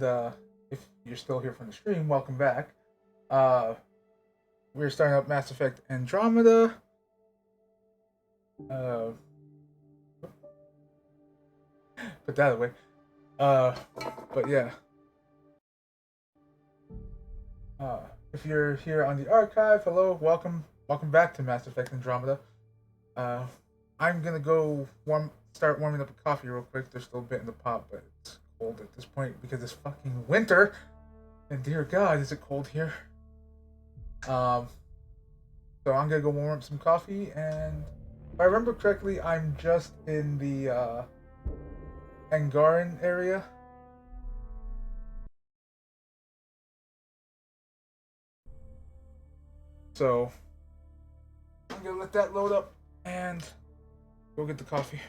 If you're still here from the stream, welcome back. Uh, we're starting up Mass Effect Andromeda. Uh, put that away. Uh, but yeah. Uh, if you're here on the archive, hello, welcome back to Mass Effect Andromeda. Uh, I'm gonna go start warming up a coffee real quick. There's still a bit in the pot, but it's cold at this point because it's fucking winter. And dear God, is it cold here? Um, so I'm gonna go warm up some coffee, and if I remember correctly, I'm just in the Angaran area. So I'm gonna let that load up and go get the coffee.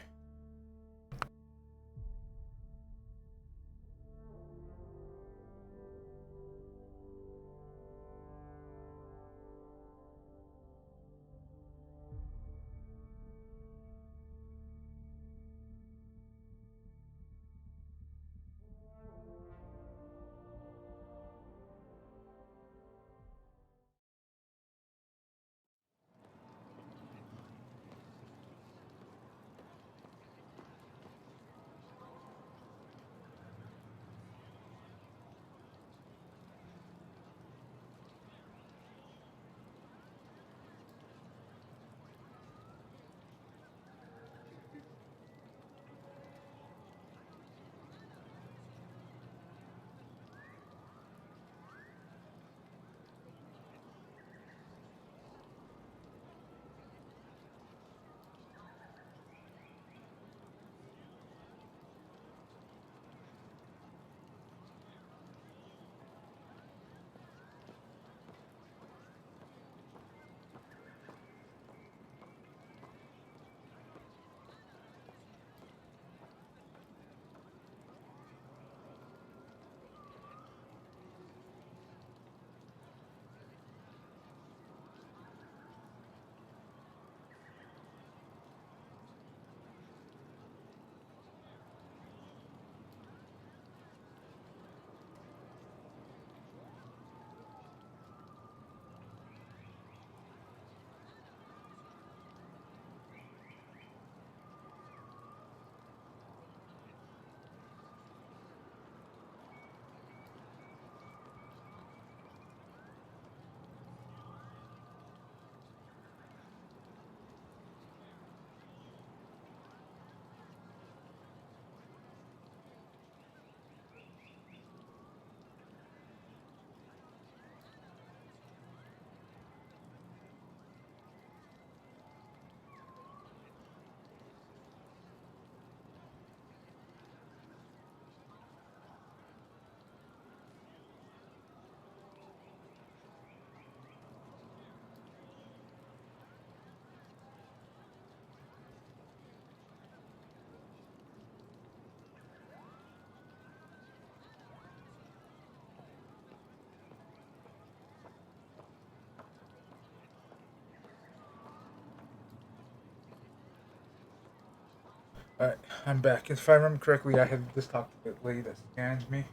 Alright, I'm back. If I remember correctly, I had just talked to the lady that scanned me.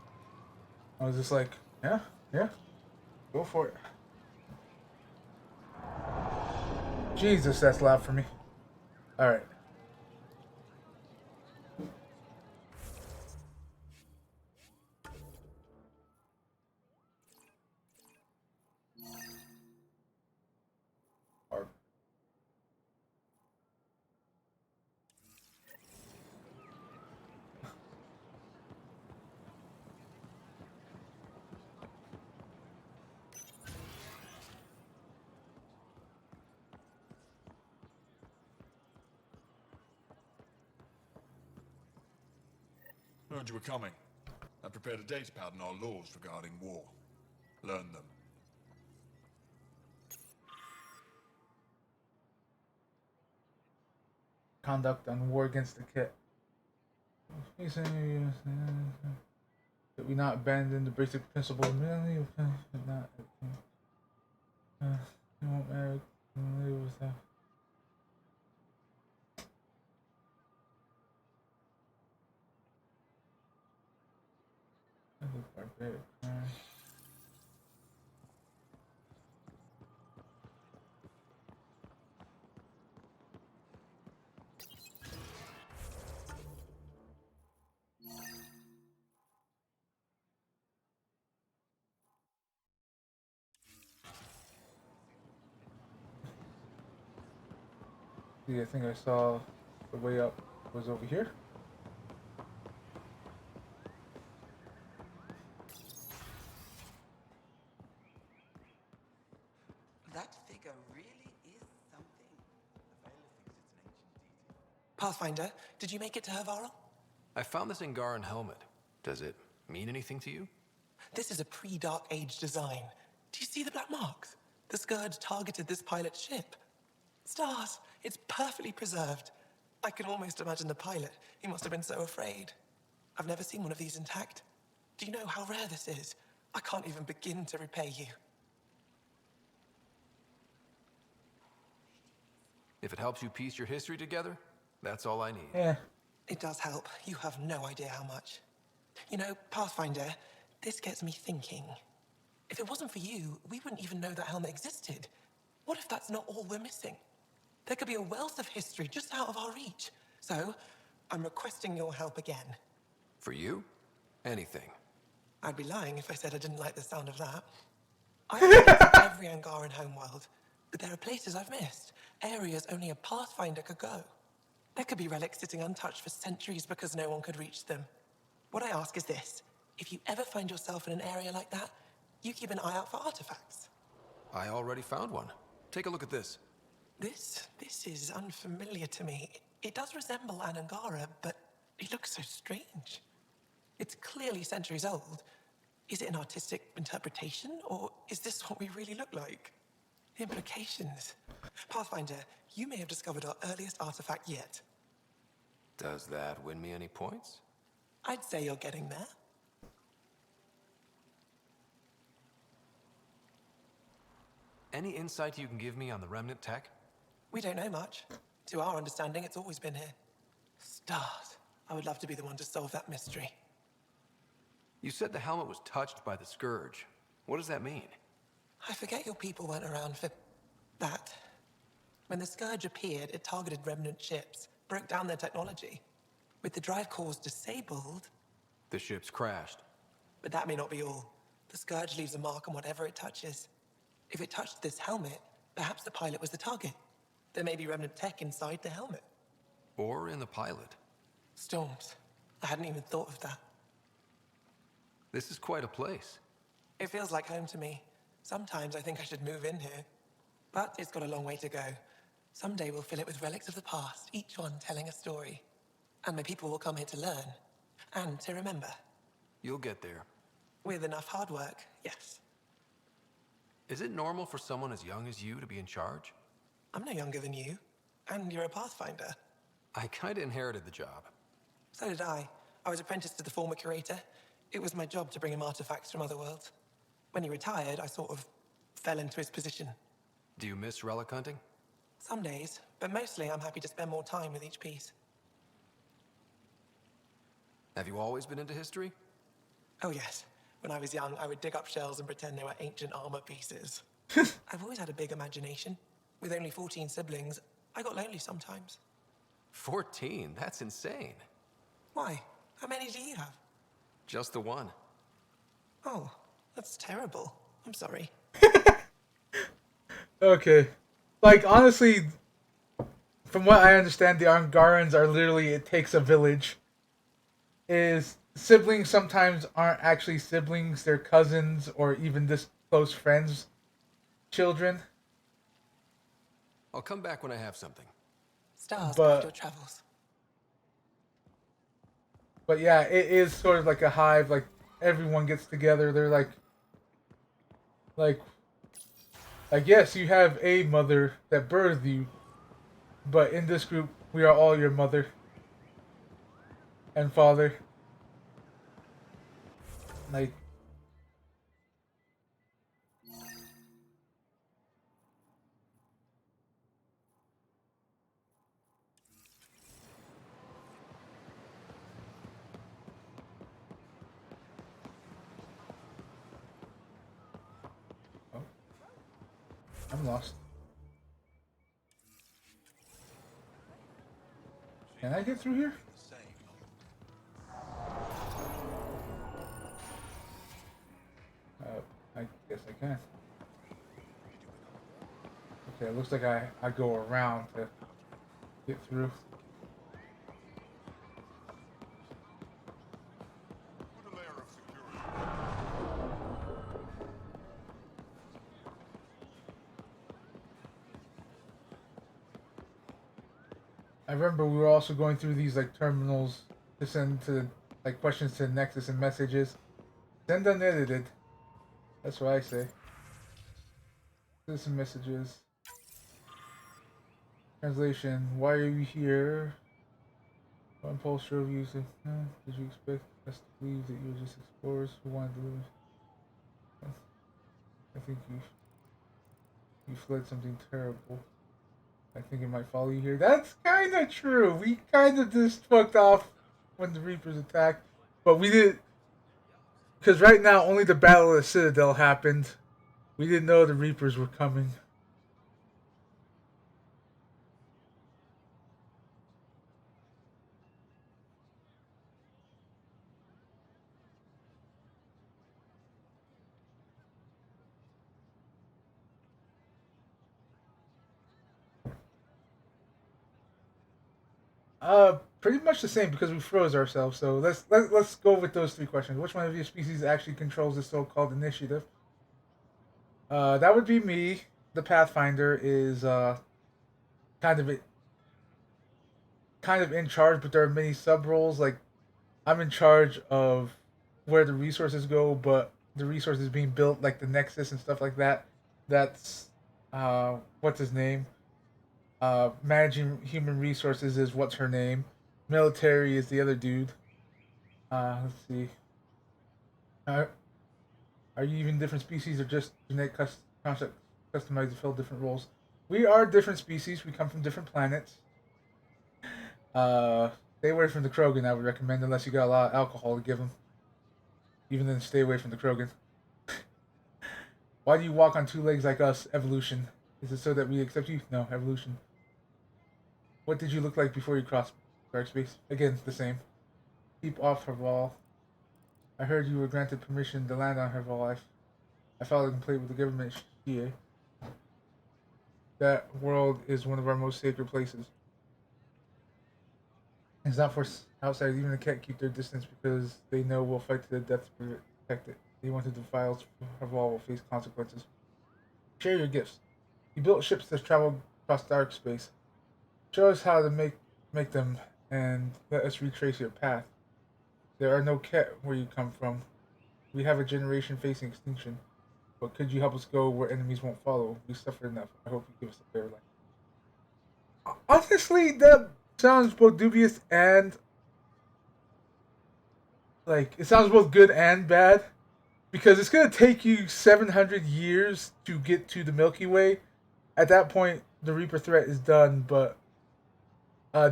I was just like, yeah, yeah, go for it. Jesus, that's loud for me. Alright. Heard you were coming. I prepared a datapad on our laws regarding war. Learn them. Conduct on war against the kit. That we not abandon the basic principle of humanity, not. It won't matter. Barbaric. See, I think I saw the way up was over here. That figure really is something. The Veiler thinks it's an ancient deity. Pathfinder, did you make it to Hervarl? I found this Angaran helmet. Does it mean anything to you? This is a pre-Dark Age design. Do you see the black marks? The Scourge targeted this pilot's ship. Stars, it's perfectly preserved. I can almost imagine the pilot. He must have been so afraid. I've never seen one of these intact. Do you know how rare this is? I can't even begin to repay you. If it helps you piece your history together, that's all I need. Yeah. It does help. You have no idea how much. You know, Pathfinder, this gets me thinking. If it wasn't for you, we wouldn't even know that helmet existed. What if that's not all we're missing? There could be a wealth of history just out of our reach. So, I'm requesting your help again. For you? Anything. I'd be lying if I said I didn't like the sound of that. I've explored every Angaran homeworld, but there are places I've missed, areas only a Pathfinder could go. There could be relics sitting untouched for centuries because no one could reach them. What I ask is this: if you ever find yourself in an area like that, you keep an eye out for artifacts. I already found one. Take a look at this. This is unfamiliar to me. It does resemble an Angara, but it looks so strange. It's clearly centuries old. Is it an artistic interpretation, or is this what we really look like? The implications. Pathfinder, you may have discovered our earliest artifact yet. Does that win me any points? I'd say you're getting there. Any insight you can give me on the remnant tech? We don't know much. To our understanding, it's always been here. Stars. I would love to be the one to solve that mystery. You said the helmet was touched by the Scourge. What does that mean? I forget your people weren't around for that. When the Scourge appeared, it targeted remnant ships, broke down their technology. With the drive cores disabled... The ship's crashed. But that may not be all. The Scourge leaves a mark on whatever it touches. If it touched this helmet, perhaps the pilot was the target. There may be remnant tech inside the helmet. Or in the pilot. Storms. I hadn't even thought of that. This is quite a place. It feels like home to me. Sometimes I think I should move in here. But it's got a long way to go. Someday we'll fill it with relics of the past, each one telling a story. And my people will come here to learn. And to remember. You'll get there. With enough hard work, yes. Is it normal for someone as young as you to be in charge? I'm no younger than you. And you're a Pathfinder. I kinda inherited the job. So did I. I was apprenticed to the former curator. It was my job to bring him artifacts from other worlds. When he retired, I sort of fell into his position. Do you miss relic hunting? Some days, but mostly I'm happy to spend more time with each piece. Have you always been into history? Oh yes. When I was young, I would dig up shells and pretend they were ancient armor pieces. I've always had a big imagination. With only 14 siblings, I got lonely sometimes. 14? That's insane. Why? How many do you have? Just the one. Oh, that's terrible. I'm sorry. Okay. Like, honestly, from what I understand, the Angarans are literally, it takes a village. Is siblings sometimes aren't actually siblings, they're cousins or even just close friends, children. I'll come back when I have something. Stars But- guide your travels. But yeah, it is sort of like a hive, like everyone gets together, they're like, yes, you have a mother that birthed you, but in this group, we are all your mother and father. Like, I'm lost. Can I get through here? I guess I can. Okay, it looks like I go around to get through. Put a layer of security. I remember we were also going through these like terminals to send to like questions to Nexus and messages. Send unedited. That's what I say. Citizen messages. Translation. Why are you here? One pulse drove you to. Did you expect us to believe that you were just explorers who wanted to live? I think you fled something terrible. I think it might follow you here. That's kind of true. We kind of just fucked off when the Reapers attacked, but we did because right now only the Battle of the Citadel happened. We didn't know the Reapers were coming. Pretty much the same because we froze ourselves. So let's go with those three questions. Which one of your species actually controls the so-called initiative? That would be me. The Pathfinder is kind of kind of in charge, but there are many sub roles. Like I'm in charge of where the resources go, but the resources being built, like the Nexus and stuff like that. That's what's his name? Managing human resources is what's her name. Military is the other dude. Let's see. Are, are you even different species or just genetic concept customized to fill different roles? We are different species. We come from different planets. Stay away from the Krogan. I would recommend unless you got a lot of alcohol to give them. Even then, stay away from the Krogan. Why do you walk on two legs like us? Evolution. Is it so that we accept you? No, evolution. What did you look like before you crossed dark space? Again, the same. Keep off her wall. I heard you were granted permission to land on her wall. I filed a complaint with the government. Shia. That world is one of our most sacred places. It's not for outsiders. Even the cat keep their distance because they know we'll fight to the death to protect it. Anyone who defiles her wall will face consequences. Share your gifts. You built ships that travel across dark space. Show us how to make them and let us retrace your path. There are no cat where you come from. We have a generation facing extinction. But could you help us go where enemies won't follow? We suffered enough. I hope you give us a fair life. Honestly, that sounds both dubious and like it sounds both good and bad. Because it's gonna take you 700 years to get to the Milky Way. At that point, the Reaper threat is done, but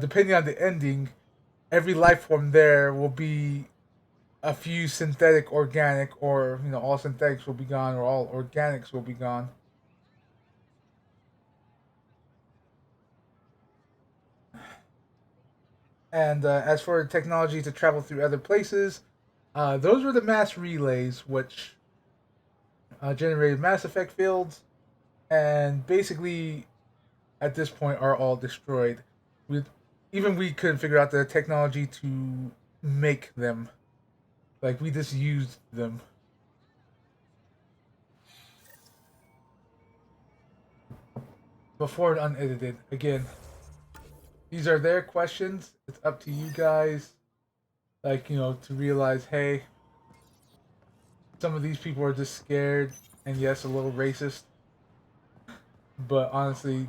depending on the ending, every life form there will be a few synthetic organic, or all synthetics will be gone, or all organics will be gone. And as for technology to travel through other places, those were the mass relays, which generated mass effect fields, and basically at this point are all destroyed. We couldn't figure out the technology to make them. Like we just used them. Before it unedited. Again, these are their questions. It's up to you guys. Like, to realize, hey, some of these people are just scared and yes, a little racist. But honestly,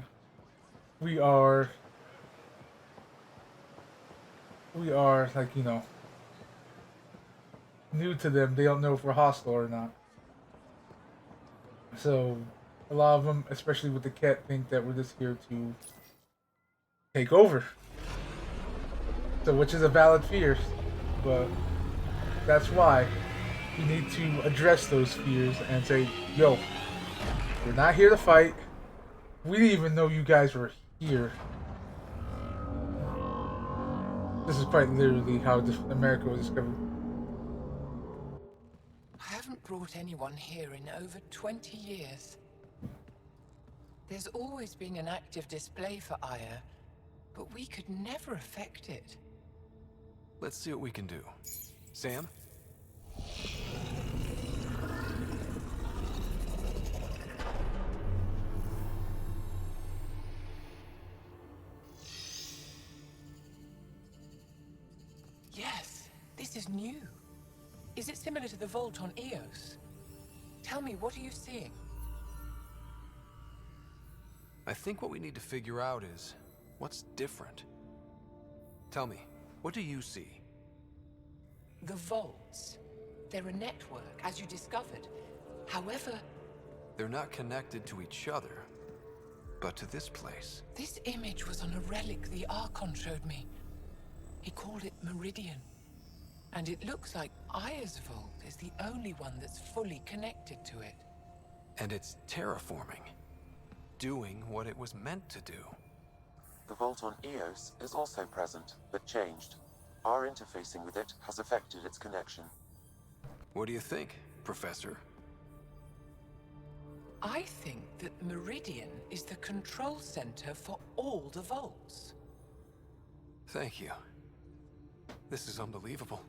we are like, new to them. They don't know if we're hostile or not. So a lot of them, especially with the cat, think that we're just here to take over. So which is a valid fear, but that's why we need to address those fears and say, yo, we're not here to fight. We didn't even know you guys were here. This is quite literally how America was discovered. I haven't brought anyone here in over 20 years. There's always been an active display for Aya, but we could never affect it. Let's see what we can do. Sam? Yes, this is new. Is it similar to the vault on Eos? Tell me, what are you seeing? I think what we need to figure out is what's different. Tell me, what do you see? The vaults. They're a network, as you discovered. However, They're not connected to each other, but to this place. this image was on a relic the Archon showed me. He called it Meridian. And it looks like Aya's vault is the only one that's fully connected to it. And it's terraforming. Doing what it was meant to do. The vault on Eos is also present, but changed. Our interfacing with it has affected its connection. What do you think, Professor? I think that Meridian is the control center for all the vaults. Thank you. This is unbelievable.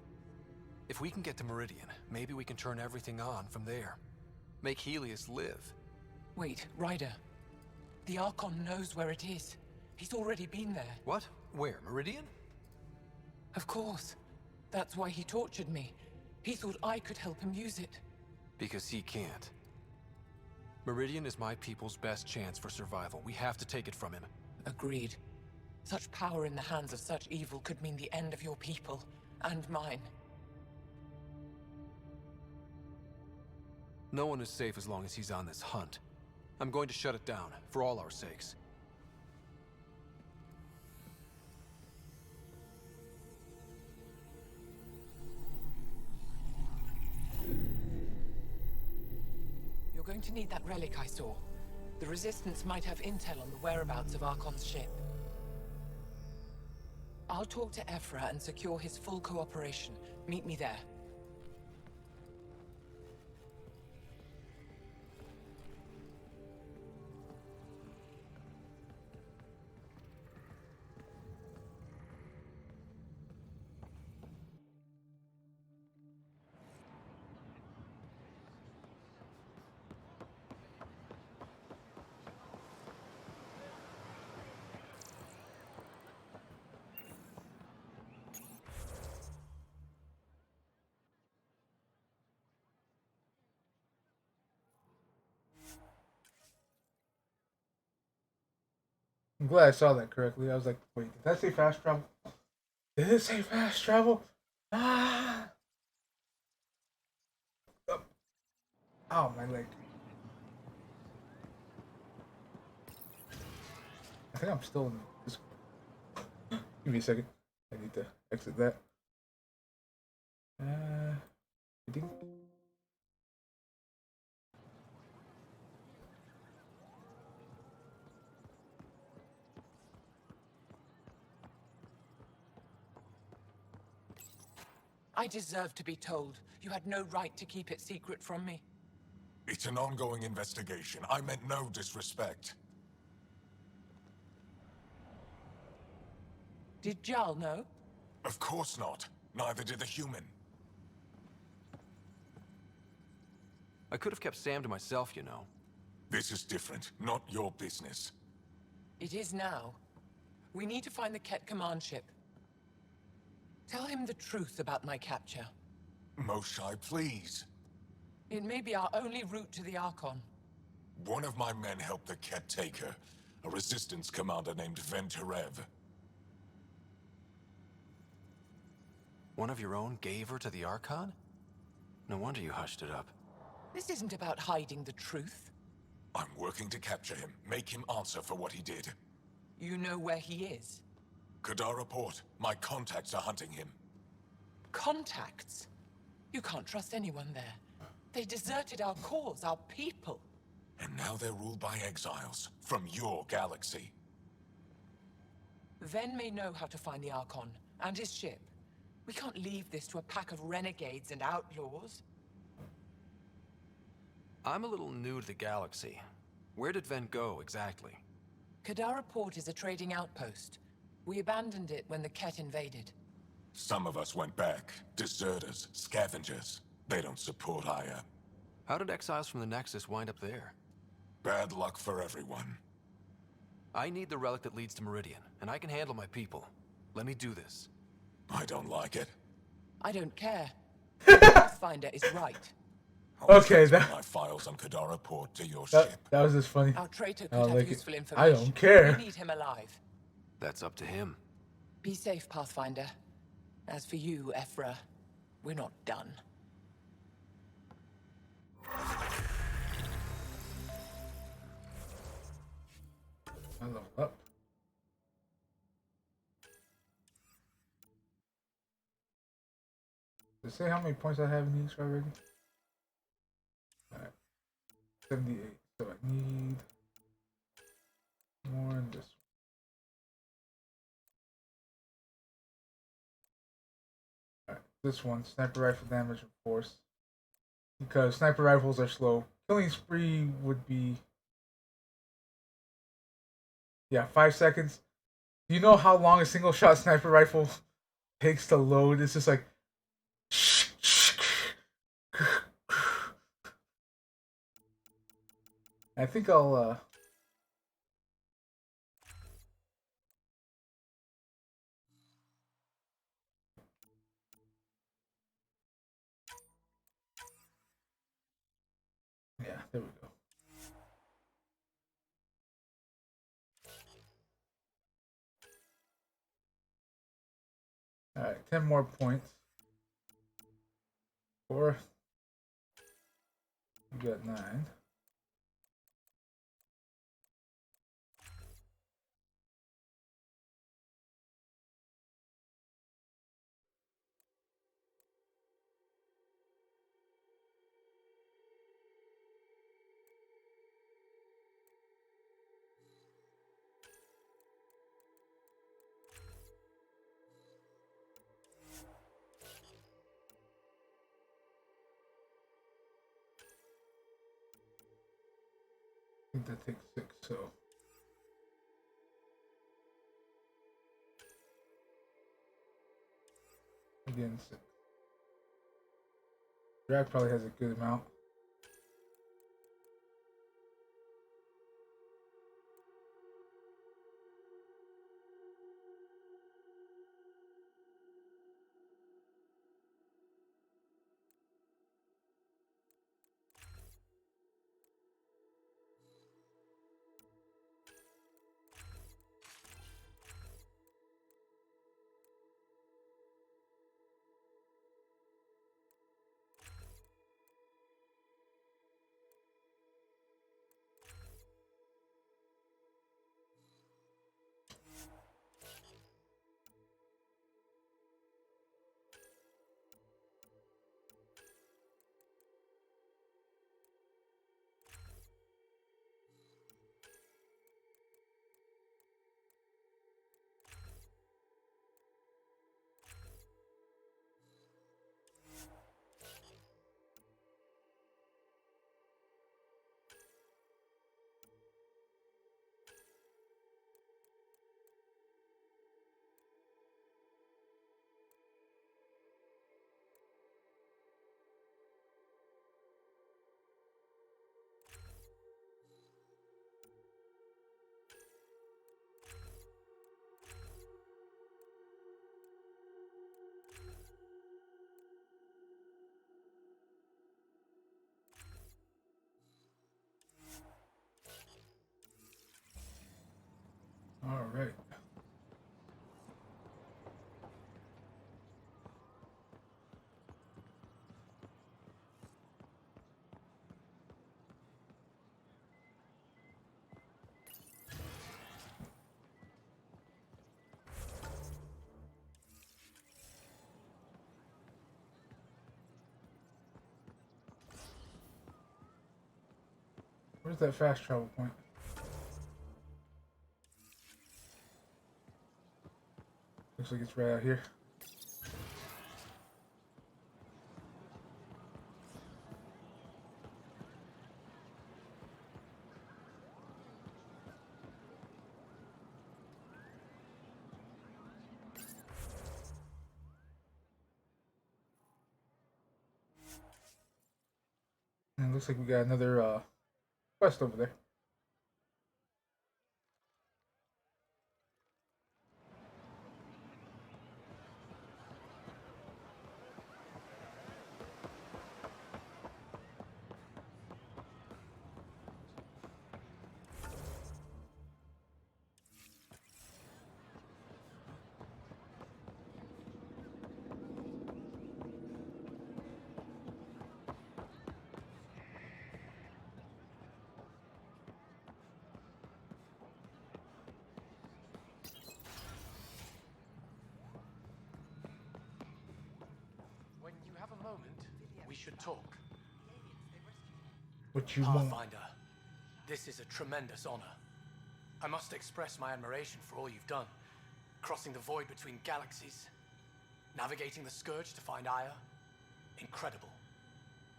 If we can get to Meridian, maybe we can turn everything on from there. Make Helios live. Wait, Ryder. The Archon knows where it is. He's already been there. What? Where? Meridian? Of course. That's why he tortured me. He thought I could help him use it. Because he can't. Meridian is my people's best chance for survival. We have to take it from him. Agreed. Such power in the hands of such evil could mean the end of your people, and mine. No one is safe as long as he's on this hunt. I'm going to shut it down, for all our sakes. You're going to need that relic I saw. The Resistance might have intel on the whereabouts of Archon's ship. I'll talk to Ephra and secure his full cooperation. Meet me there. I'm glad I saw that correctly. I was like, wait, did that say fast travel? Did it say fast travel? Ah! Oh, ow, my leg. I think I'm still in this. Give me a second. I need to exit that. I think. I deserve to be told. You had no right to keep it secret from me. It's an ongoing investigation. I meant no disrespect. Did Jarl know? Of course not. Neither did the human. I could have kept Sam to myself, you know. This is different. Not your business. It is now. We need to find the Ket command ship. Tell him the truth about my capture. Moshai, please. It may be our only route to the Archon. One of my men helped the Ket take her. A resistance commander named Venturev. One of your own gave her to the Archon? No wonder you hushed it up. This isn't about hiding the truth. I'm working to capture him. Make him answer for what he did. You know where he is. Kadar report. My contacts are hunting him. Contacts? You can't trust anyone there. They deserted our cause, our people. And now they're ruled by exiles from your galaxy. Ven may know how to find the Archon and his ship. We can't leave this to a pack of renegades and outlaws. I'm a little new to the galaxy. Where did Ven go, exactly? Kadara Port is a trading outpost. We abandoned it when the Ket invaded. Some of us went back. Deserters, scavengers. They don't support Aya. How did exiles from the Nexus wind up there? Bad luck for everyone. I need the relic that leads to Meridian, and I can handle my people. Let me do this. I don't like it. I don't care. Pathfinder is right. I'll Okay, transfer my files on Kadara Port to your that ship. was just funny. Our traitor I could have like useful it. information. I don't care. We need him alive. That's up to him. Be safe, Pathfinder. As for you, Ephra, we're not done. I level up. Does it say how many points I have in each already? Alright. 78. So I need more in this one. Alright, this one, sniper rifle damage and force. Because sniper rifles are slow. Killing spree would be 5 seconds. Do you know how long a single shot sniper rifle takes to load? It's just like I think I'll yeah, there we go. Alright, 10 more points. 4. You got 9. I think that takes 6, so again 6. Drag probably has a good amount. Where's that fast travel point? Looks like it's right out here. And it looks like we got another quest over there. When you have a moment, we should talk. What you want? Pathfinder, this is a tremendous honor. I must express my admiration for all you've done. Crossing the void between galaxies, navigating the Scourge to find Aya. Incredible.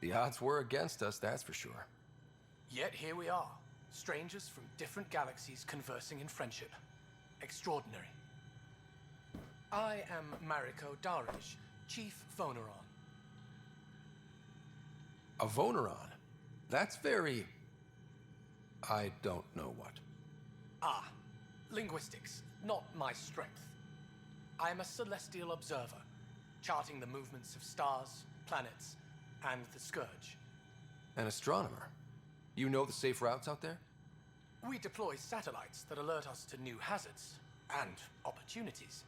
The odds were against us, that's for sure. Yet here we are, strangers from different galaxies conversing in friendship. Extraordinary. I am Mariko Daraj, Chief Voneron. A Voneron? That's very... I don't know what. Ah, linguistics, not my strength. I am a celestial observer, charting the movements of stars, planets, and the Scourge. An astronomer? You know the safe routes out there? We deploy satellites that alert us to new hazards and opportunities.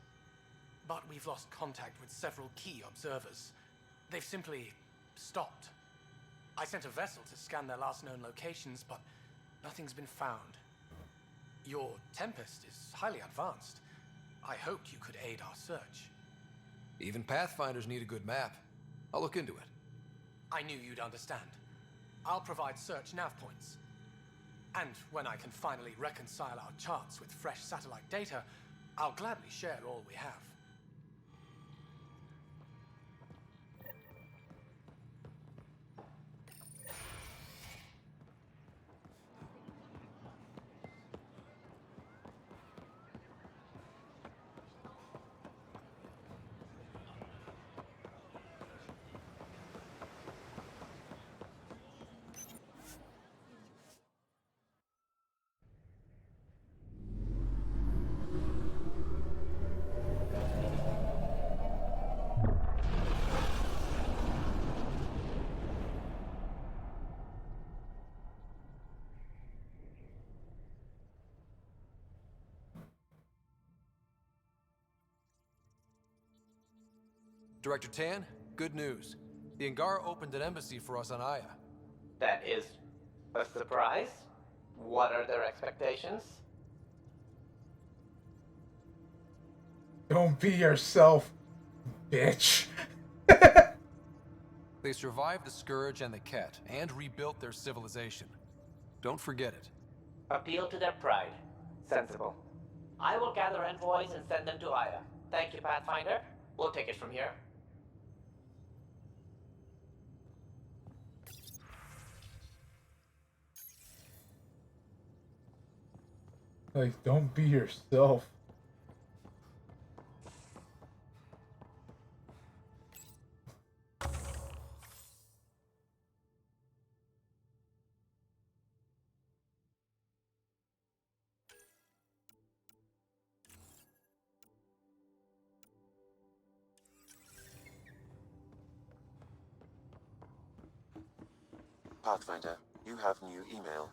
But we've lost contact with several key observers. They've simply stopped. I sent a vessel to scan their last known locations, but nothing's been found. Your Tempest is highly advanced. I hoped you could aid our search. Even Pathfinders need a good map. I'll look into it. I knew you'd understand. I'll provide search nav points. And when I can finally reconcile our charts with fresh satellite data, I'll gladly share all we have. Director Tan, good news. The Angara opened an embassy for us on Aya. That is a surprise? What are their expectations? Don't be yourself, bitch. They survived the Scourge and the Ket, and rebuilt their civilization. Don't forget it. Appeal to their pride. Sensible. I will gather envoys and send them to Aya. Thank you, Pathfinder. We'll take it from here. Like, don't be yourself. Pathfinder, you have new email.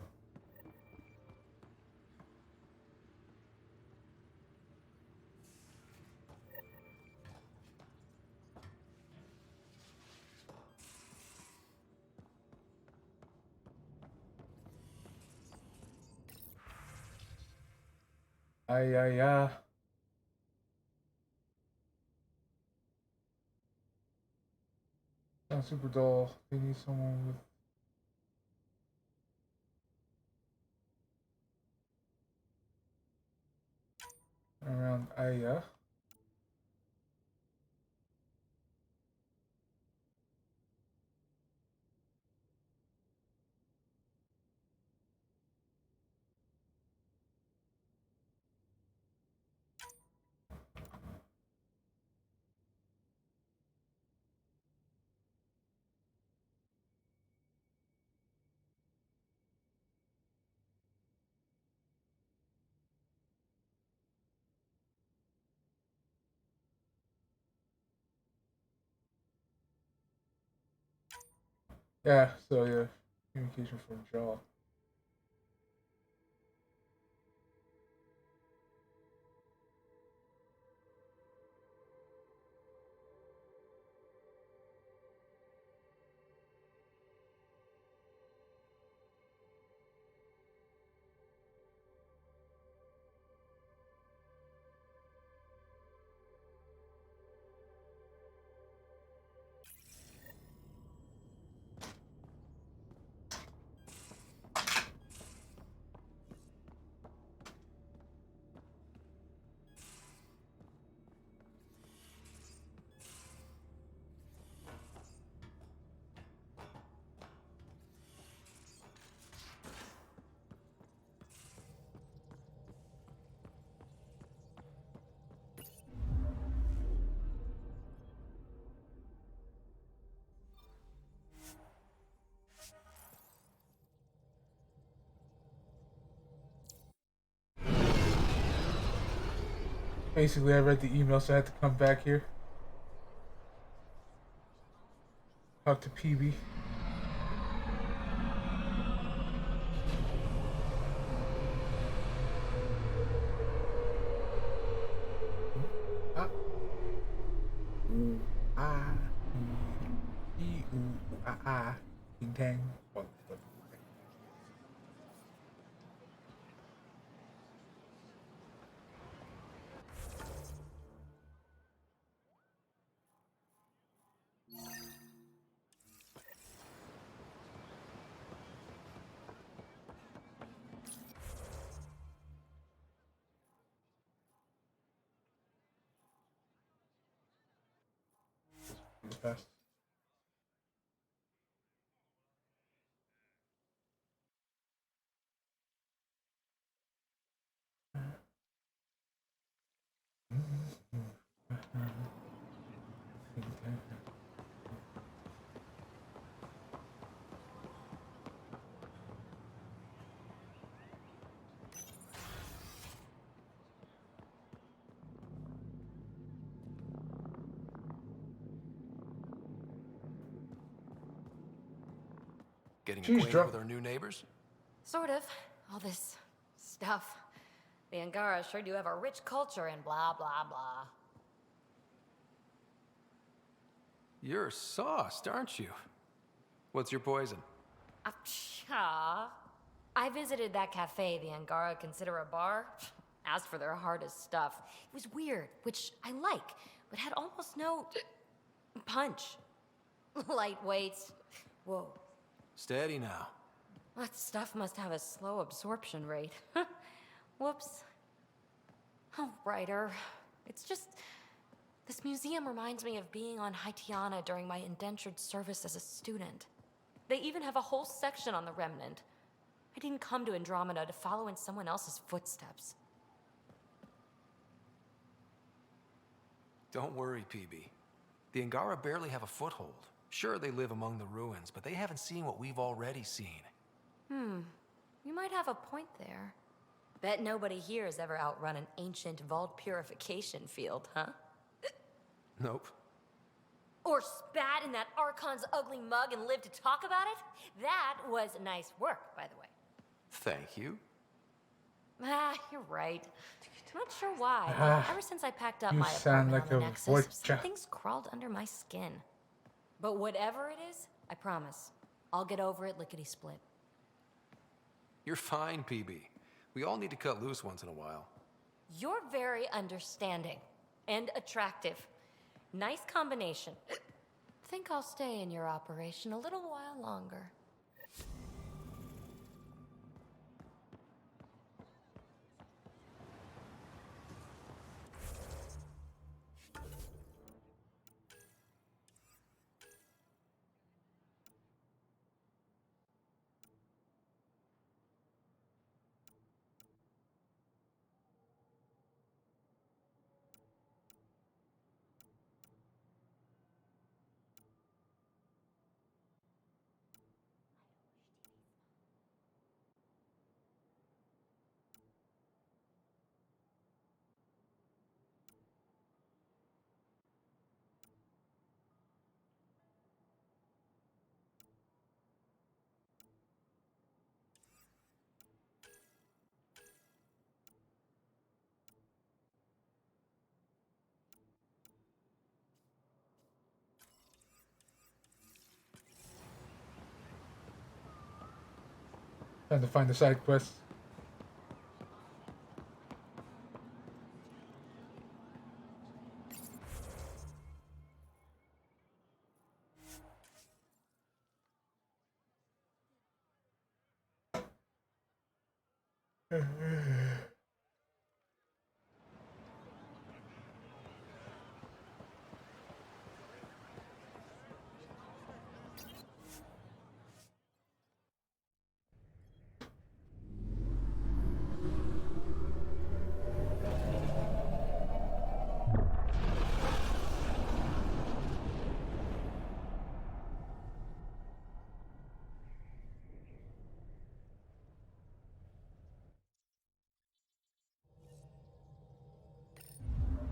Ay. Sounds super dull. They need someone with around Aya. Yeah, so yeah, communication from Jaw. Basically, I read the email, so I had to come back here. Talk to PB. Ah. Ooh, ah. Ooh, ah, ah. Ding dang. What the? Fast. Getting She's acquainted drunk. with our new neighbors? Sort of. All this stuff. The Angara sure do have a rich culture and blah, blah, blah. You're sauced, aren't you? What's your poison? I visited that cafe the Angara consider a bar. Asked for their hardest stuff. It was weird, which I like, but had almost no punch. Lightweights. Whoa. Steady now. That stuff must have a slow absorption rate. Whoops. Oh, writer. It's just... This museum reminds me of being on Haitiana during my indentured service as a student. They even have a whole section on the Remnant. I didn't come to Andromeda to follow in someone else's footsteps. Don't worry, PB. The Angara barely have a foothold. Sure, they live among the ruins, but they haven't seen what we've already seen. You might have a point there. Bet nobody here has ever outrun an ancient vault purification field, huh? Nope. Or spat in that Archon's ugly mug and lived to talk about it? That was nice work, by the way. Thank you. You're right. Not sure why. Ever since I packed up You my sound apartment like on the a Nexus, vodka. something's crawled under my skin. But whatever it is, I promise, I'll get over it lickety-split. You're fine, PB. We all need to cut loose once in a while. You're very understanding and attractive. Nice combination. Think I'll stay in your operation a little while longer. Trying to find the side quest.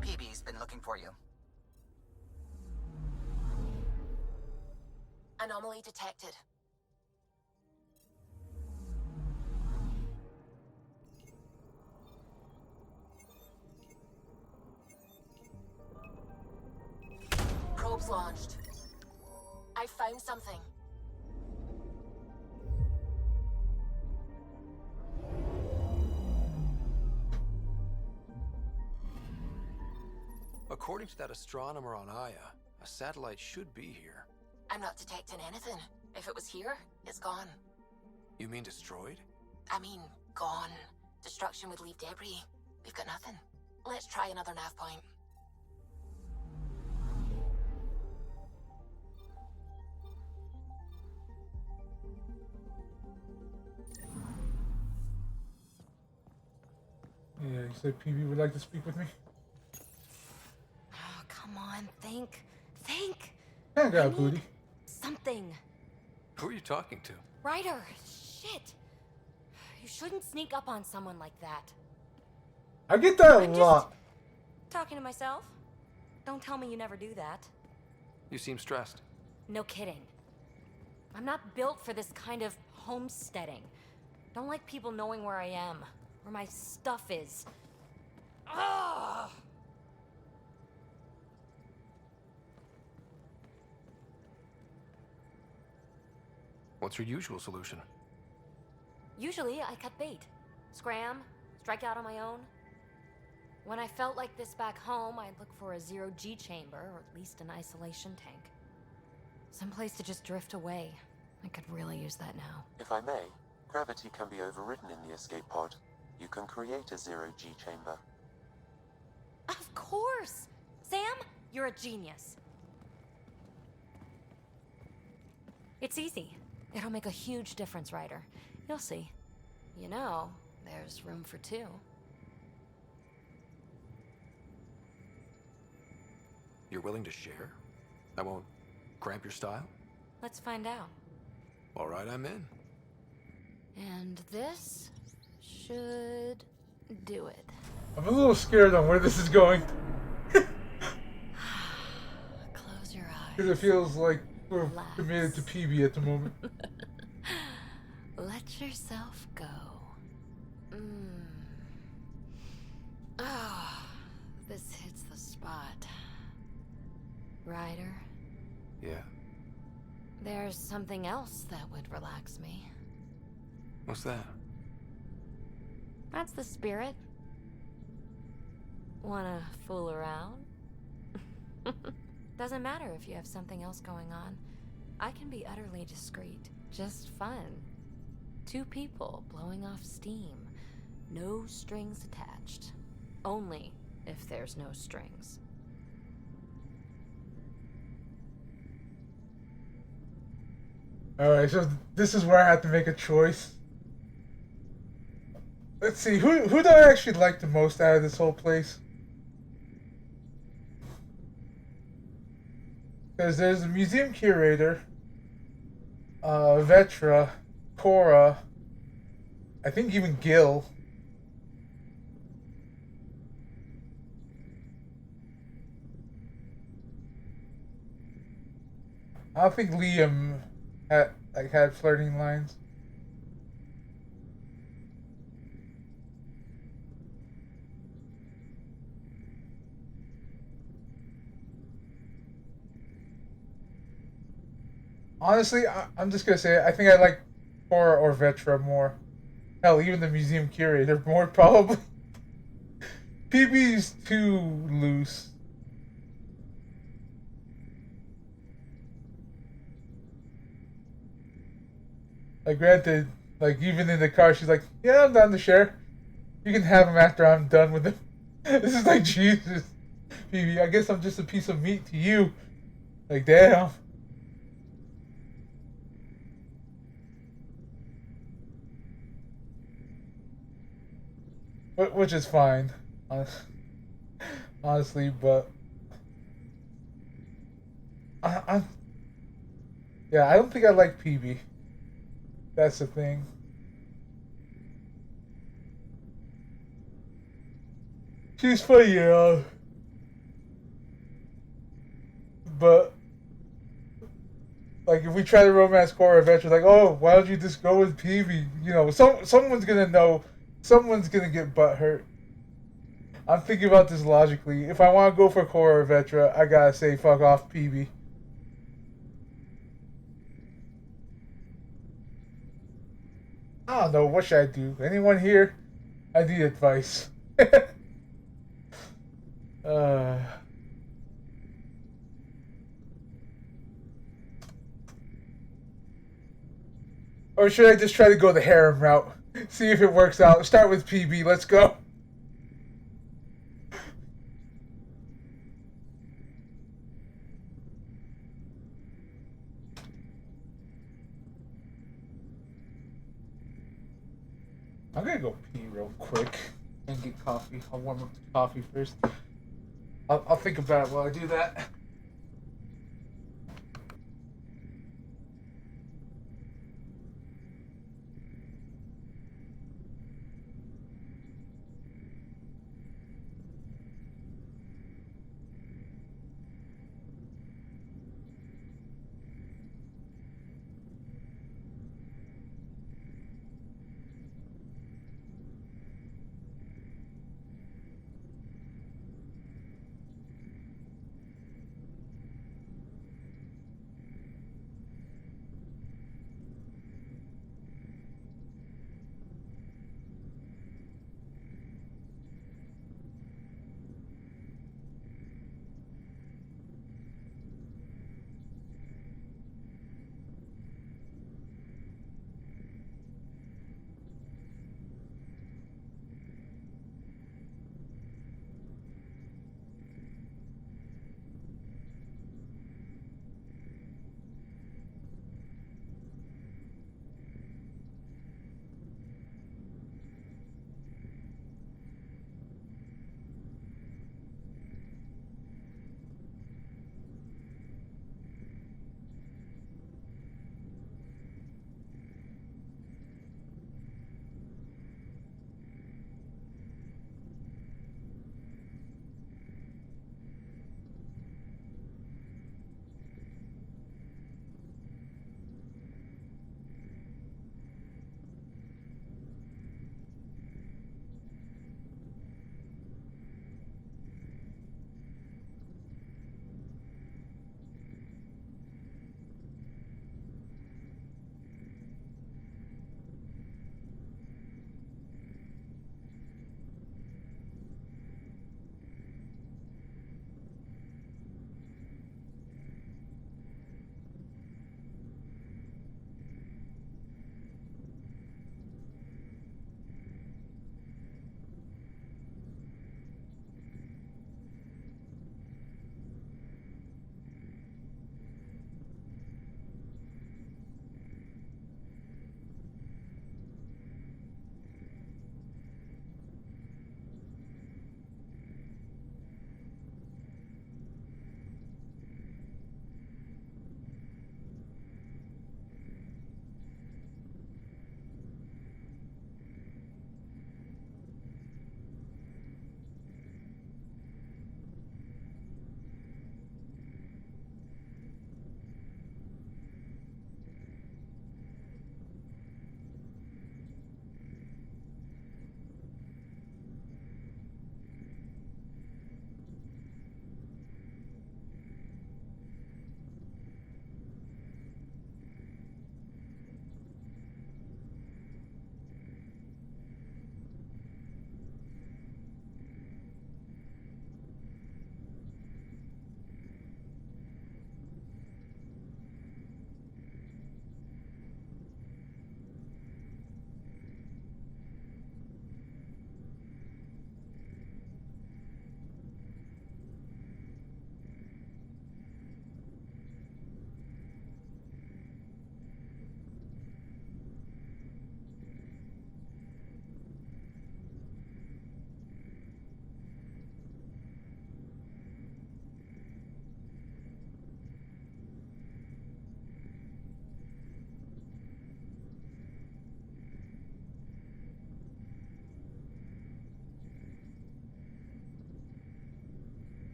PB's been looking for you. Anomaly detected. Probes launched. I found something. According to that astronomer on Aya, a satellite should be here. I'm not detecting anything. If it was here, it's gone. You mean destroyed? I mean, gone. Destruction would leave debris. We've got nothing. Let's try another nav point. Yeah, you said PB would like to speak with me? Oh, come on, think. Think! Yeah, got a booty. Something. Who are you talking to? Ryder! Shit! You shouldn't sneak up on someone like that. I get that a I'm lot. Talking to myself? Don't tell me you never do that. You seem stressed. No kidding. I'm not built for this kind of homesteading. Don't like people knowing where I am, where my stuff is. Ugh! What's your usual solution? Usually, I cut bait. Scram, strike out on my own. When I felt like this back home, I'd look for a zero-G chamber, or at least an isolation tank. Someplace to just drift away. I could really use that now. If I may, gravity can be overridden in the escape pod. You can create a zero-G chamber. Of course! Sam, you're a genius. It's easy. It'll make a huge difference, Ryder. You'll see. You know, there's room for two. You're willing to share? I won't cramp your style? Let's find out. All right, I'm in. And this should do it. I'm a little scared on where this is going. Close your eyes. Because it feels like we're committed to PB at the moment. Let yourself go. Ah, this hits the spot. Ryder, Yeah? there's something else that would relax me. What's that? That's the spirit. Wanna fool around? Doesn't matter if you have something else going on. I can be utterly discreet. Just fun. Two people blowing off steam. No strings attached. Only if there's no strings. Alright, so this is where I have to make a choice. Let's see, who do I actually like the most out of this whole place? Because there's a museum curator, Vetra, Cora, I think even Gil. I don't think Liam had flirting lines. Honestly, I'm just gonna say it. I think I like Cora or Vetra more. Hell, even the museum curator, more probably. PB's too loose. Like, granted, like, even in the car, she's like, yeah, I'm down to share. You can have him after I'm done with him. This is like, Jesus. PB, I guess I'm just a piece of meat to you. Like, damn. Which is fine. Honestly, but... I'm... Yeah, I don't think I like PB. That's the thing. She's funny, but like if we try to romance horror adventure, like, oh, why don't you just go with PB? You know, someone's gonna know, someone's gonna get butt hurt. I'm thinking about this logically. If I want to go for horror adventure, I gotta say fuck off PB. I don't know. What should I do? Anyone here? I need advice. uh. Or should I just try to go the harem route? See if it works out. Start with PB. Let's go. I'm gonna go pee real quick and get coffee. I'll warm up the coffee first. I'll think about it while I do that.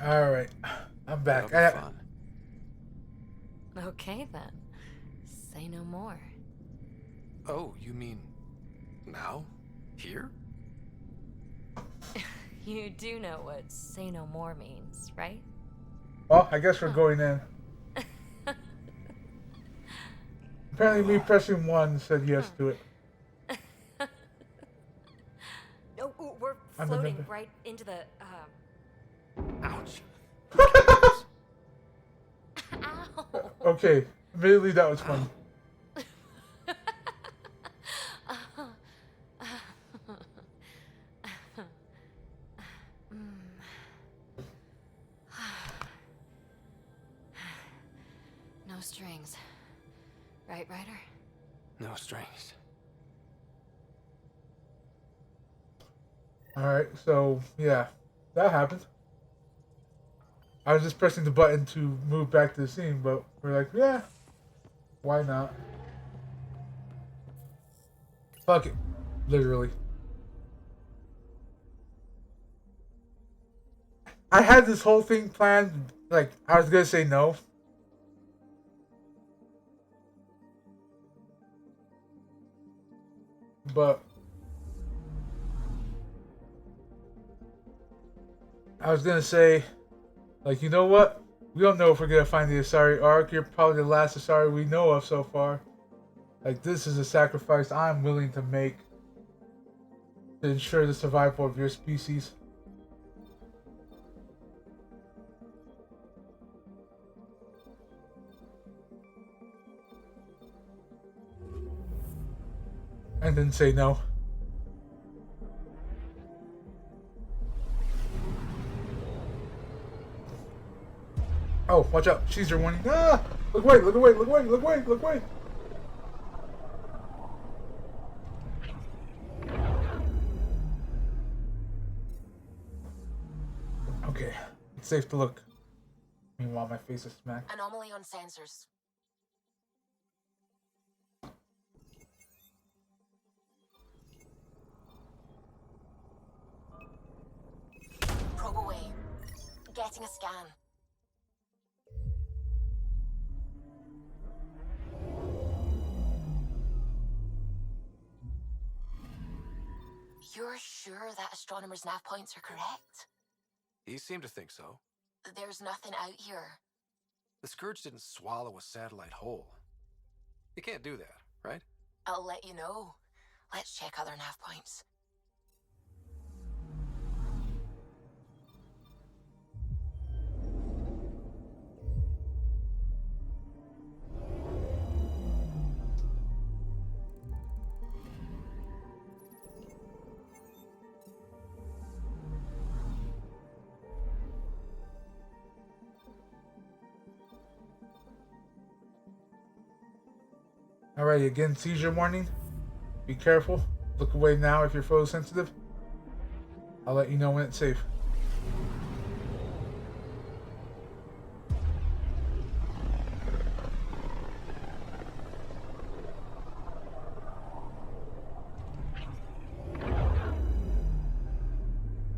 All right, I'm back. That'll be fun. Okay then. Say no more. Oh, you mean now? Here? You do know what say no more means, right? Well, I guess we're going in. Apparently, me pressing 1 said yes to it. Oh, we're I'm floating remember. right into the Ouch. Ow! Okay, immediately that was funny. No strings. Right, Ryder? No strings. Alright, so, yeah, that happened. I was just pressing the button to move back to the scene, but we're like, yeah, why not? Fuck it. Literally. I had this whole thing planned, like, I was gonna say no. But I was gonna say, like, you know what? We don't know if we're gonna find the Asari Ark. You're probably the last Asari we know of so far. Like, this is a sacrifice I'm willing to make to ensure the survival of your species. And then say no. Oh, watch out. She's your warning. Ah! Look away, look away, look away, look away, look away. Okay, it's safe to look. Meanwhile, my face is smacked. Anomaly on sensors. Probe away. Getting a scan. You're sure that astronomer's nav points are correct? He seemed to think so. There's nothing out here. The Scourge didn't swallow a satellite whole. You can't do that, right? I'll let you know. Let's check other nav points. Alright, again, seizure warning. Be careful. Look away now if you're photosensitive. I'll let you know when it's safe.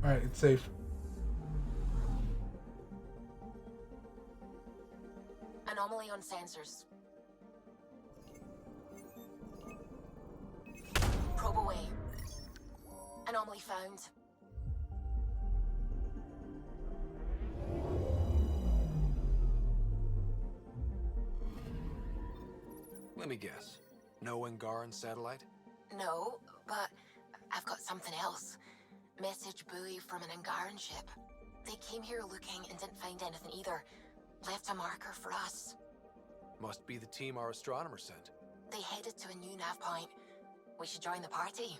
Alright, it's safe. Anomaly on sensors. Probe away. Anomaly found. Let me guess. No Angaran satellite? No, but I've got something else. Message buoy from an Angaran ship. They came here looking and didn't find anything either. Left a marker for us. Must be the team our astronomer sent. They headed to a new nav point. We should join the party.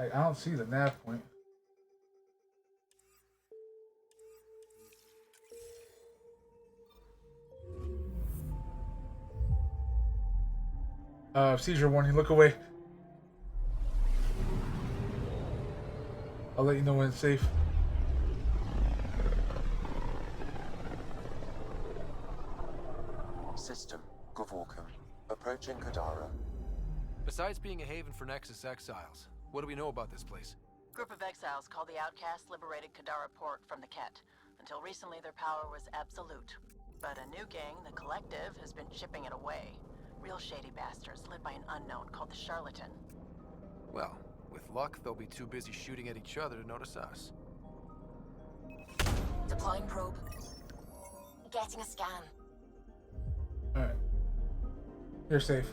Like, I don't see the nav point. Seizure warning, look away. I'll let you know when it's safe. System, Gavorkum. Approaching Kadara. Besides being a haven for Nexus exiles, what do we know about this place? Group of exiles called the Outcasts liberated Kadara port from the Ket. Until recently, their power was absolute. But a new gang, the Collective, has been chipping it away. Real shady bastards led by an unknown called the Charlatan. Well, with luck, they'll be too busy shooting at each other to notice us. Deploying probe. Getting a scan. Alright. You're safe.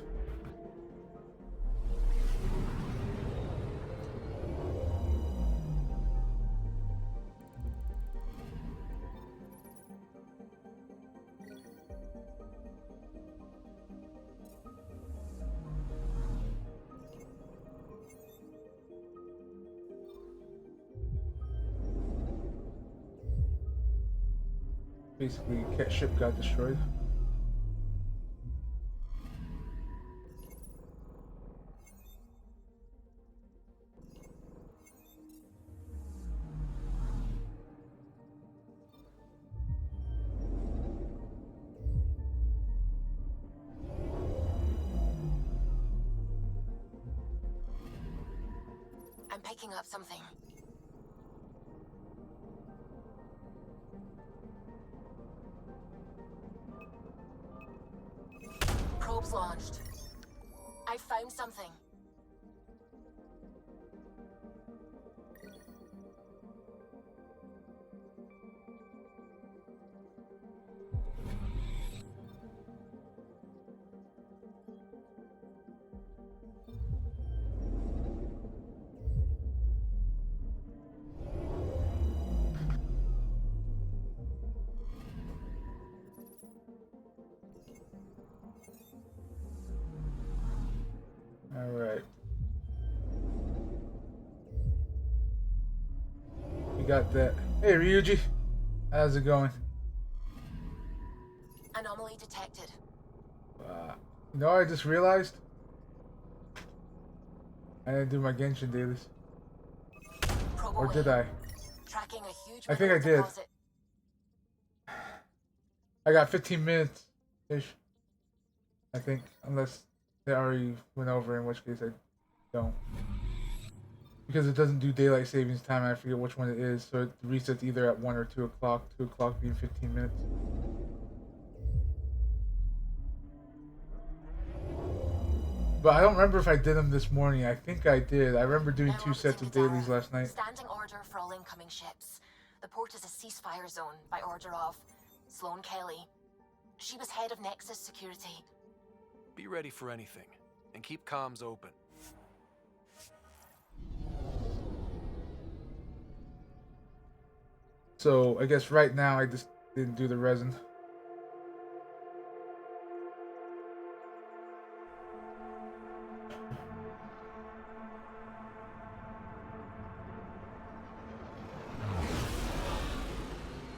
Basically, Ket ship got destroyed. I'm picking up something. Probes launched. I found something. Alright. We got that. Hey Ryuji, how's it going? Anomaly detected. You know what I just realized? I didn't do my Genshin dailies. Probe Or away. did I? Tracking a huge I think I mineral did. deposit. I got 15 minutes-ish. I think, unless they already went over, in which case I don't. Because it doesn't do daylight savings time, I forget which one it is, so it resets either at 1 or 2 o'clock, 2 o'clock being 15 minutes. But I don't remember if I did them this morning. I think I did. I remember doing Now 2 on sets to of dailies Kadara. last night. Standing order for all incoming ships. The port is a ceasefire zone by order of Sloane Kelly. She was head of Nexus security. Be ready for anything, and keep comms open. So I guess right now I just didn't do the resin.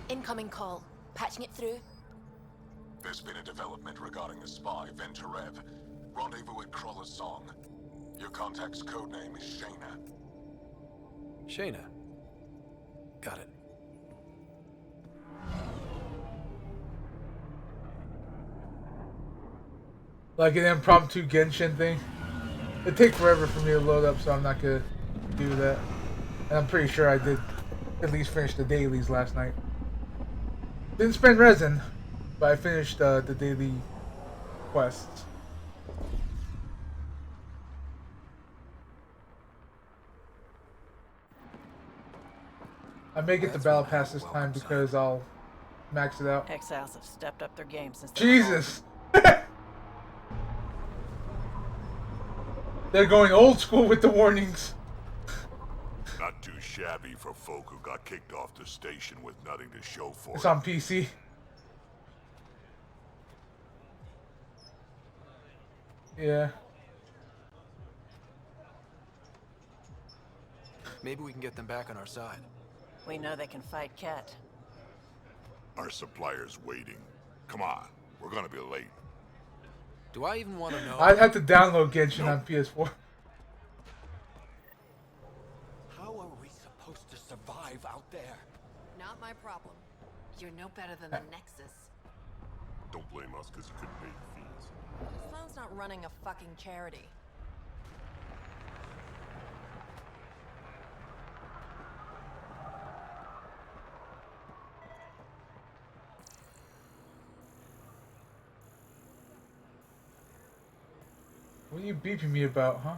Incoming call. Patching it through. There's been a development regarding the spy, Venturev. Rendezvous at Crawler's Song. Your contact's codename is Shayna. Shayna. Got it. Like an impromptu Genshin thing. It'd take forever for me to load up, so I'm not gonna do that. And I'm pretty sure I did at least finish the dailies last night. Didn't spend resin, but I finished the daily quests. I may get the battle pass this time because I'll max it out. Exiles have stepped up their game since the Jesus! They're going old school with the warnings. Not too shabby for folk who got kicked off the station with nothing to show for It's it. on PC. Yeah. Maybe we can get them back on our side. We know they can fight Ket. Our supplier's waiting. Come on, we're gonna be late. Do I even want to know? I'd have to download Genshin on PS4. How are we supposed to survive out there? Not my problem. You're no better than the Nexus. Don't blame us because you couldn't pay the fees. Sloan's not running a fucking charity. What are you beeping me about, huh?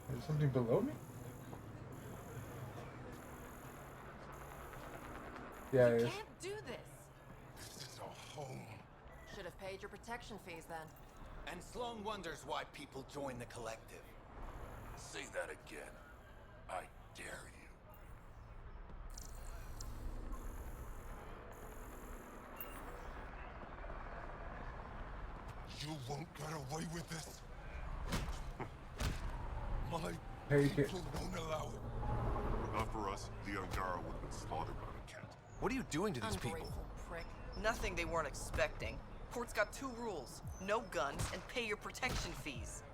Is there something below me? Yeah, it is. Can't do this. This is our home. Should have paid your protection fees then. And Sloan wonders why people join the collective. Say that again. I dare you. You won't get away with this. My Take it. people won't allow it. Not for us, the Angara would have been slaughtered by the cat. What are you doing to these people? Ungrateful prick. Nothing they weren't expecting. Port's got 2 rules. No guns and pay your protection fees.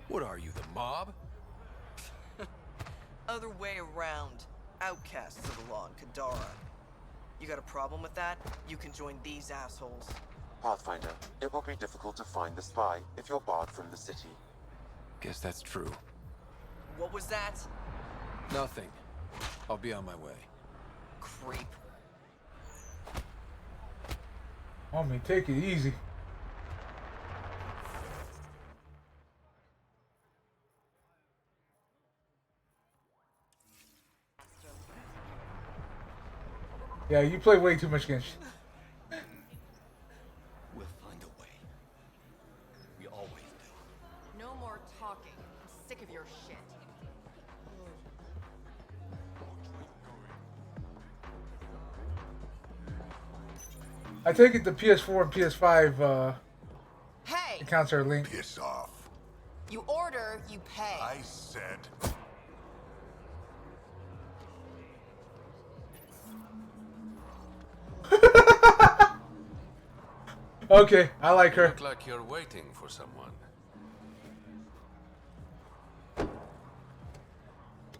What are you, the mob? Other way around. Outcasts of the law in Kadara. You got a problem with that? You can join these assholes. Pathfinder, it will be difficult to find the spy if you're barred from the city. Guess that's true. What was that? Nothing. I'll be on my way. Creep. Homie, take it easy. Yeah, you play way too much Genshin. We'll find a way. We always do. No more talking. I'm sick of your shit. I take it the PS4 and PS5 Hey! accounts are linked. Piss off. You order, you pay. I said. Okay, I like her. Look like you're waiting for someone.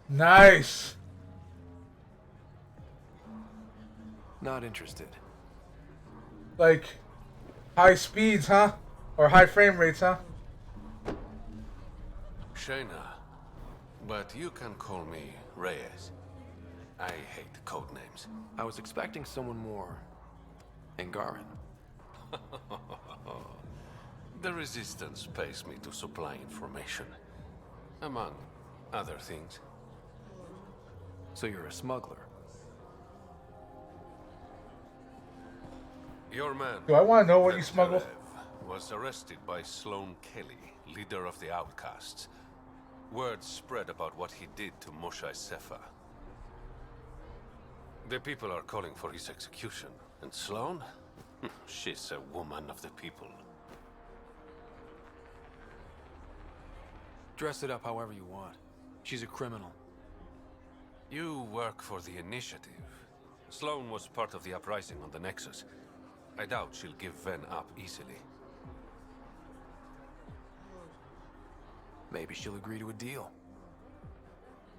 Nice. Not interested. Like, high speeds, huh? Or high frame rates, huh? Shayna, but you can call me Reyes. I hate code names. I was expecting someone more Angaran. The Resistance pays me to supply information, among other things. So you're a smuggler. Your man, Do I want to know what you smuggle? Venturev, was arrested by Sloan Kelly, leader of the Outcasts. Word spread about what he did to Moshae Sefa. The people are calling for his execution. And Sloan? She's a woman of the people. Dress it up however you want. She's a criminal. You work for the Initiative. Sloan was part of the uprising on the Nexus. I doubt she'll give Ven up easily. Maybe she'll agree to a deal.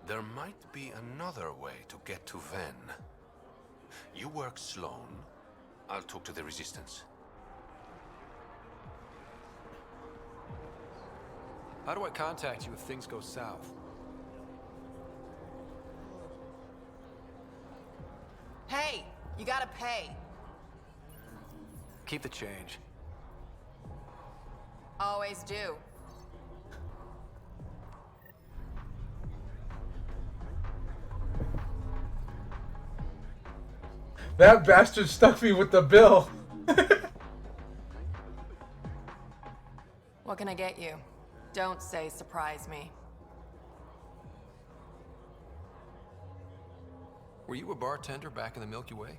There might be another way to get to Ven. You work Sloan, I'll talk to the Resistance. How do I contact you if things go south? Hey! You gotta pay. Keep the change. Always do. That bastard stuck me with the bill. What can I get you? Don't say surprise me. Were you a bartender back in the Milky Way?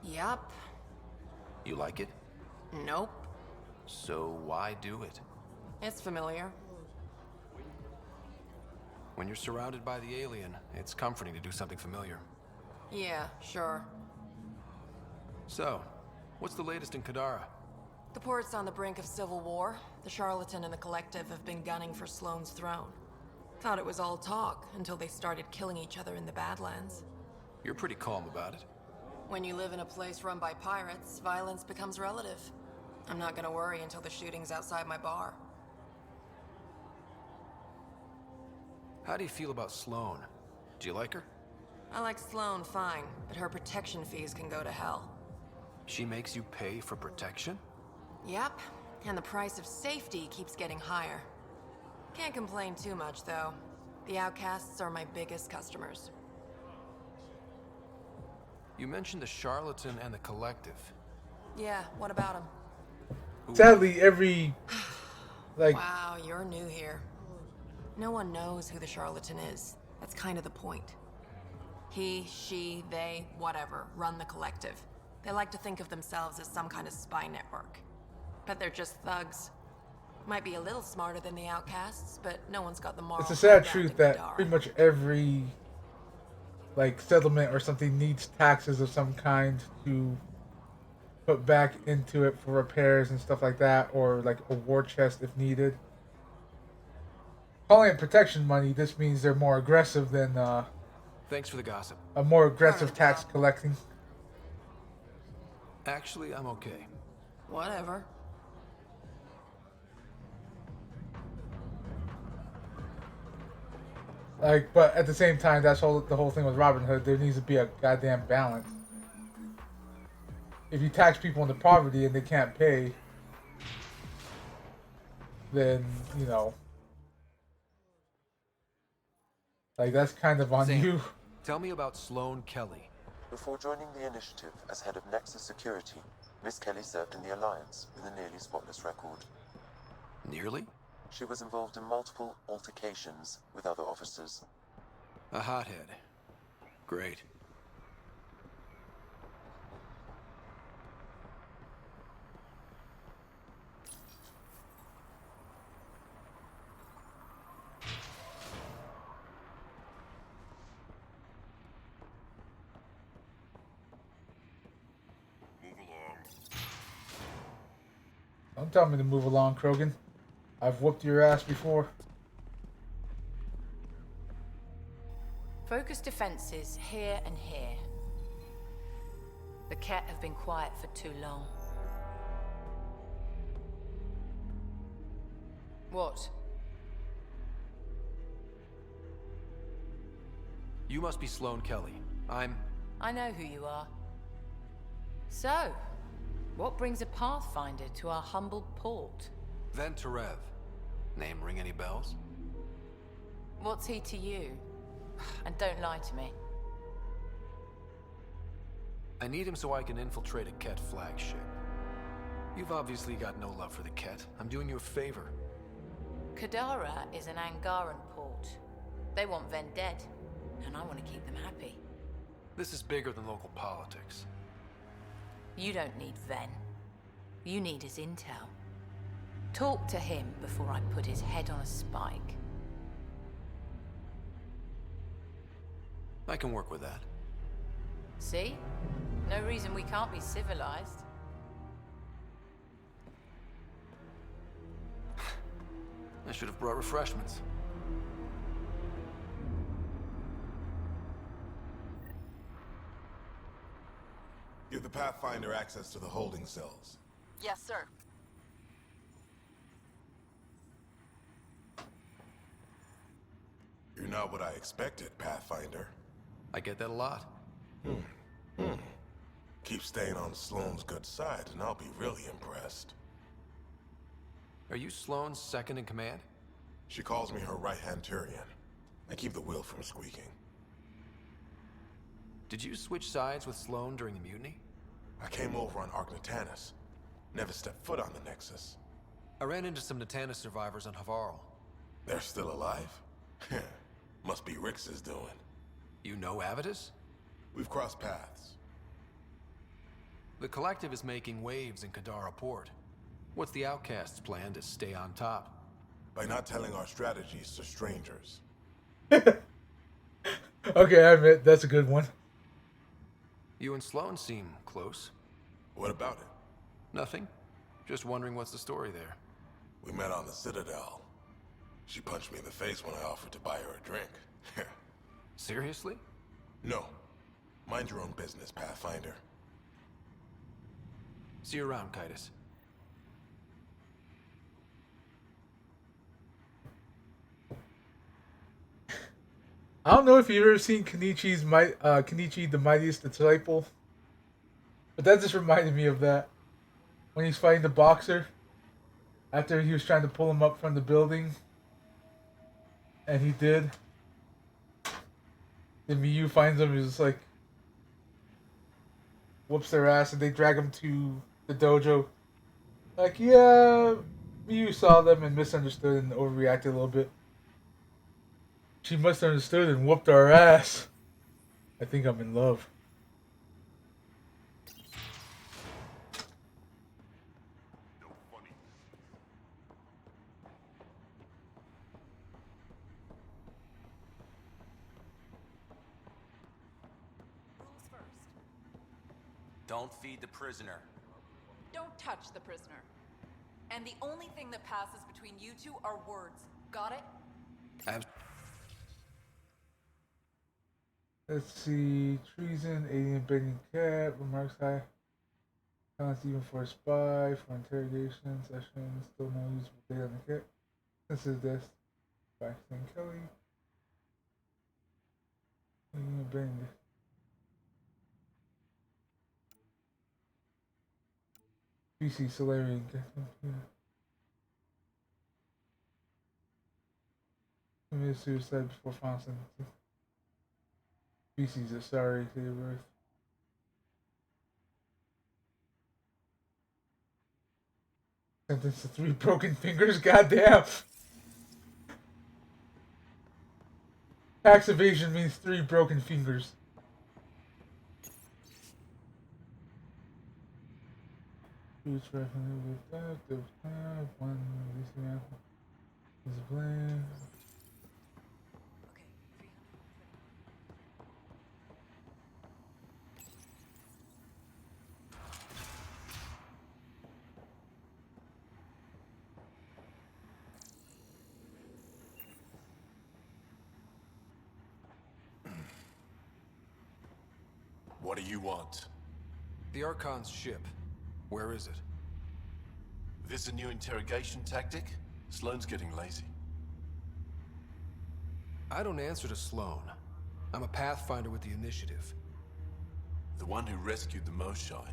Yup. You like it? Nope. So why do it? It's familiar. When you're surrounded by the alien, it's comforting to do something familiar. Yeah, sure. So, what's the latest in Kadara? The port's on the brink of civil war. The Charlatan and the Collective have been gunning for Sloane's throne. Thought it was all talk until they started killing each other in the Badlands. You're pretty calm about it. When you live in a place run by pirates, violence becomes relative. I'm not gonna worry until the shooting's outside my bar. How do you feel about Sloane? Do you like her? I like Sloane fine, but her protection fees can go to hell. She makes you pay for protection? Yep, and the price of safety keeps getting higher. Can't complain too much, though. The outcasts are my biggest customers. You mentioned the Charlatan and the Collective. Yeah, what about them? Sadly, every... like... Wow, you're new here. No one knows who the Charlatan is. That's kind of the point. He, she, they, whatever, run the Collective. They like to think of themselves as some kind of spy network. But they're just thugs. Might be a little smarter than the outcasts, but no one's got the moral. It's a sad truth that pretty much every like settlement or something needs taxes of some kind to put back into it for repairs and stuff like that, or like a war chest if needed. Calling it protection money, this means they're more aggressive than Thanks for the gossip. a more aggressive tax collecting. Actually, I'm okay. Whatever. Like, but at the same time, that's the whole thing with Robin Hood. There needs to be a goddamn balance. If you tax people into poverty and they can't pay, then, you know, like, that's kind of on Sam, you. Tell me about Sloane Kelly. Before joining the initiative as head of Nexus Security, Miss Kelly served in the Alliance with a nearly spotless record. Nearly? She was involved in multiple altercations with other officers. A hothead. Great. Don't tell me to move along, Krogan. I've whooped your ass before. Focus defenses here and here. The Ket have been quiet for too long. What? You must be Sloane Kelly. I know who you are. So, what brings a Pathfinder to our humble port? Venturev. Name ring any bells? What's he to you? And don't lie to me. I need him so I can infiltrate a Ket flagship. You've obviously got no love for the Ket. I'm doing you a favor. Kadara is an Angaran port. They want Ven dead, and I want to keep them happy. This is bigger than local politics. You don't need Ven. You need his intel. Talk to him before I put his head on a spike. I can work with that. See? No reason we can't be civilized. I should have brought refreshments. Give the Pathfinder access to the holding cells. Yes, sir. You're not what I expected, Pathfinder. I get that a lot. Keep staying on Sloane's good side, and I'll be really impressed. Are you Sloane's second in command? She calls me her right-hand Turian. I keep the wheel from squeaking. Did you switch sides with Sloane during the mutiny? I came over on Arcnatanus. Never stepped foot on the Nexus. I ran into some Natanus survivors on Havarl. They're still alive? Must be Rix's doing. You know Avitus? We've crossed paths. The Collective is making waves in Kadara Port. What's the Outcast's plan to stay on top? By not telling our strategies to strangers. Okay, I admit, that's a good one. You and Sloan seem close. What about it? Nothing. Just wondering what's the story there. We met on the Citadel. She punched me in the face when I offered to buy her a drink. Seriously? No. Mind your own business, Pathfinder. See you around, Kitus. I don't know if you've ever seen Kenichi the Mightiest Disciple, but that just reminded me of that. When he's fighting the boxer, after he was trying to pull him up from the building, and he did. Then Miyu finds him, he's just like, whoops their ass, and they drag him to the dojo. Like, yeah, Miyu saw them and misunderstood and overreacted a little bit. She must have understood and whooped our ass. I think I'm in love. Rules first. Don't feed the prisoner. Don't touch the prisoner. And the only thing that passes between you two are words. Got it? Let's see. Treason, alien baiting cat, remarks high. Silence even for a spy, for interrogation sessions, still no usable data on the cat. Sensitive death by St. Kelly. Alien baiting. BC Solarian. Committed suicide before final sentencing. Species are sorry to your birth. Sentenced to 3 broken fingers? Goddamn! Tax evasion means 3 broken fingers. Huge revenue with that, the plan, one is blame. What do you want? The Archon's ship. Where is it? This a new interrogation tactic? Sloane's getting lazy. I don't answer to Sloan. I'm a Pathfinder with the initiative. The one who rescued the Moshai.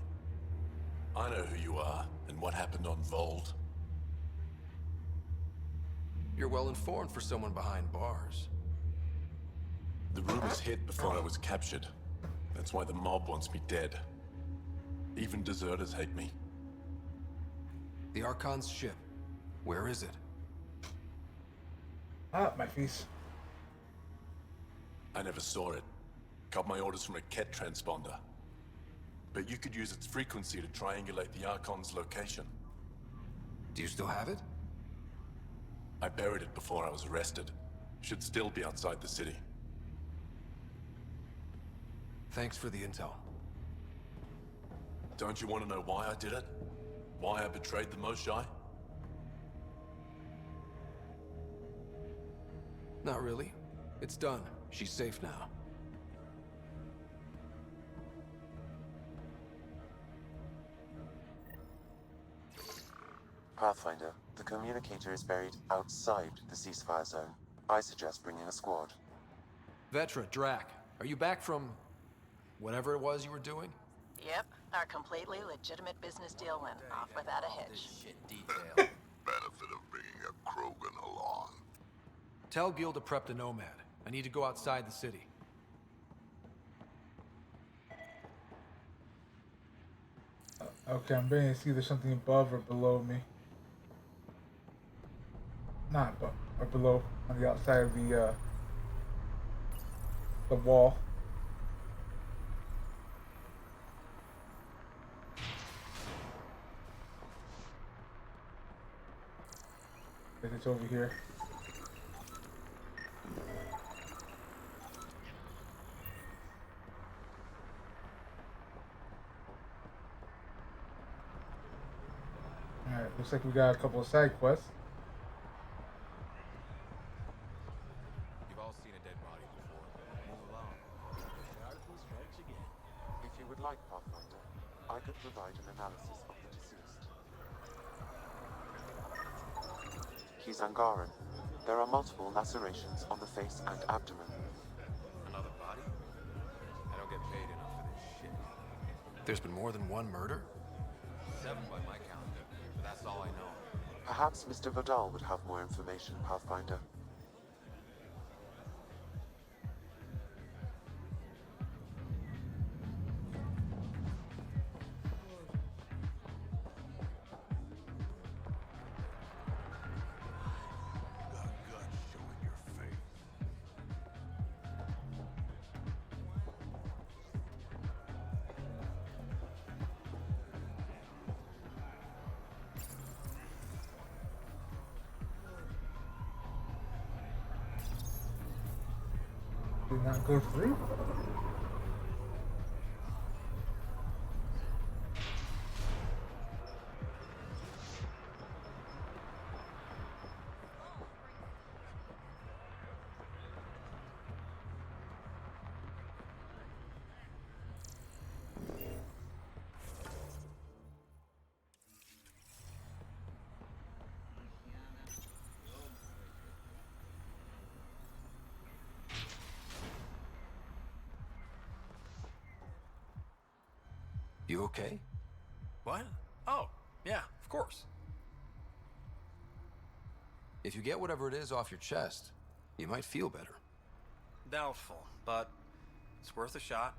I know who you are, and what happened on Vold. You're well informed for someone behind bars. The rumors hit before I was captured. That's why the mob wants me dead. Even deserters hate me. The Archon's ship. Where is it? Ah, my face. I never saw it. Got my orders from a Ket transponder. But you could use its frequency to triangulate the Archon's location. Do you still have it? I buried it before I was arrested. Should still be outside the city. Thanks for the intel. Don't you want to know why I did it? Why I betrayed the Moshai? Not really. It's done. She's safe now. Pathfinder, the communicator is buried outside the ceasefire zone. I suggest bringing a squad. Vetra, Drac, are you back from whatever it was you were doing? Yep, our completely legitimate business deal went off without a hitch. Benefit of bringing a Krogan along. Tell Gil to prep the Nomad. I need to go outside the city. Okay, I'm beginning to see there's something above or below me. Not above, or below, on the outside of the wall. it's over here. Alright, looks like we got a couple of side quests. You've all seen a dead body before. Move along. The article strikes again. If you would like, Pathfinder, I could provide an analysis of the deceased. He's Angaran. There are multiple lacerations on the face and abdomen. Another body? I don't get paid enough for this shit. There's been more than one murder? 7 by my count, but that's all I know. Perhaps Mr. Vidal would have more information, Pathfinder. Did not go through? You okay? What? Oh, yeah, of course. If you get whatever it is off your chest, you might feel better. Doubtful, but it's worth a shot.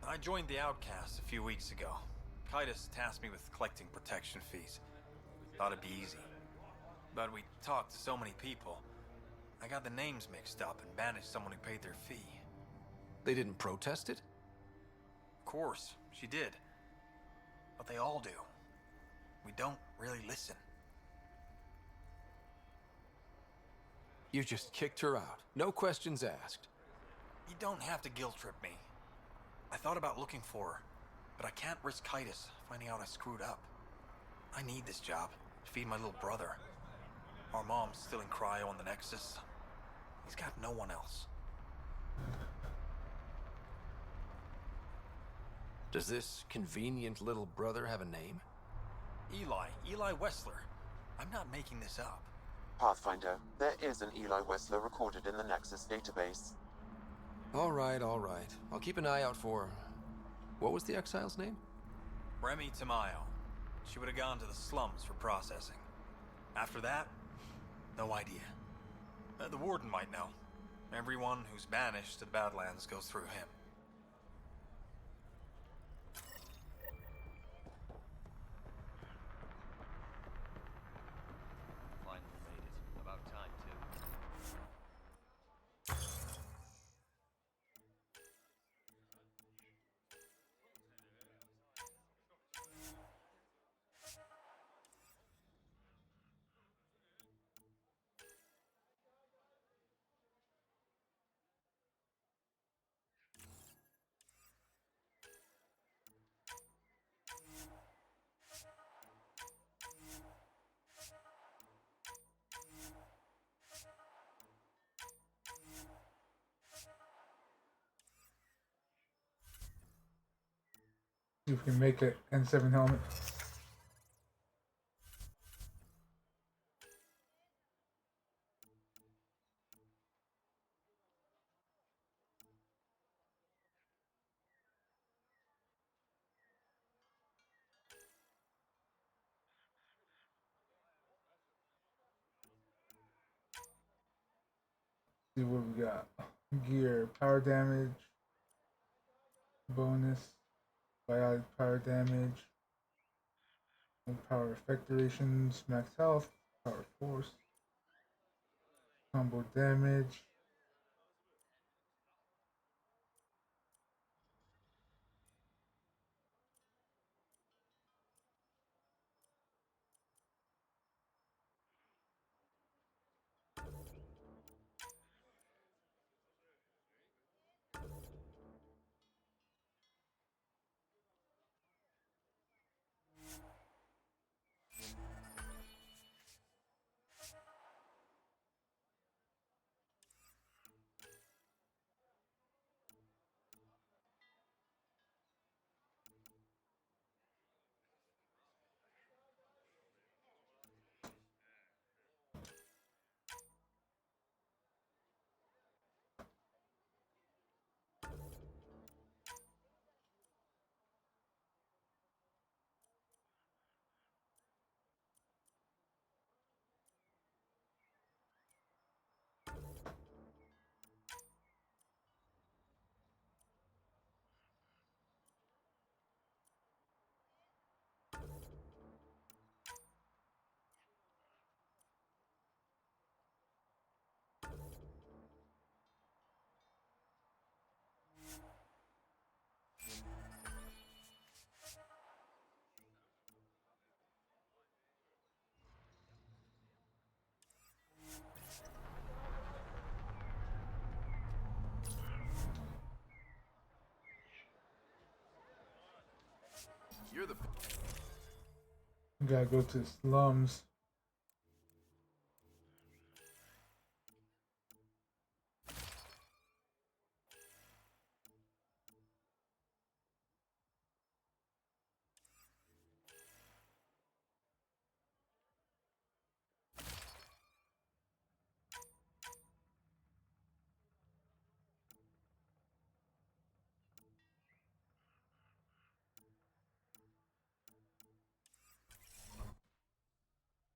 I joined the Outcasts a few weeks ago. Titus tasked me with collecting protection fees. Thought it'd be easy. But we talked to so many people. I got the names mixed up and banished someone who paid their fee. They didn't protest it? Of course, she did. But they all do. We don't really listen. You just kicked her out. No questions asked. You don't have to guilt trip me. I thought about looking for her, but I can't risk Titus finding out I screwed up. I need this job to feed my little brother. Our mom's still in cryo on the Nexus. He's got no one else. Does this convenient little brother have a name? Eli Wessler. I'm not making this up. Pathfinder, there is an Eli Wessler recorded in the Nexus database. All right. I'll keep an eye out for... What was the exile's name? Remy Tamayo. She would have gone to the slums for processing. After that, no idea. The warden might know. Everyone who's banished to the Badlands goes through him. See if we can make it N7 helmet. See what we got. Gear, power damage, bonus, biotic power damage, power effect durations, max health, power force, combo damage. You're the... We gotta go to the slums.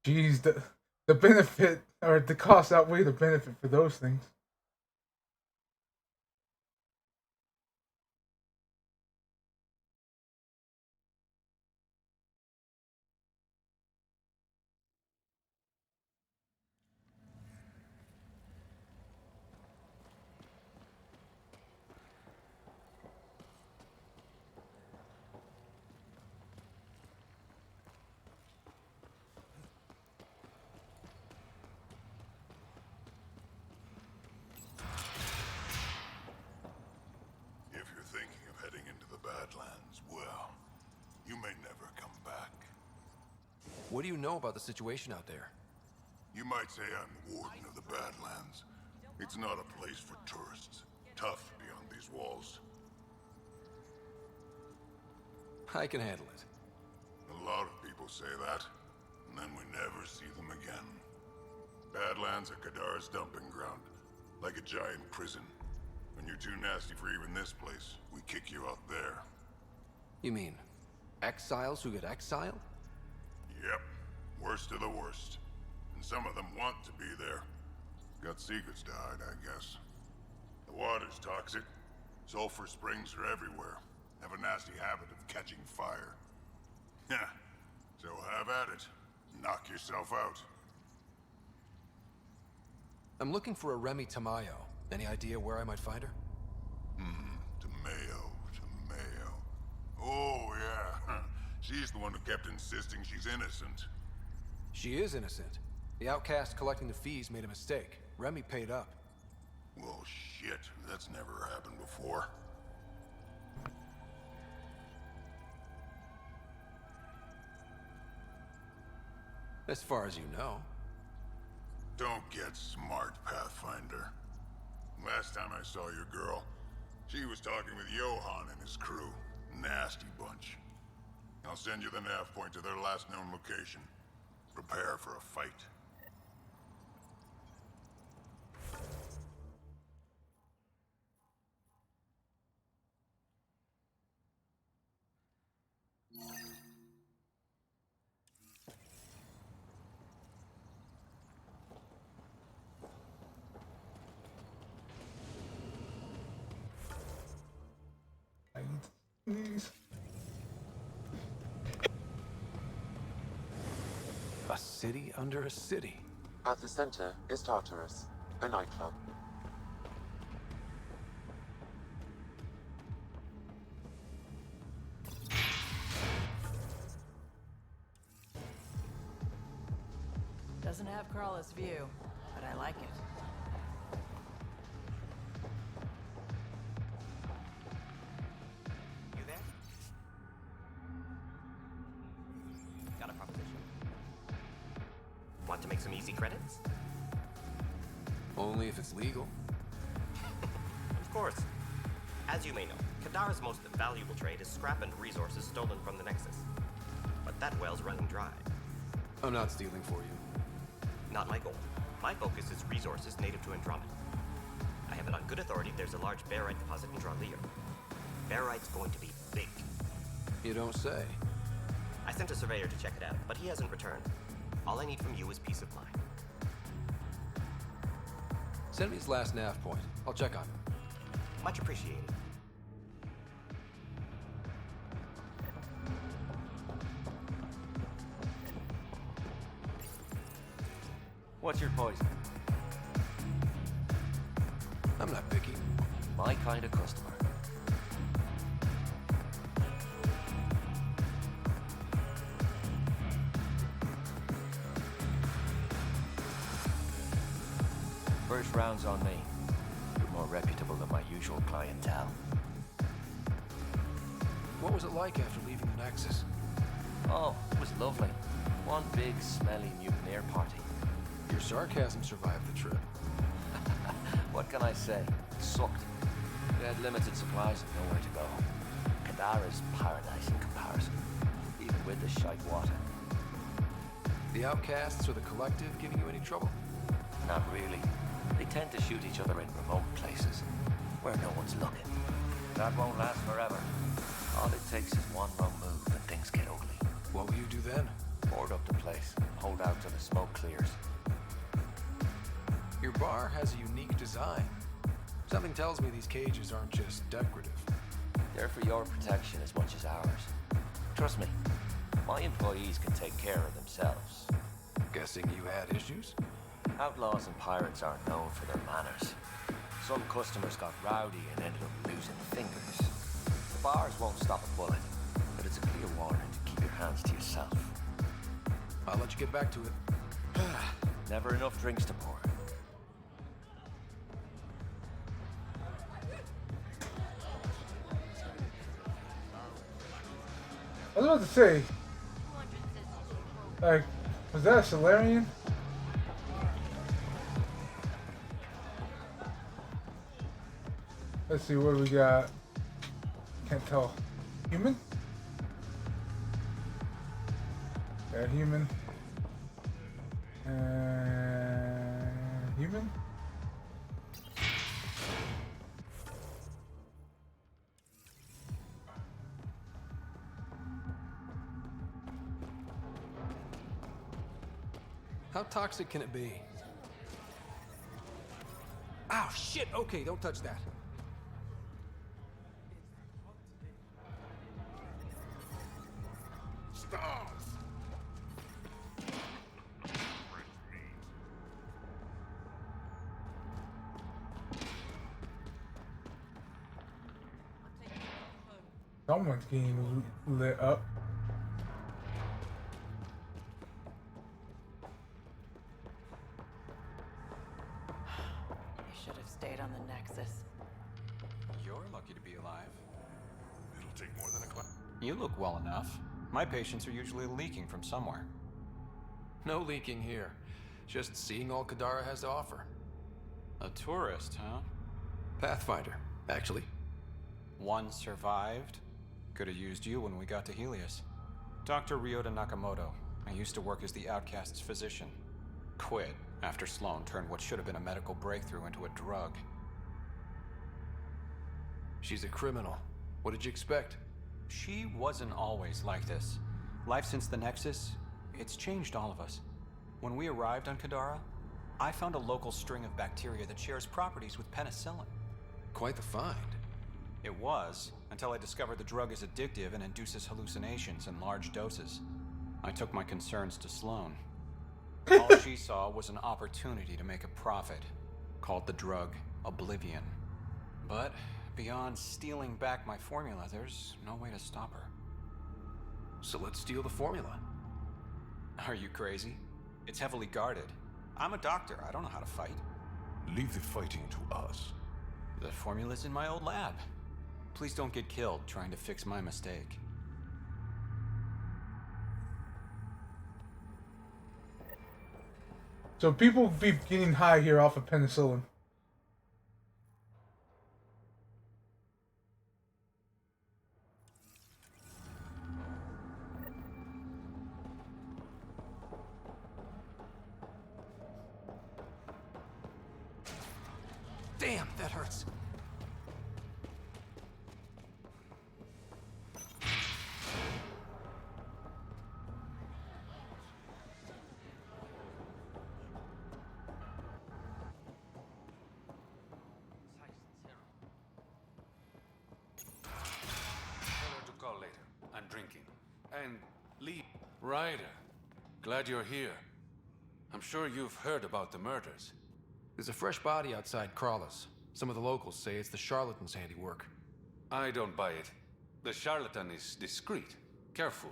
Jeez, the benefit or the cost outweigh the benefit for those things. If you're thinking of heading into the Badlands, well, you may never come back. What do you know about the situation out there? You might say I'm the warden of the Badlands. It's not a place for tourists. Tough beyond these walls. I can handle it. A lot of people say that, and then we never see them again. Badlands are Kadara's dumping ground, like a giant prison. When you're too nasty for even this place, we kick you out there. You mean exiles who get exiled? Yep, worst of the worst. And some of them want to be there. Got secrets to hide, I guess. The water's toxic. Sulfur springs are everywhere. Have a nasty habit of catching fire. Yeah, so have at it. Knock yourself out. I'm looking for a Remy Tamayo. Any idea where I might find her? Tamayo. Oh, yeah. She's the one who kept insisting she's innocent. She is innocent. The outcast collecting the fees made a mistake. Remy paid up. Well, shit. That's never happened before. As far as you know. Don't get smart, Pathfinder. Last time I saw your girl, she was talking with Johan and his crew. Nasty bunch. I'll send you the nav point to their last known location. Prepare for a fight. A city under a city. At the center is Tartarus, a nightclub. Doesn't have Crawler's view, but I like it. You there? Got a proposition. Want to make some easy credits? Only if it's legal. Of course. As you may know, Kadara's most valuable trade is scrap and resources stolen from the Nexus. But that well's running dry. I'm not stealing for you. Not my goal. My focus is resources native to Andromeda. I have it on good authority there's a large barite deposit in Dralier. Barite's going to be big. You don't say. I sent a surveyor to check it out, but he hasn't returned. All I need from you is peace of mind. Send me his last nav point. I'll check on him. Much appreciated. What's your poison? I'm not picky. My kind of customer. First round's on me. You're more reputable than my usual clientele. what was it like after leaving the Nexus? Oh, it was lovely. One big, smelly mutineer party. Your sarcasm survived the trip. What can I say? It sucked. We had limited supplies and nowhere to go. Kadara's paradise in comparison, even with the shite water. The outcasts or the collective giving you any trouble? Not really. They tend to shoot each other in remote places, where no one's looking. That won't last forever. All it takes is one wrong move and things get ugly. What will you do then? Board up the place, hold out till the smoke clears. Your bar has a unique design. Something tells me these cages aren't just decorative. They're for your protection as much as ours. Trust me, my employees can take care of themselves. Guessing you had issues? Outlaws and pirates aren't known for their manners. Some customers got rowdy and ended up losing fingers. The bars won't stop a bullet, but it's a clear warning to keep your hands to yourself. I'll let you get back to it. Never enough drinks to pour. I was about to say, like, was that a Solarian? Let's see, what do we got? Can't tell. Human? Yeah, human. Human? How toxic can it be? Ow, shit! Okay, don't touch that. Stars! Someone's getting lit up. You should have stayed on the Nexus. You're lucky to be alive. It'll take more than a class. You look well enough. My patients are usually leaking from somewhere. No leaking here. Just seeing all Kadara has to offer. A tourist, huh? Pathfinder, actually. One survived. Could have used you when we got to Helios. Dr. Ryota Nakamoto. I used to work as the Outcast's physician. Quit after Sloan turned what should have been a medical breakthrough into a drug. She's a criminal. What did you expect? She wasn't always like this. Life since the Nexus, it's changed all of us. When we arrived on Kadara, I found a local string of bacteria that shares properties with penicillin. Quite the find. It was, until I discovered the drug is addictive and induces hallucinations in large doses. I took my concerns to Sloan. All she saw was an opportunity to make a profit, called the drug Oblivion. But beyond stealing back my formula, there's no way to stop her. So let's steal the formula. Are you crazy? It's heavily guarded. I'm a doctor, I don't know how to fight. Leave the fighting to us. The formula's in my old lab. Please don't get killed trying to fix my mistake. So people be getting high here off of penicillin. Damn, that hurts. And Lee. Ryder, glad you're here. I'm sure you've heard about the murders. There's a fresh body outside Crawler's. Some of the locals say it's the charlatan's handiwork. I don't buy it. The charlatan is discreet, careful.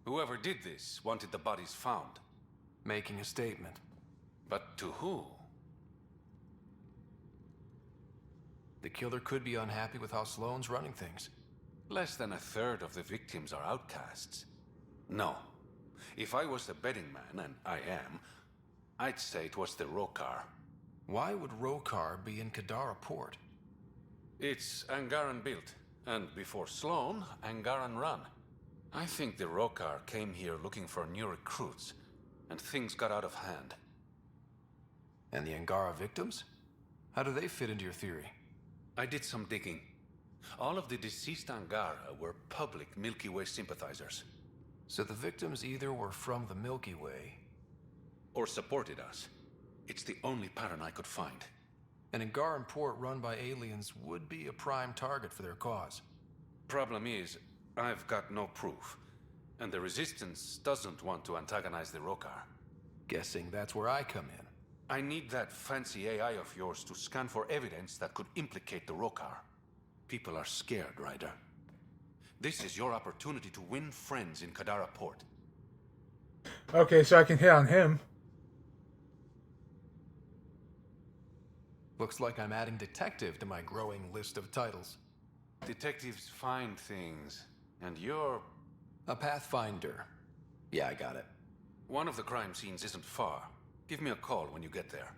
Whoever did this wanted the bodies found. Making a statement. But to who? The killer could be unhappy with how Sloan's running things. Less than a third of the victims are outcasts. No. If I was a betting man, and I am, I'd say it was the Rokar. Why would Rokar be in Kadara port? It's Angaran built, and before Sloan, Angaran run. I think the Rokar came here looking for new recruits, and things got out of hand. And the Angara victims? How do they fit into your theory? I did some digging. All of the deceased Angara were public Milky Way sympathizers. So the victims either were from the Milky Way... or supported us. It's the only pattern I could find. An Angaran port run by aliens would be a prime target for their cause. Problem is, I've got no proof. And the Resistance doesn't want to antagonize the Rokar. Guessing that's where I come in. I need that fancy AI of yours to scan for evidence that could implicate the Rokar. People are scared, Ryder. This is your opportunity to win friends in Kadara Port. Okay, so I can hit on him. Looks like I'm adding detective to my growing list of titles. Detectives find things, and you're... a pathfinder. Yeah, I got it. One of the crime scenes isn't far. Give me a call when you get there.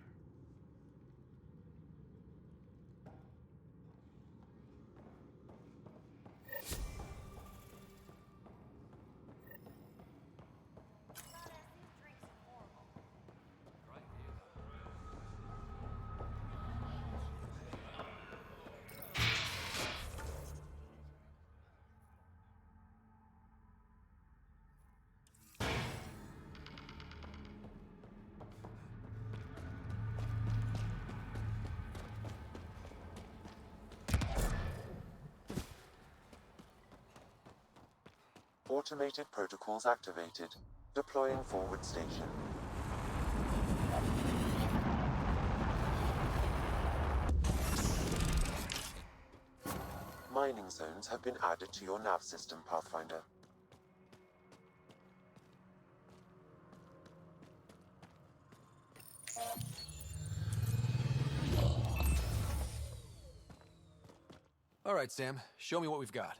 Automated protocols activated. Deploying forward station. Mining zones have been added to your nav system, Pathfinder. All right, Sam. Show me what we've got.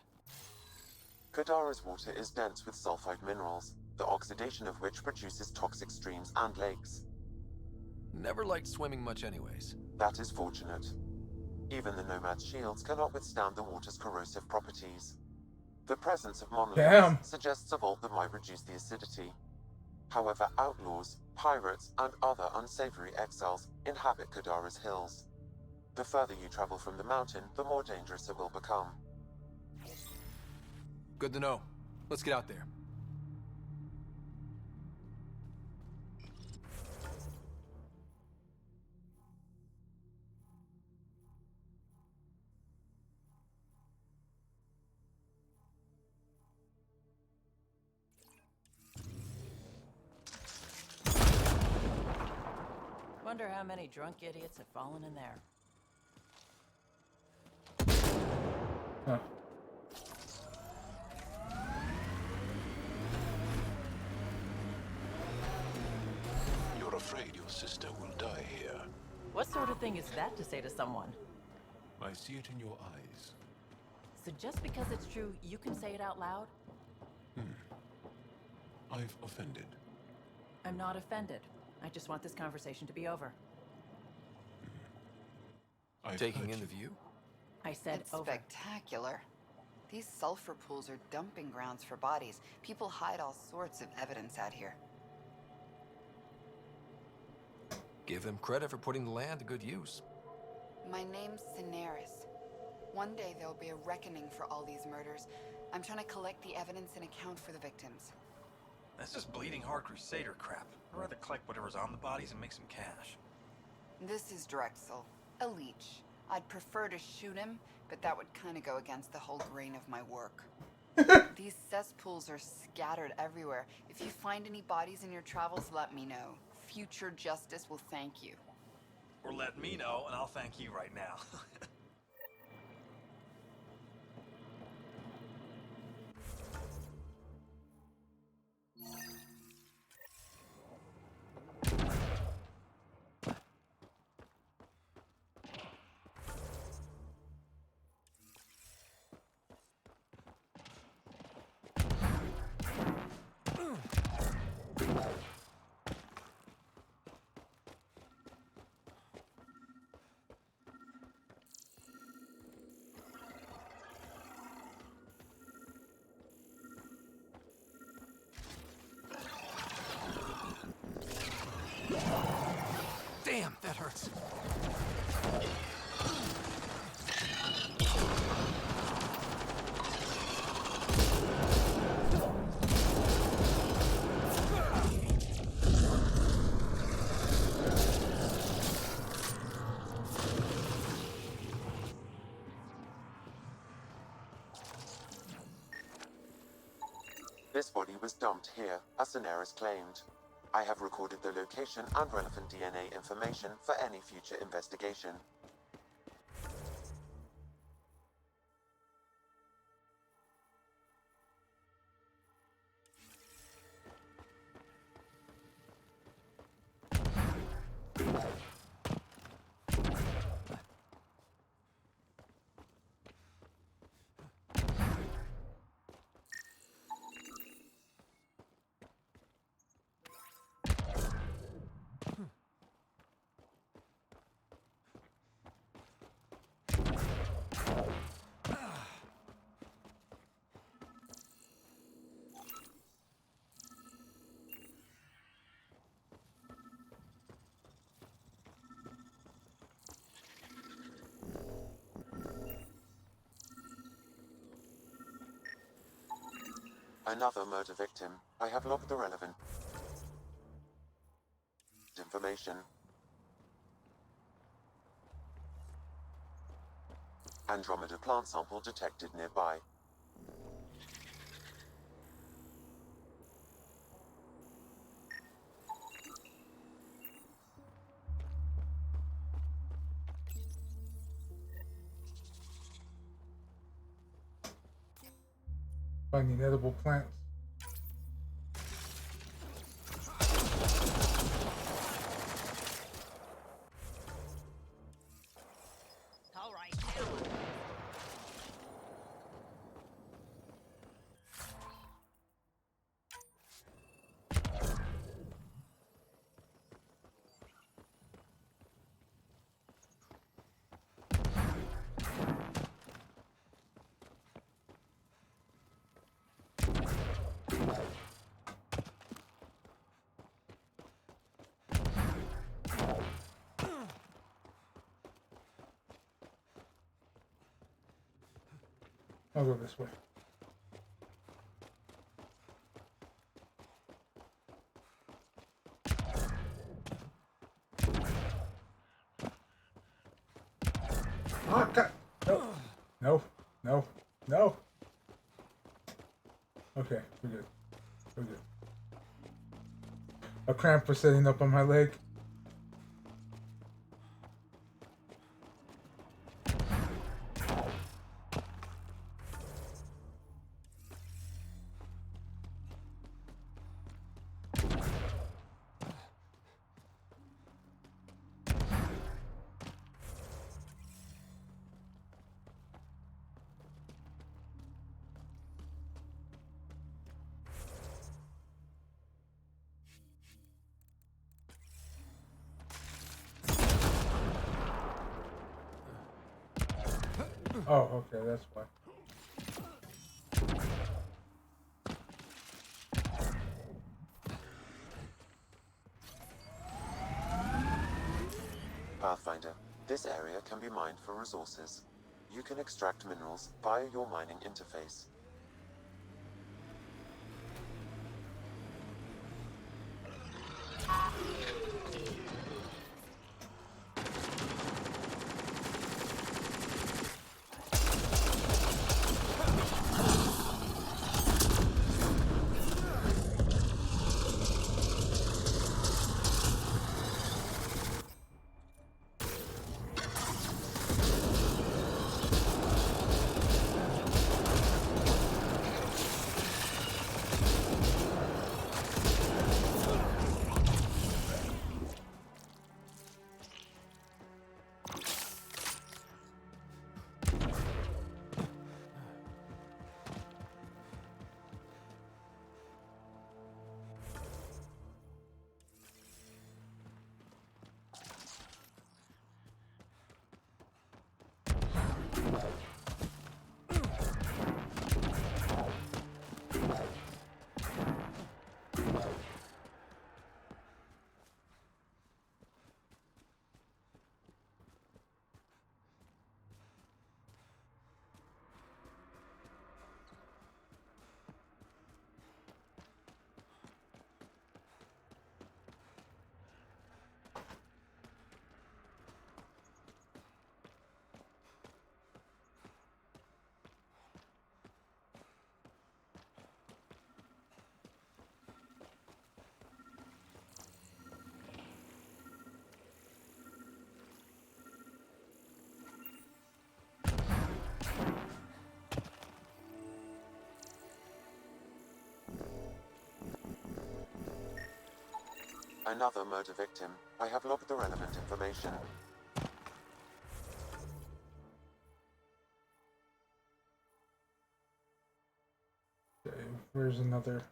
Kadara's water is dense with sulfide minerals, the oxidation of which produces toxic streams and lakes. Never liked swimming much anyways. That is fortunate. Even the Nomad's shields cannot withstand the water's corrosive properties. The presence of monoliths suggests a vault that might reduce the acidity. However, outlaws, pirates, and other unsavory exiles inhabit Kadara's hills. The further you travel from the mountain, the more dangerous it will become. Good to know. Let's get out there. Wonder how many drunk idiots have fallen in there. Huh. You're afraid your sister will die here. What sort of thing is that to say to someone? I see it in your eyes. So just because it's true, you can say it out loud? I've offended. I'm not offended. I just want this conversation to be over. Taking in the view? I said It's over. spectacular. These sulfur pools are dumping grounds for bodies. People hide all sorts of evidence out here. Give them credit for putting the land to good use. My name's Cineris. One day there'll be a reckoning for all these murders. I'm trying to collect the evidence and account for the victims. That's just bleeding heart crusader crap. I'd rather collect whatever's on the bodies and make some cash. This is Drexel, a leech. I'd prefer to shoot him, but that would kind of go against the whole grain of my work. These cesspools are scattered everywhere. If you find any bodies in your travels, let me know. Future justice will thank you. Or let me know, and I'll thank you right now. hurts. This body was dumped here, as Daenerys claimed. I have recorded the location and relevant DNA information for any future investigation. Another murder victim. I have logged the relevant information. Andromeda plant sample detected nearby. Finding edible plants. All right. I'll go this way. Oh, God. No. No. No. No. Okay, we're good. We're good. A cramp was setting up on my leg. Oh, okay, that's why. Pathfinder, this area can be mined for resources. You can extract minerals via your mining interface. Another murder victim. I have logged the relevant information. Okay, where's another?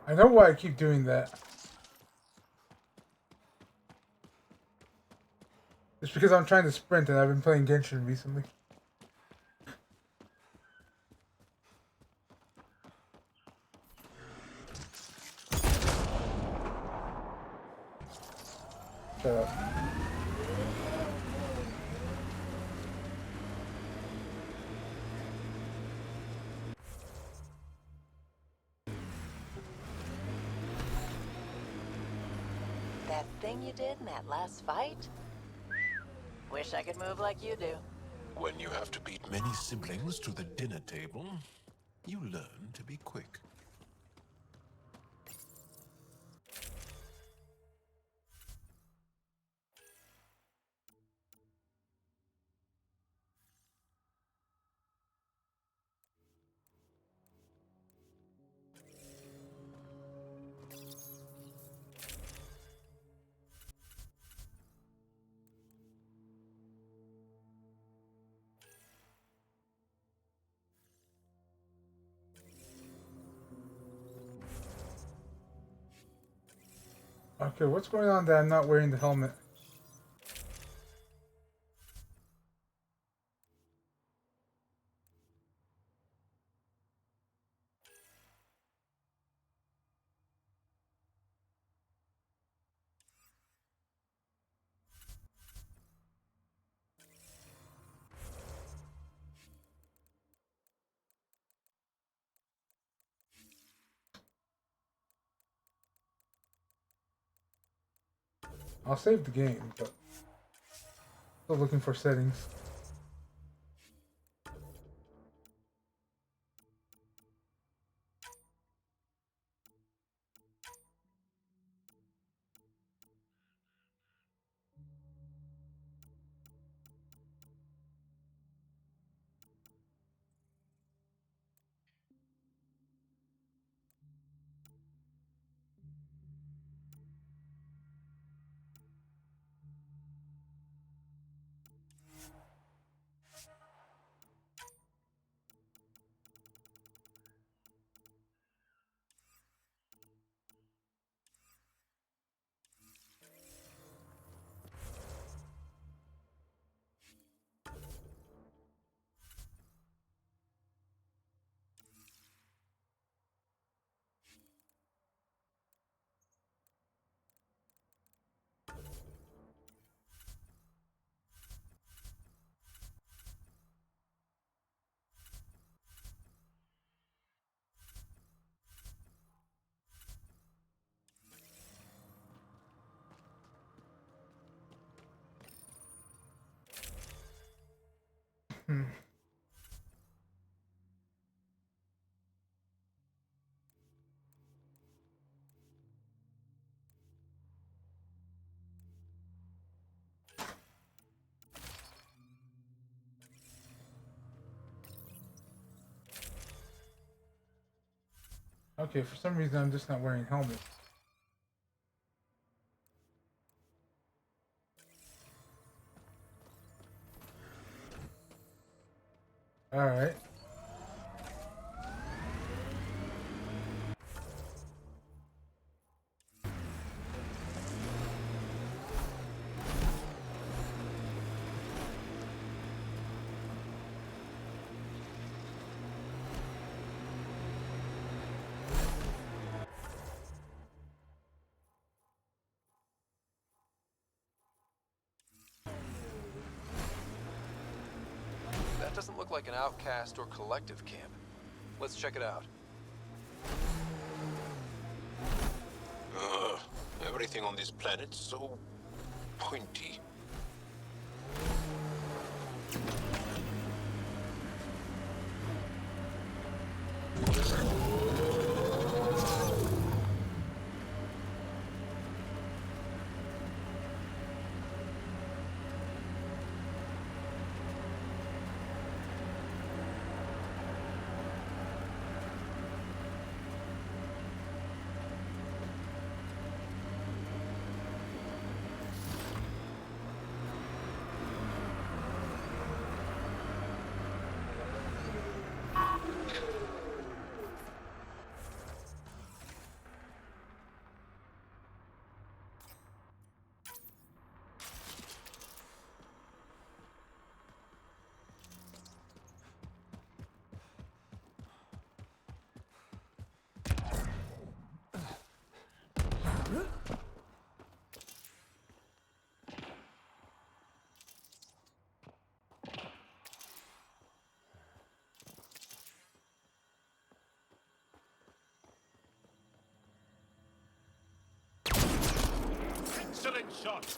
I know why I keep doing that. It's because I'm trying to sprint and I've been playing Genshin recently. Shut up. That thing you did in that last fight? Wish I could move like you do. When you have to beat many siblings to the dinner table, you learn to be quick. Okay, what's going on that I'm not wearing the helmet? I'll save the game, but still looking for settings. Okay, for some reason I'm just not wearing a helmet. Alright. That doesn't look like an outcast or collective camp. Let's check it out. Everything on this planet's so pointy. Excellent shot.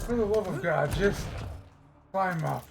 For the love of God, just climb up.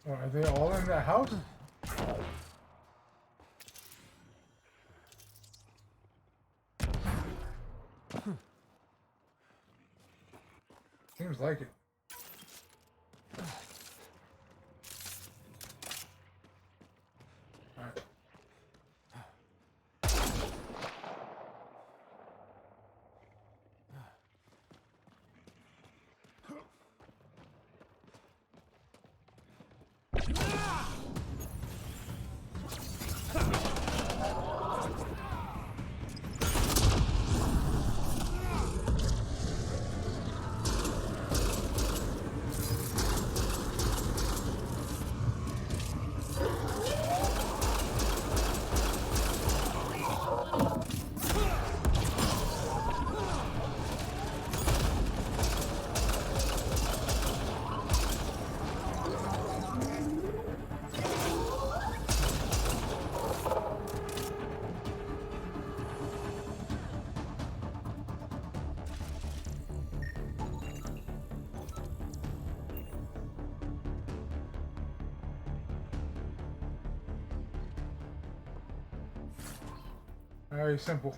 What, are they all in that house? Seems like it. Alright. Very simple.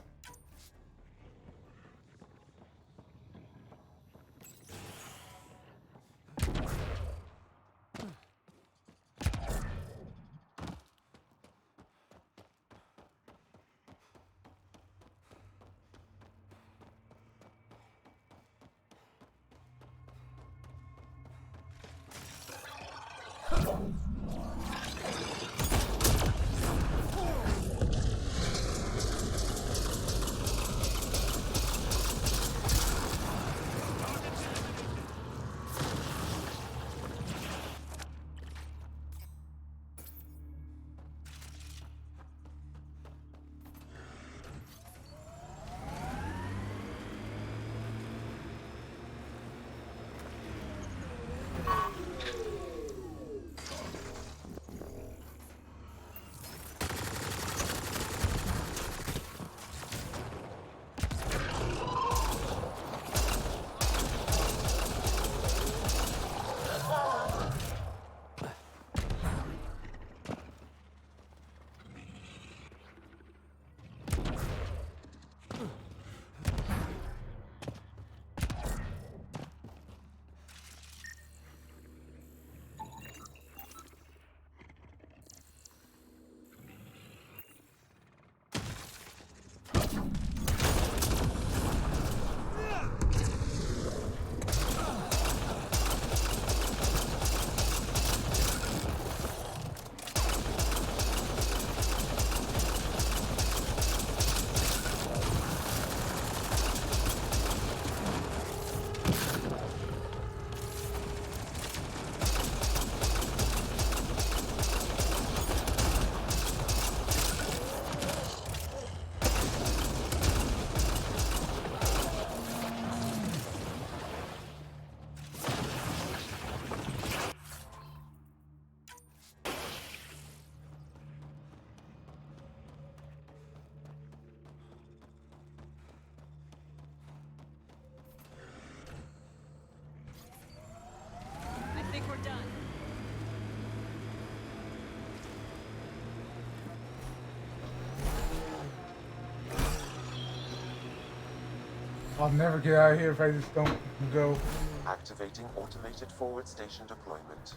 I'll never get out of here if I just don't go. Activating automated forward station deployment.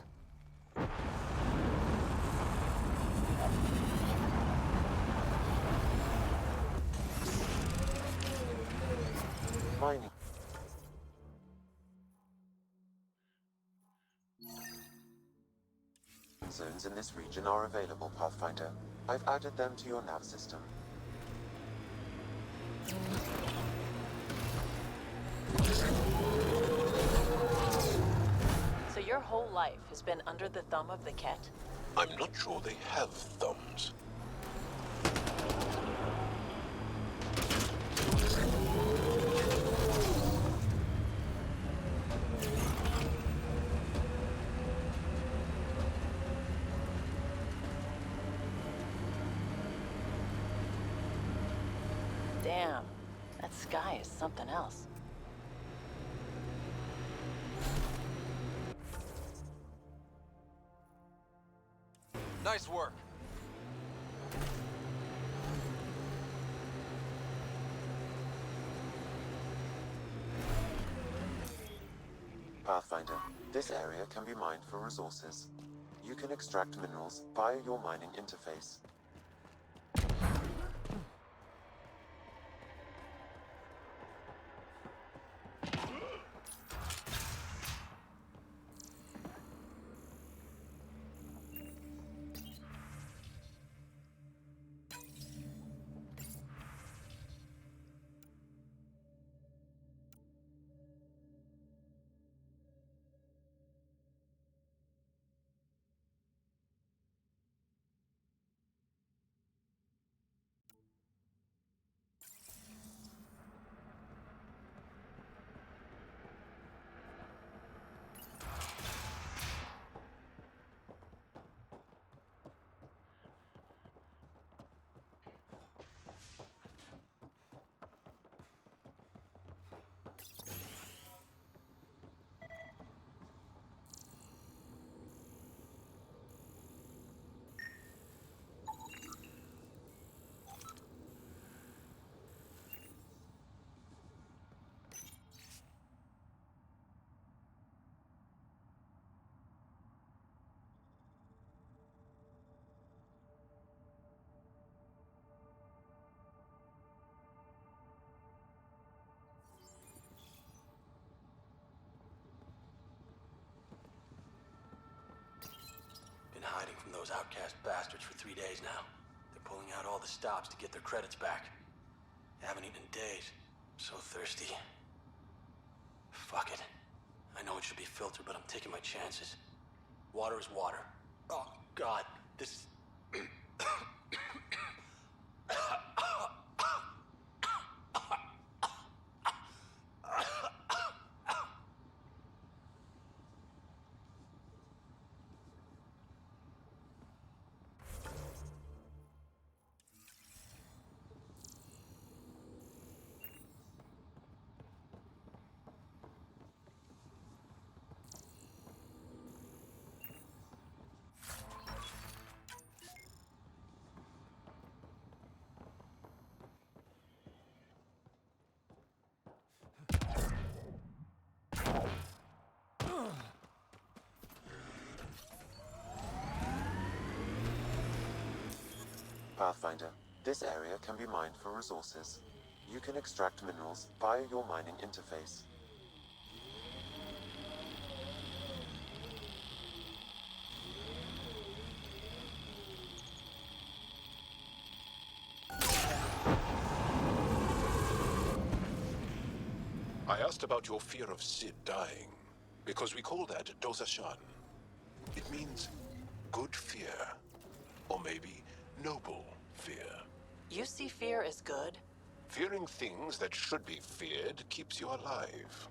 Mining. Zones in this region are available, Pathfinder. I've added them to your nav system. So your whole life has been under the thumb of the Ket? I'm not sure they have thumbs. Damn, that sky is something else. Nice work. Pathfinder, this area can be mined for resources. You can extract minerals via your mining interface. Been hiding from those outcast bastards for 3 days now. They're pulling out all the stops to get their credits back. Haven't eaten in days. So thirsty. Fuck it. I know it should be filtered, but I'm taking my chances. Water is water. Oh, God. This... Pathfinder, this area can be mined for resources. You can extract minerals via your mining interface. I asked about your fear of Sid dying, because we call that Dosashan. It means good fear, or maybe noble fear. You see fear as good? Fearing things that should be feared keeps you alive.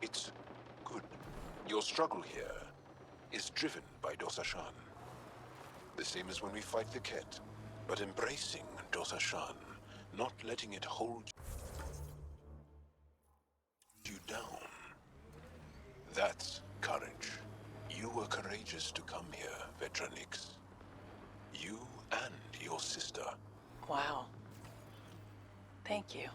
It's good. Your struggle here is driven by Dosashan. The same as when we fight the Ket, but embracing Dosashan, not letting it hold you down. That's courage. You were courageous to come here, Vetranix. You and your sister. Wow. Thank you.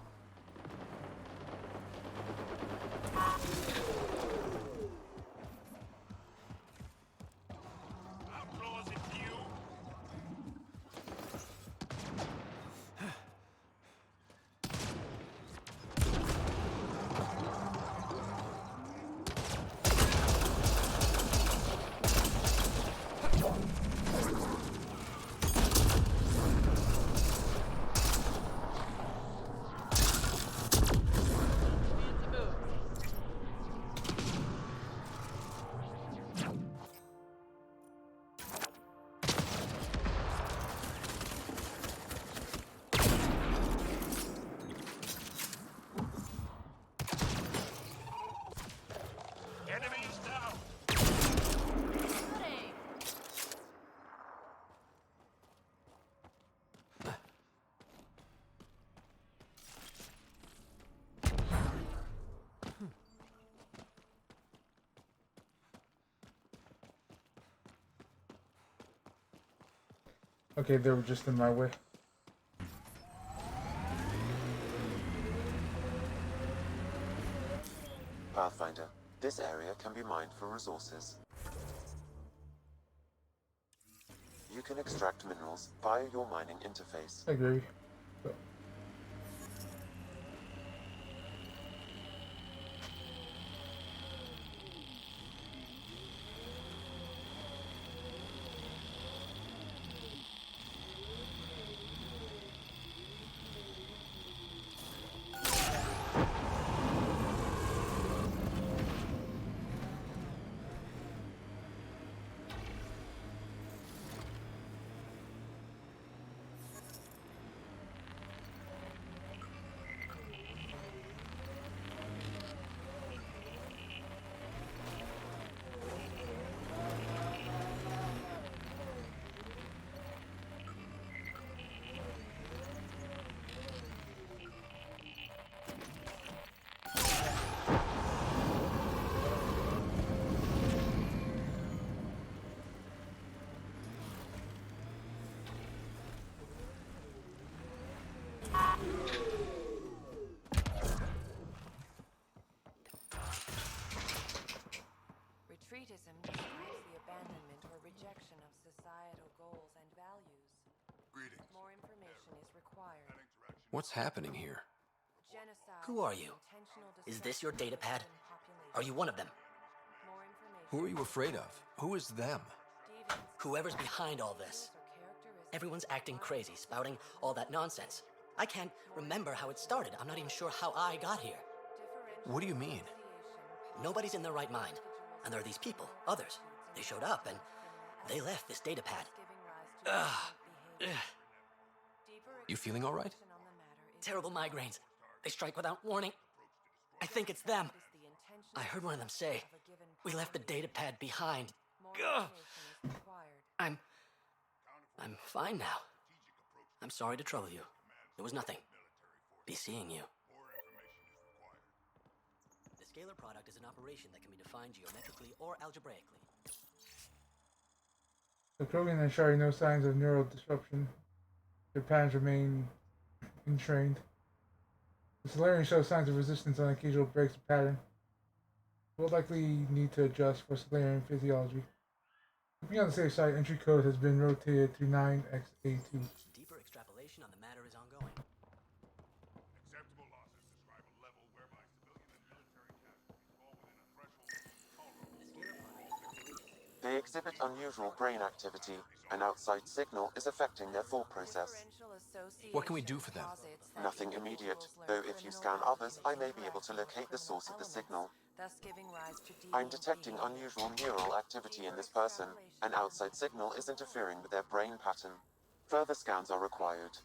Enemies down! Okay, they were just in my way. Pathfinder, this area can be mined for resources. You can extract minerals via your mining interface. Hey, Gravy. Retreatism describes the abandonment or rejection of societal goals and values. Greetings. More information is required. What's happening here? Genocide. Who are you? Intentional Is this your data destruction pad? of human population. Are you one of them? More information. Who are you afraid of? Who is them? Whoever's behind all this. Everyone's acting crazy, spouting all that nonsense. I can't remember how it started. I'm not even sure how I got here. What do you mean? Nobody's in their right mind. And there are these people, others. They showed up and they left this data pad. Ugh. You feeling all right? Terrible migraines. They strike without warning. I think it's them. I heard one of them say, "We left the data pad behind." Ugh. I'm fine now. I'm sorry to trouble you. It was nothing. Be seeing you. The scalar product is an operation that can be defined geometrically or algebraically. The Krogan and Shari no signs of neural disruption. Their patterns remain entrained. The Solarian shows signs of resistance on occasional breaks of pattern. We'll likely need to adjust for Solarian physiology. To be on the safe side, entry code has been rotated to 9XA2. Deeper extrapolation on the matter is ongoing. Acceptable losses describe a level whereby civilian and military casualties fall within a threshold. They exhibit unusual brain activity. An outside signal is affecting their thought process. What can we do for them? Nothing immediate, though if you scan others, I may be able to locate the source of the signal. Thus giving rise to I'm detecting unusual neural activity in this person. An outside signal is interfering with their brain pattern. Further scans are required.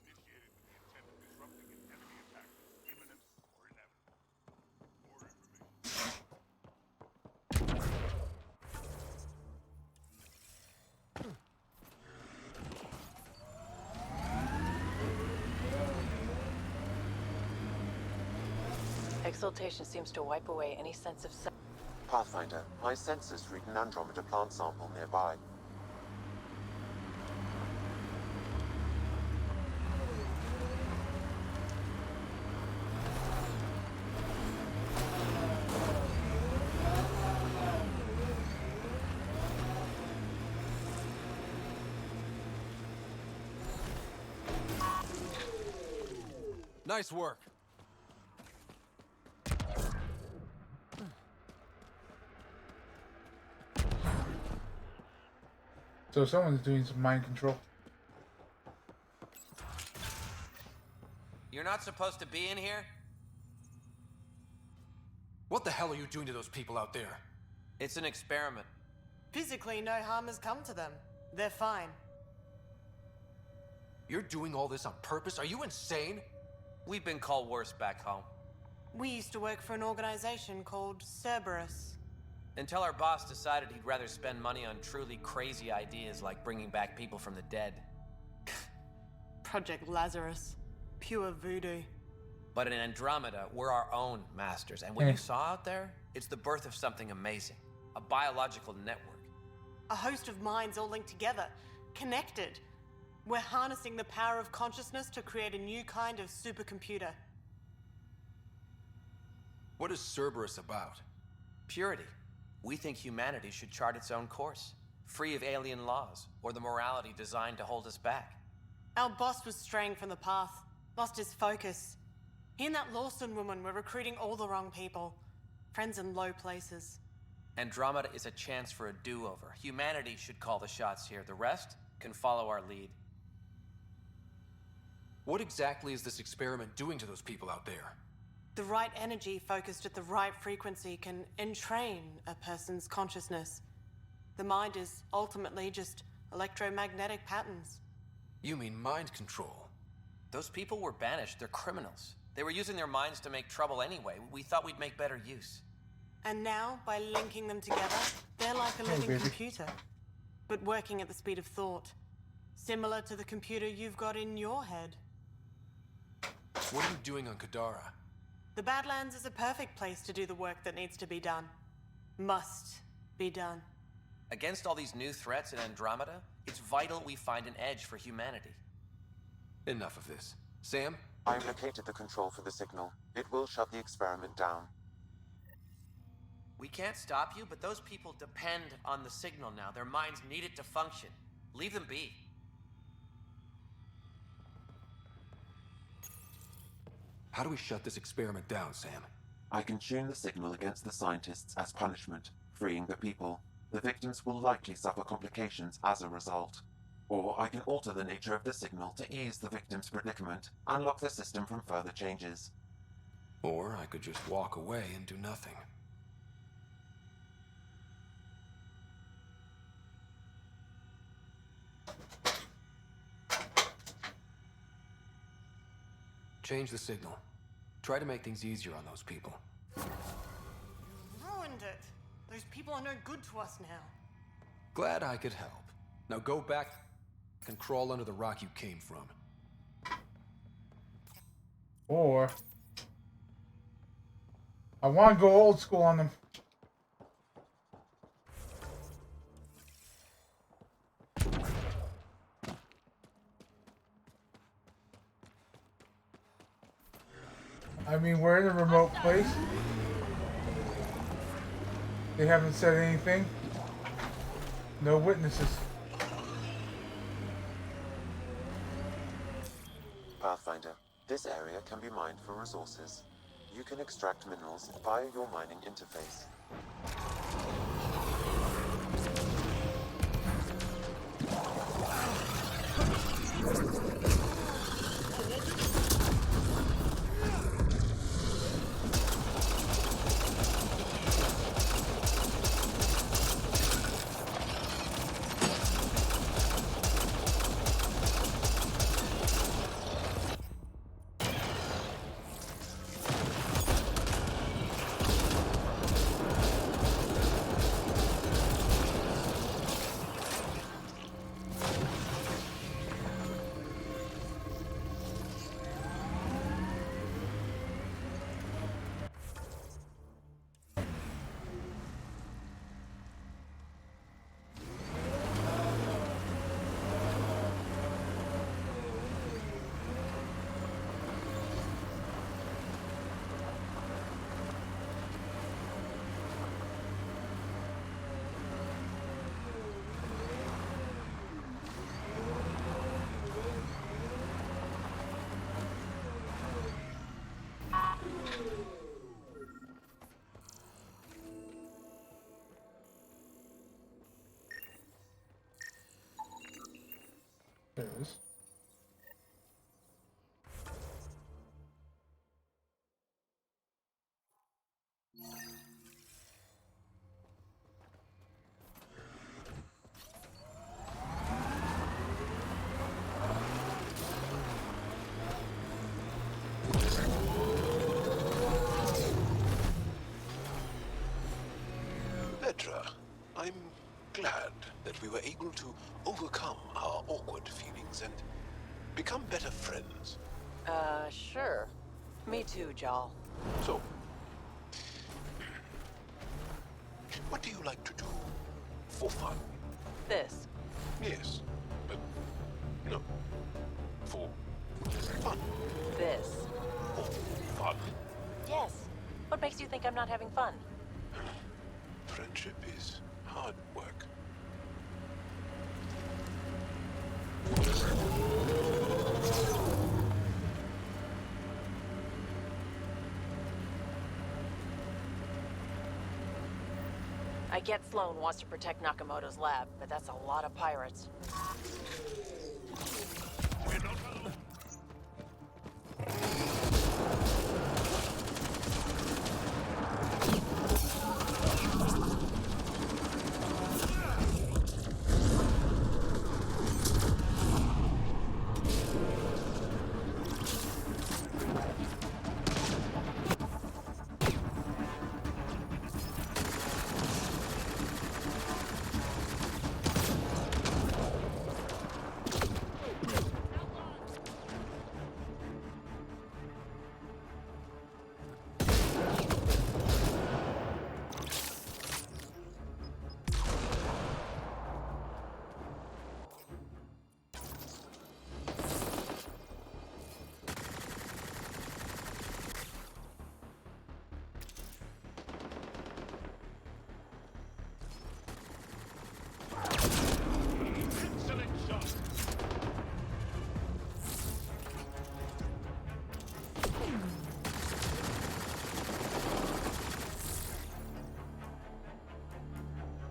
Exaltation seems to wipe away any sense of self. Pathfinder, my sensors read an Andromeda plant sample nearby. Nice work. So someone's doing some mind control. You're not supposed to be in here? What the hell are you doing to those people out there? It's an experiment. Physically, no harm has come to them. They're fine. You're doing all this on purpose? Are you insane? We've been called worse back home. We used to work for an organization called Cerberus. Until our boss decided he'd rather spend money on truly crazy ideas like bringing back people from the dead. Project Lazarus. Pure voodoo. But in Andromeda, we're our own masters. And what you saw out there, it's the birth of something amazing. A biological network. A host of minds all linked together. Connected. We're harnessing the power of consciousness to create a new kind of supercomputer. What is Cerberus about? Purity. We think humanity should chart its own course, free of alien laws or the morality designed to hold us back. Our boss was straying from the path, lost his focus. He and that Lawson woman were recruiting all the wrong people, friends in low places. Andromeda is a chance for a do-over. Humanity should call the shots here. The rest can follow our lead. What exactly is this experiment doing to those people out there? The right energy focused at the right frequency can entrain a person's consciousness. The mind is ultimately just electromagnetic patterns. You mean mind control? Those people were banished. They're criminals. They were using their minds to make trouble anyway. We thought we'd make better use. And now, by linking them together, they're like a living computer, but working at the speed of thought. Similar to the computer you've got in your head. What are you doing on Kadara? The Badlands is a perfect place to do the work that needs to be done. Must be done. Against all these new threats in Andromeda, it's vital we find an edge for humanity. Enough of this. Sam? I've located the control for the signal. It will shut the experiment down. We can't stop you, but those people depend on the signal now. Their minds need it to function. Leave them be. How do we shut this experiment down, Sam? I can tune the signal against the scientists as punishment, freeing the people. The victims will likely suffer complications as a result. Or I can alter the nature of the signal to ease the victim's predicament, unlock the system from further changes. Or I could just walk away and do nothing. Change the signal. Try to make things easier on those people. Ruined it. Those people are no good to us now. Glad I could help. Now go back and crawl under the rock you came from. Or I want to go old school on them. I mean, we're in a remote place. They haven't said anything. No witnesses. Pathfinder, this area can be mined for resources. You can extract minerals via your mining interface. There it is. Petra, I'm glad that we were able to overcome our awkward feelings and become better friends. Sure. Me too, Jal. So, what do you like to do for fun? This. Yes, but no. For fun. This. For fun. Yes. What makes you think I'm not having fun? Friendship is hard work. I get Sloan wants to protect Nakamoto's lab, but that's a lot of pirates. Excellent shot.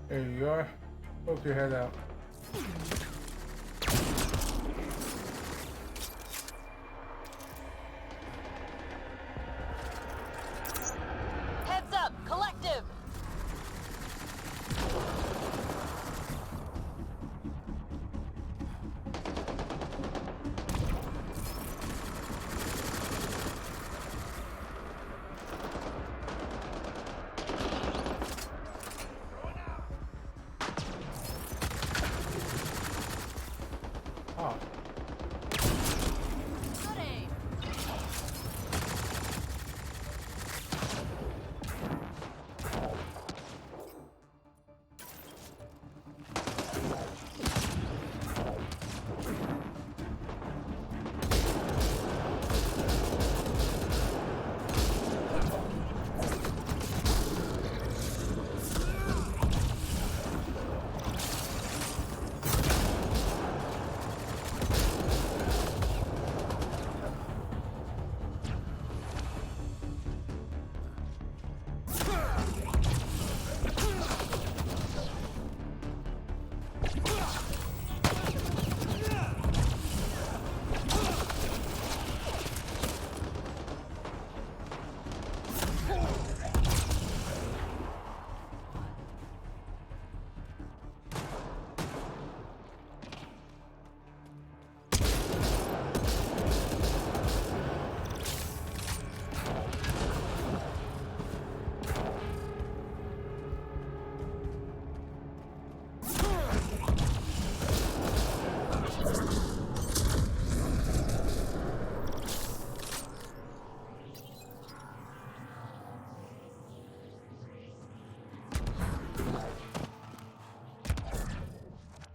There you are. Poke your head out. Heads up, collective! Oh. Good aim.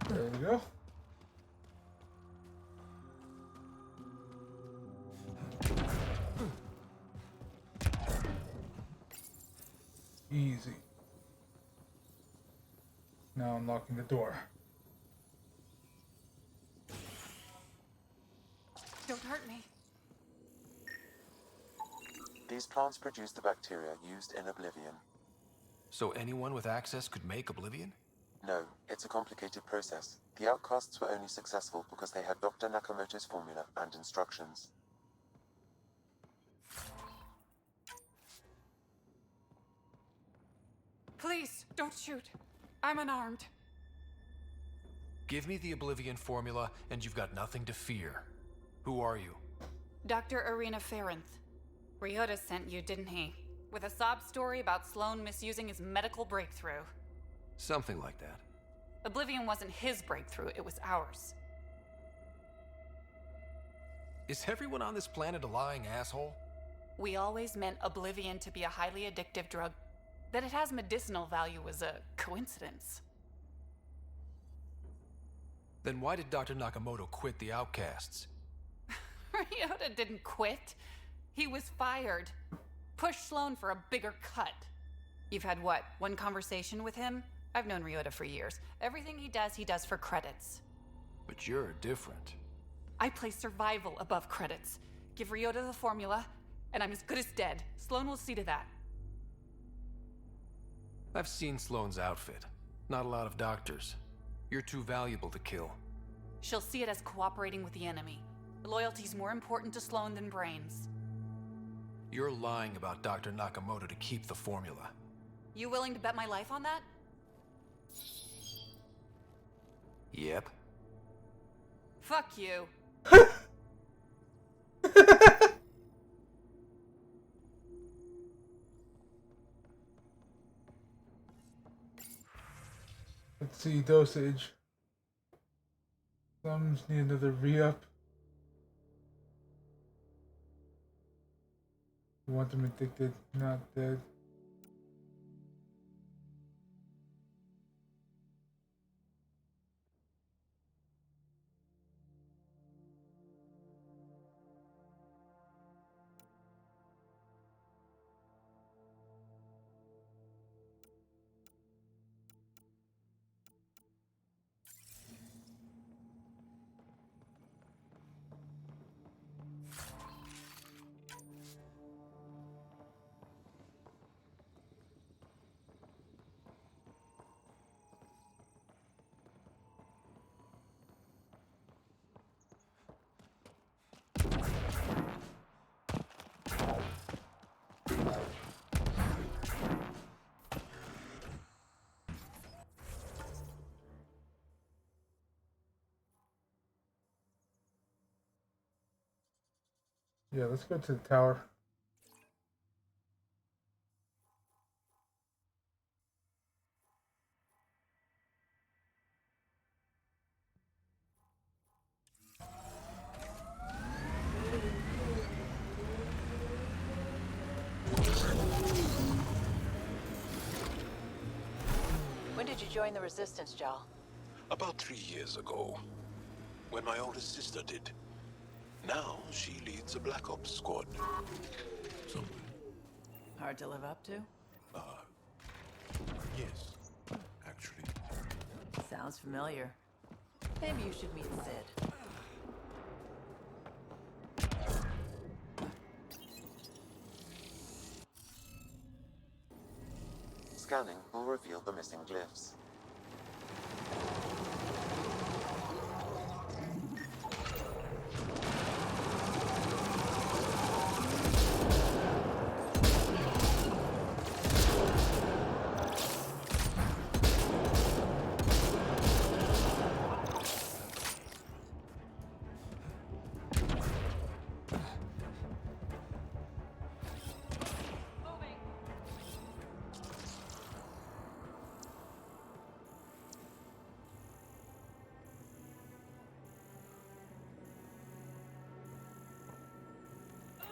There we go. Easy. Now unlocking the door. Don't hurt me. These plants produce the bacteria used in Oblivion. So anyone with access could make Oblivion? No, it's a complicated process. The outcasts were only successful because they had Dr. Nakamoto's formula and instructions. Please, don't shoot. I'm unarmed. Give me the Oblivion formula, and you've got nothing to fear. Who are you? Dr. Arena Ferenth. Ryota sent you, didn't he? With a sob story about Sloan misusing his medical breakthrough. Something like that. Oblivion wasn't his breakthrough, it was ours. Is everyone on this planet a lying asshole? We always meant Oblivion to be a highly addictive drug. That it has medicinal value was a coincidence. Then why did Dr. Nakamoto quit the Outcasts? Ryota didn't quit. He was fired. Push Sloan for a bigger cut. You've had what, one conversation with him? I've known Ryota for years. Everything he does for credits. But you're different. I place survival above credits. Give Ryota the formula, and I'm as good as dead. Sloan will see to that. I've seen Sloan's outfit. Not a lot of doctors. You're too valuable to kill. She'll see it as cooperating with the enemy. Loyalty's more important to Sloan than brains. You're lying about Dr. Nakamoto to keep the formula. You willing to bet my life on that? Yep. Fuck you. Let's see, dosage. Some need another re-up. You want them addicted, not dead. Yeah, let's go to the tower. When did you join the Resistance, Jal? About 3 years ago, when my oldest sister did. Now she leads a Black Ops squad. Hard to live up to? Yes, actually. Sounds familiar. Maybe you should meet Sid. Scanning will reveal the missing glyphs.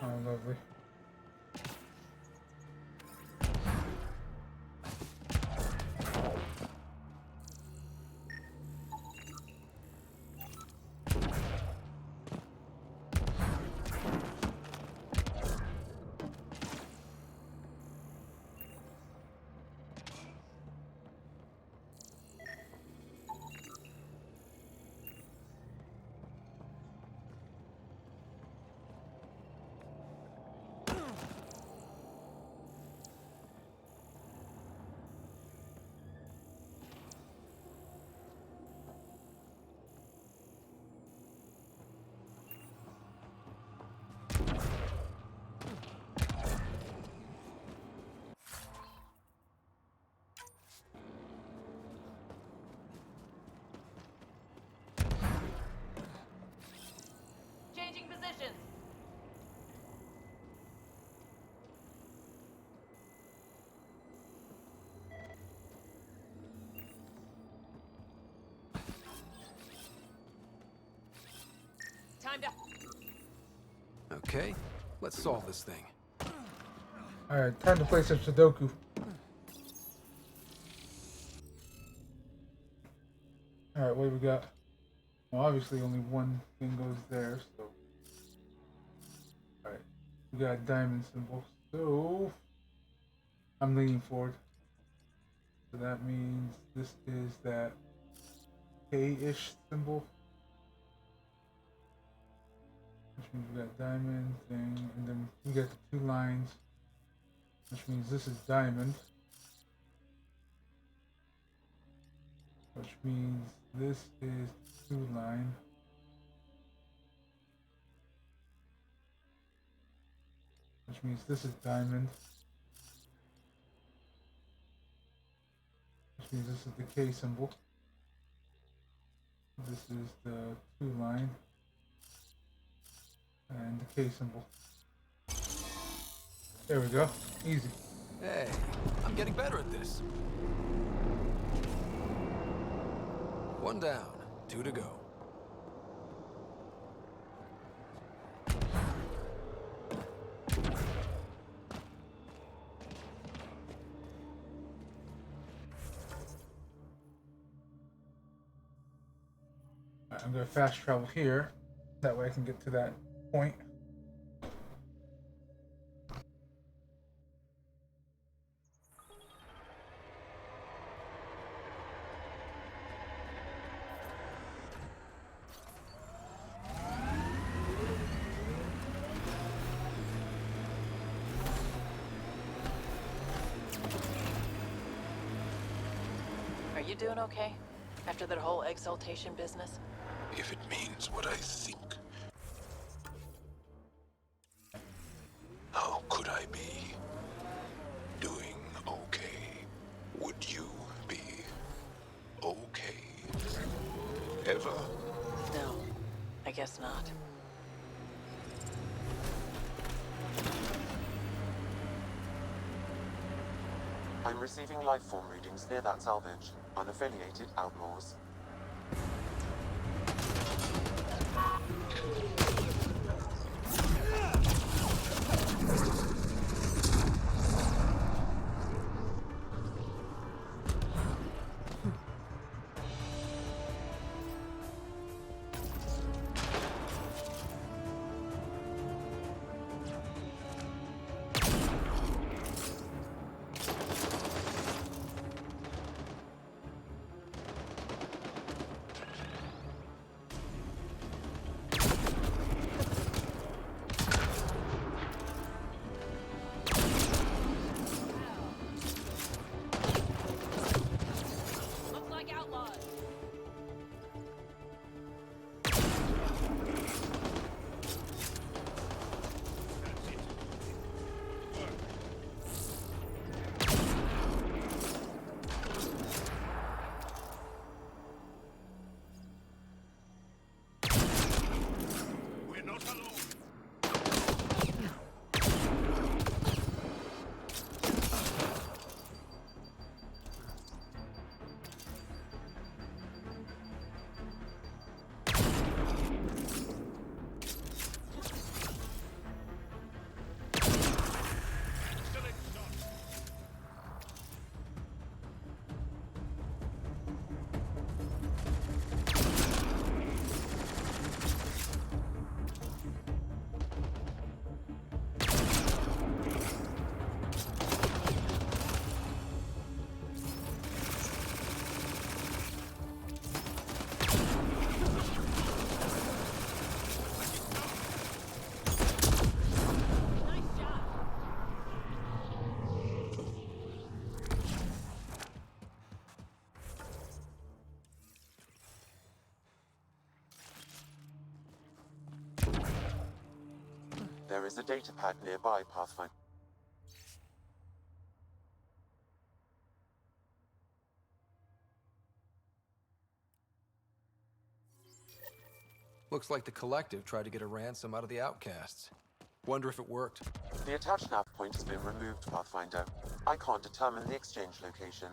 Oh, lovely. Time to. Okay, let's solve this thing. Alright, time to play some Sudoku. Alright, what do we got? Well, obviously only one thing goes there, so... Alright, we got a diamond symbol, so... I'm leaning forward. So that means this is that K-ish symbol. Which means we got diamond thing, and then we got the two lines. Which means this is diamond. Which means this is two line. Which means this is diamond. Which means this is the K symbol. This is the two line. And the K symbol. There we go. Easy. Hey, I'm getting better at this. One down, two to go. Alright, I'm gonna fast travel here. That way I can get to that point. Are you doing okay? After that whole exaltation business? If it means what I think. How could I be doing okay? Would you be okay? Ever? No, I guess not. I'm receiving life form readings near that salvage. Unaffiliated outlaws. Looks like outlaws. We're not alone. Excellent shot. Nice shot. There is a data pad nearby, Pathfinder. Looks like the Collective tried to get a ransom out of the Outcasts. Wonder if it worked. The attached nav point has been removed, Pathfinder. I can't determine the exchange location.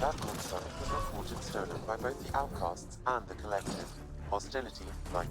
That console was reported stolen by both the Outcasts and the Collective. Hostility, like...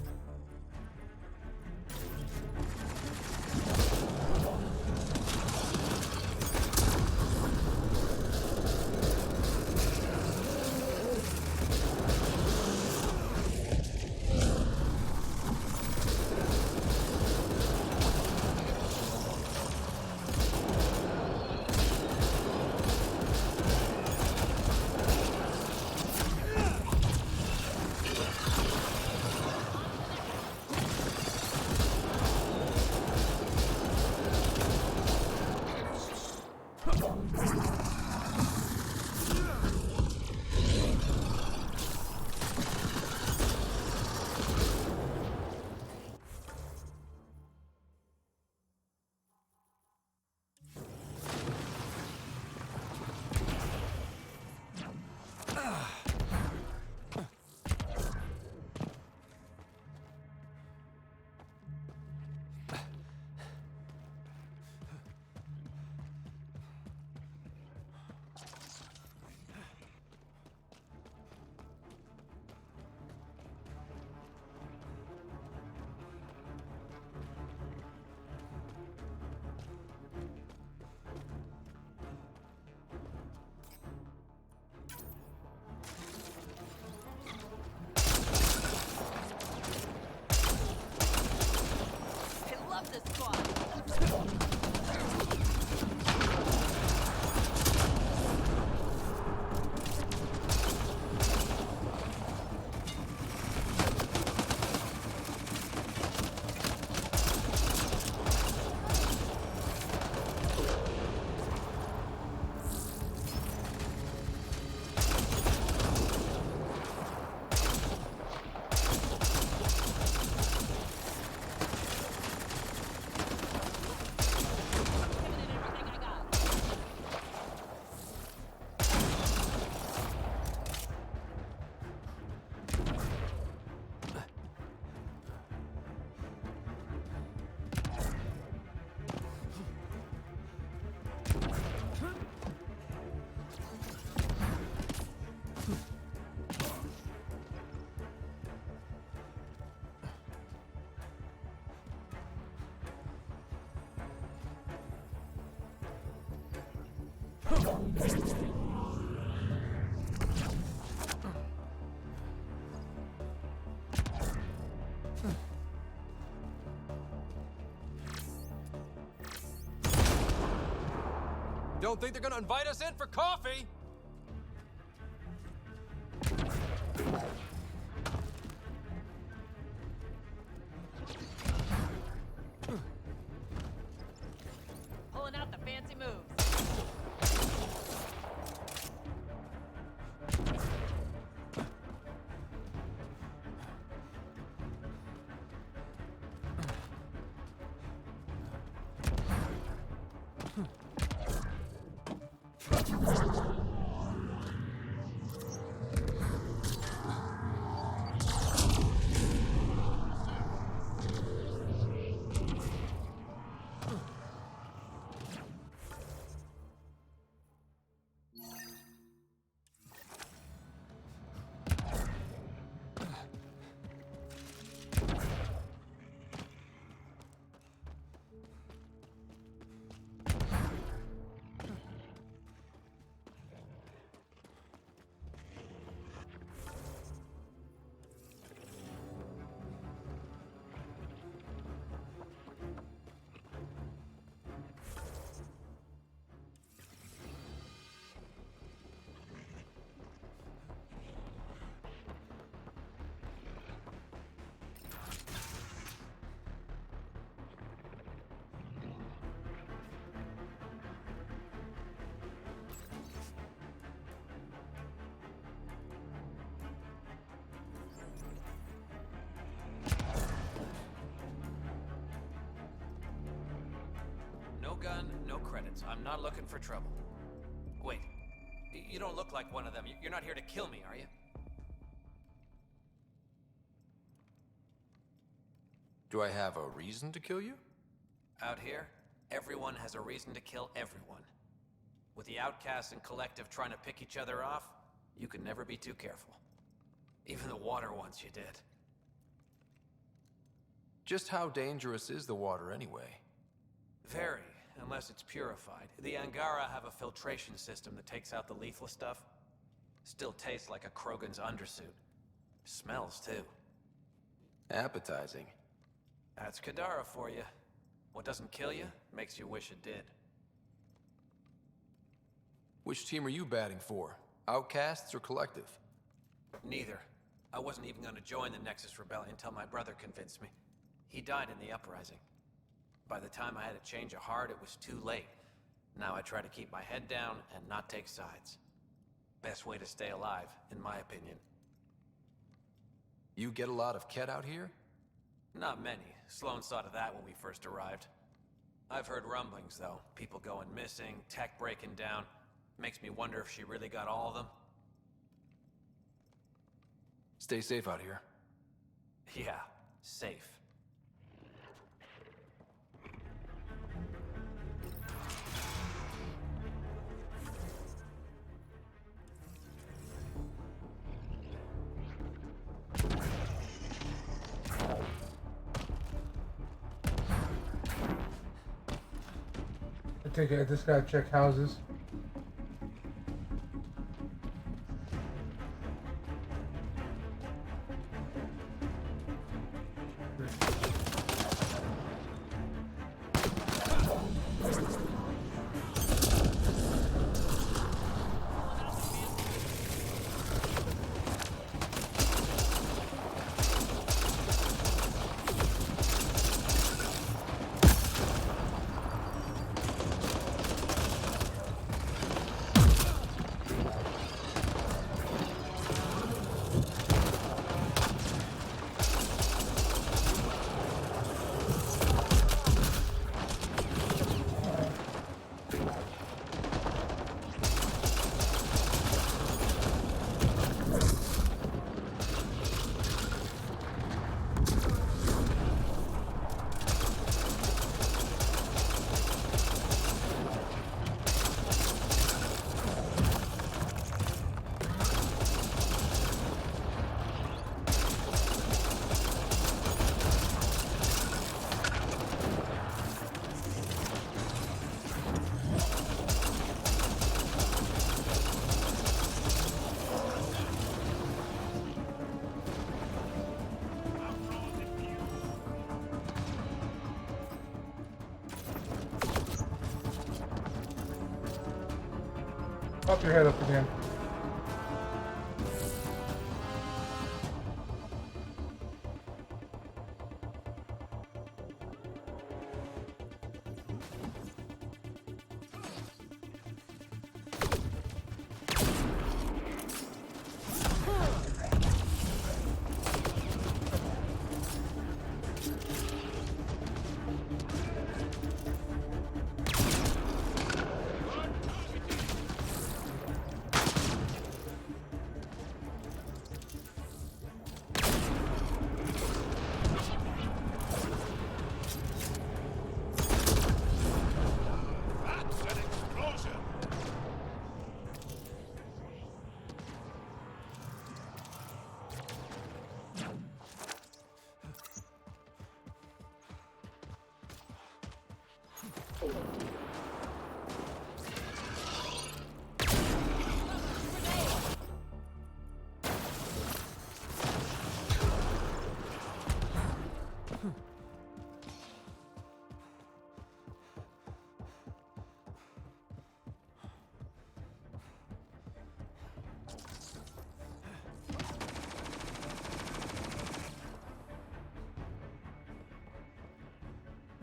I love this squad. Don't think they're gonna invite us in for coffee? Pulling out the fancy moves. No gun, no credits. I'm not looking for trouble. Wait, you don't look like one of them. You're not here to kill me, are you? Do I have a reason to kill you? Out here, everyone has a reason to kill everyone. With the outcasts and collective trying to pick each other off, you can never be too careful. Even the water wants you dead. Just how dangerous is the water anyway? Very, unless it's purified. The Angara have a filtration system that takes out the lethal stuff. Still tastes like a Krogan's undersuit. Smells too. Appetizing. That's Kadara for you. What doesn't kill you, makes you wish it did. Which team are you batting for? Outcasts or Collective? Neither. I wasn't even going to join the Nexus Rebellion until my brother convinced me. He died in the uprising. By the time I had to change a heart, it was too late. Now I try to keep my head down and not take sides. Best way to stay alive, in my opinion. You get a lot of Ket out here? Not many. Sloan saw to that when we first arrived. I've heard rumblings, though. People going missing, tech breaking down. Makes me wonder if she really got all of them. Stay safe out here. Yeah, safe. I take it I just gotta check houses. Pop your head up again.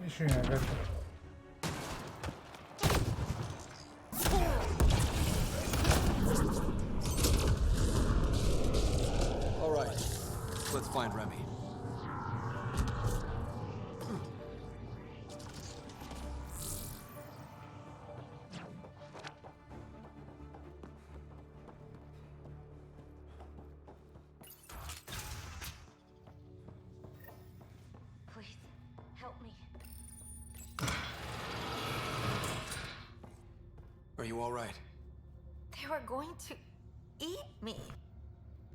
Shooting at it. All right, let's find Remy. Please, help me. Are you all right? They were going to eat me.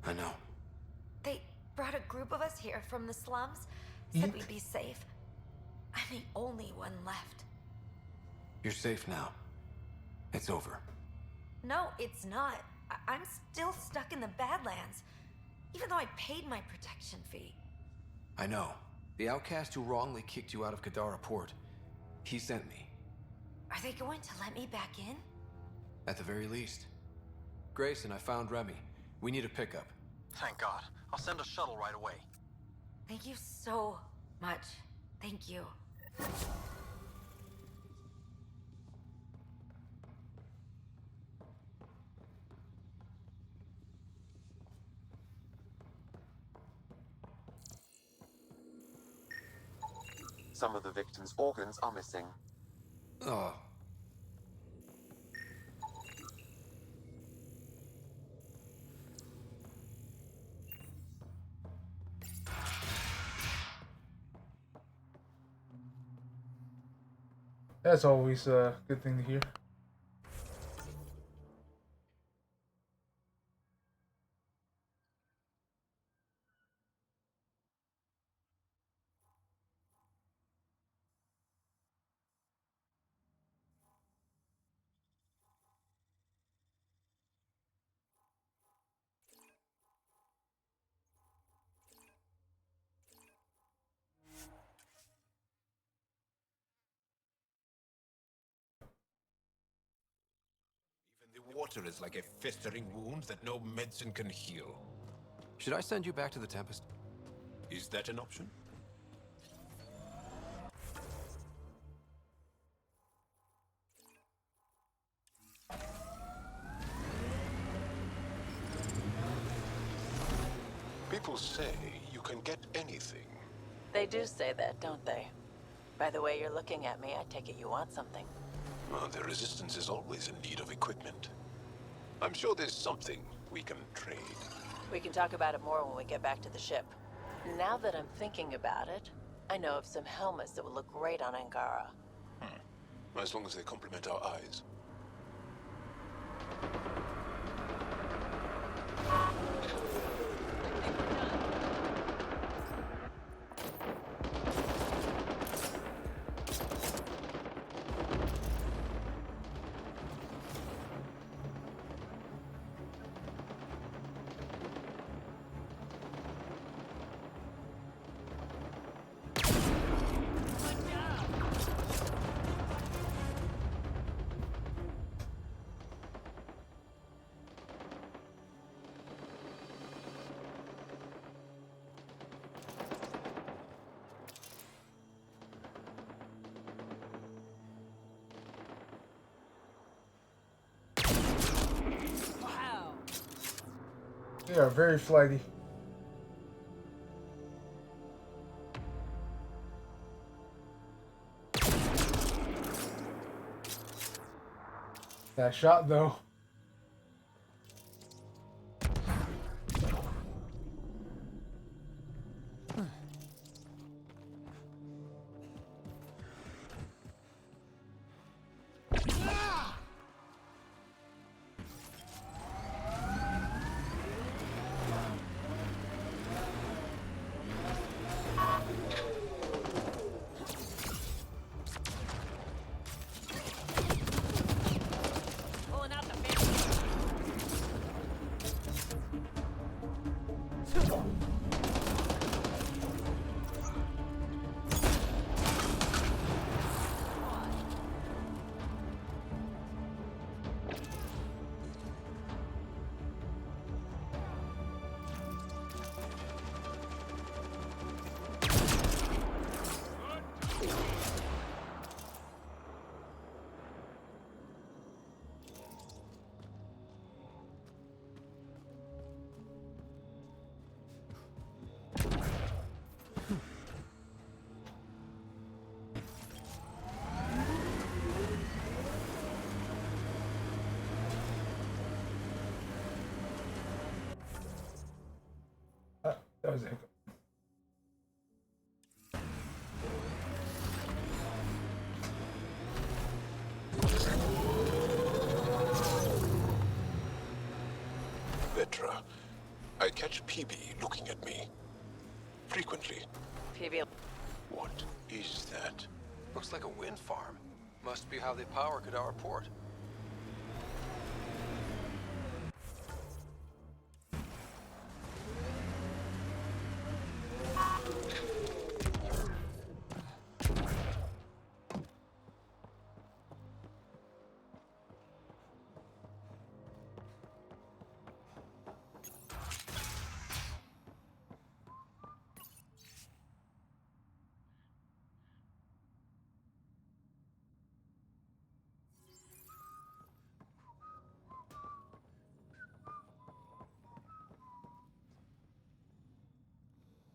I know. They brought a group of us here from the slums, said we'd be safe. I'm the only one left. You're safe now. It's over. No, it's not. I'm still stuck in the Badlands, even though I paid my protection fee. I know. The outcast who wrongly kicked you out of Kadara Port. He sent me. Are they going to let me back in? At the very least. Grayson, I found Remy. We need a pickup. Thank God. I'll send a shuttle right away. Thank you so much. Thank you. Some of the victim's organs are missing. Oh. That's always a good thing to hear. The water is like a festering wound that no medicine can heal. Should I send you back to the Tempest? Is that an option? People say you can get anything. They do say that, don't they? By the way you're looking at me, I take it you want something. Well, the Resistance is always in need of equipment. I'm sure there's something we can trade. We can talk about it more when we get back to the ship. Now that I'm thinking about it, I know of some helmets that would look great on Angara. As long as they complement our eyes. They are very flighty. That shot though. Pulling out the fancy. That was it. Contra. I catch PB looking at me. Frequently. PB. What is that? Looks like a wind farm. Must be how they power Kadara Port.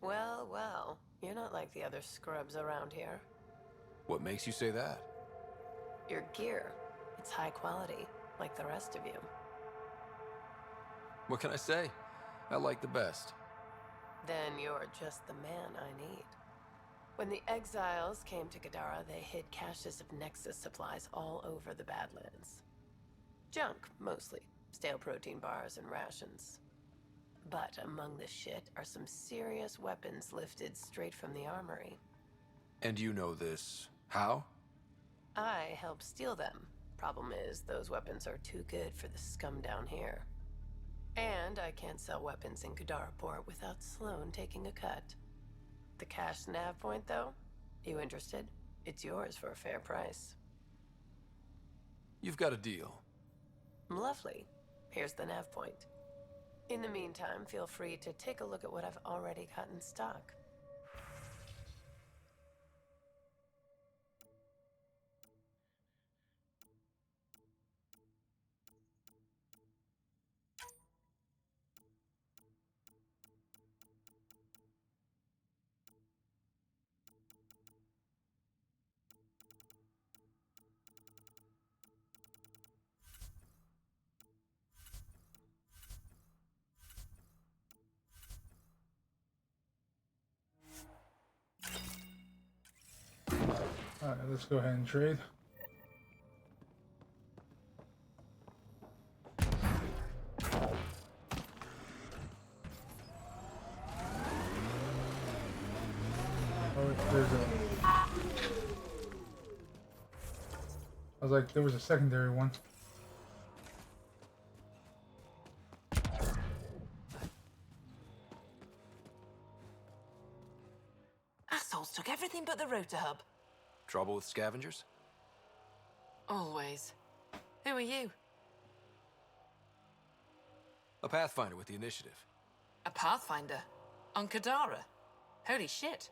Well, well. You're not like the other scrubs around here. What makes you say that? Your gear. It's high quality, like the rest of you. What can I say? I like the best. Then you're just the man I need. When the exiles came to Kadara, they hid caches of Nexus supplies all over the Badlands. Junk, mostly. Stale protein bars and rations. But among the shit are some serious weapons lifted straight from the armory. And you know this. How? I helped steal them. Problem is, those weapons are too good for the scum down here. And I can't sell weapons in Kadara Port without Sloan taking a cut. The cash nav point, though? You interested? It's yours for a fair price. You've got a deal. Lovely. Here's the nav point. In the meantime, feel free to take a look at what I've already got in stock. Alright, let's go ahead and trade. Oh, there's a... I was like, there was a secondary one. Assholes took everything but the rotor hub. Trouble with scavengers? Always. Who are you? A Pathfinder with the initiative. A Pathfinder? On Kadara? Holy shit.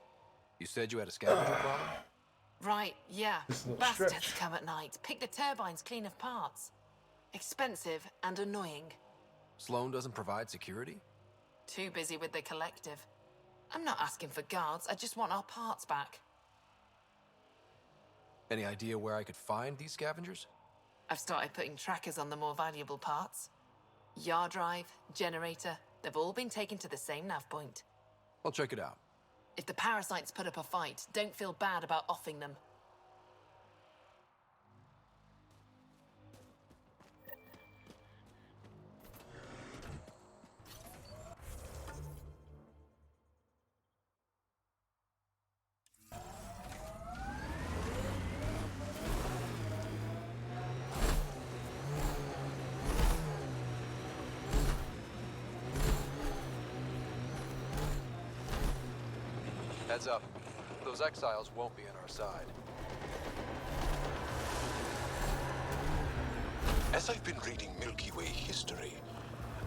You said you had a scavenger problem? Right, yeah. This little Bastards stretch. come at night, pick the turbines clean of parts. Expensive and annoying. Sloan doesn't provide security? Too busy with the collective. I'm not asking for guards, I just want our parts back. Any idea where I could find these scavengers? I've started putting trackers on the more valuable parts. Yard drive, generator, they've all been taken to the same nav point. I'll check it out. If the parasites put up a fight, don't feel bad about offing them. Heads up. Those exiles won't be on our side. As I've been reading Milky Way history,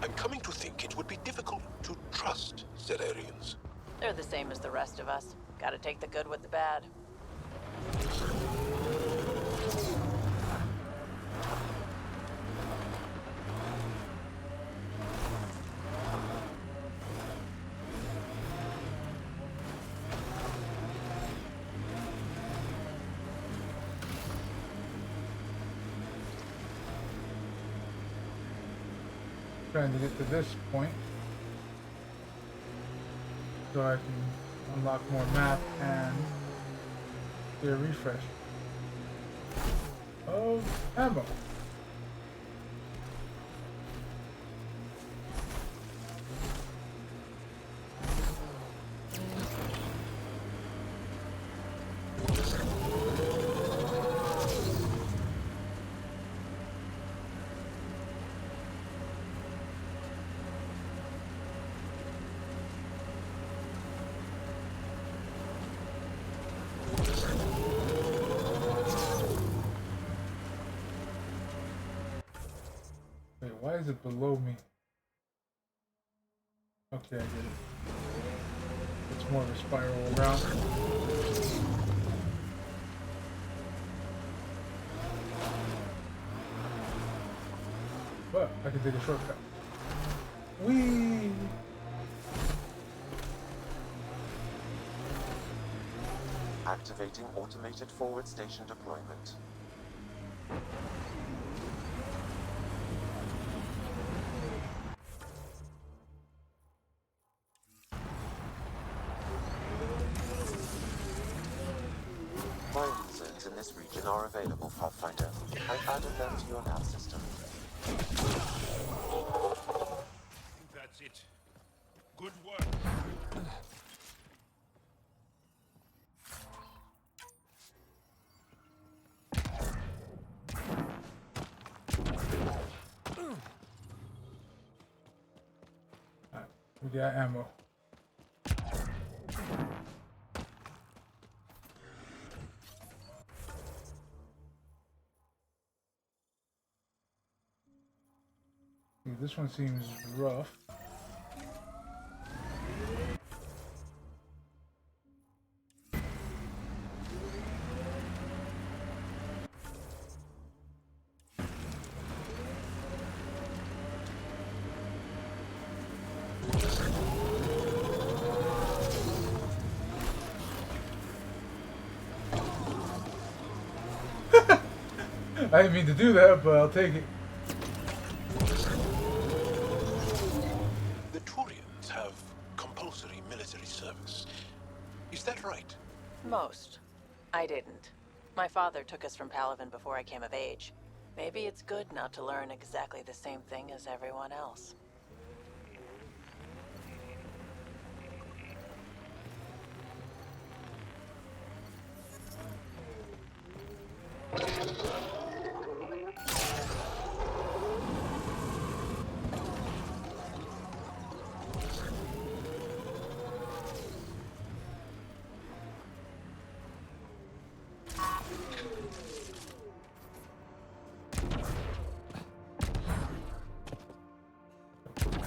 I'm coming to think it would be difficult to trust Zerarians. They're the same as the rest of us. Gotta take the good with the bad. Trying to get to this point so I can unlock more map and get a refresh. Oh, ammo. Wait, why is it below me? Okay, I get it. It's more of a spiral around. But I can take a shortcut. Whee! Activating automated forward station deployment. Mining zones in this region are available, Pathfinder. I've added them to your nav system. I think that's it. Good work. We got ammo. This one seems rough. I didn't mean to do that, but I'll take it. The Turians have compulsory military service. Is that right? Most. I didn't. My father took us from Palaven before I came of age. Maybe it's good not to learn exactly the same thing as everyone else.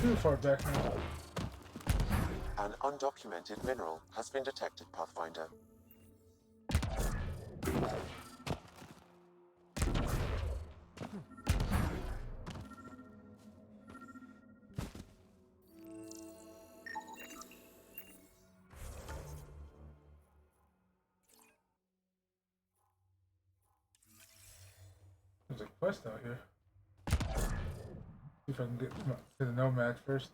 Too far back now. An undocumented mineral has been detected, Pathfinder. There's a quest out here. See if I can get to the Nomad first.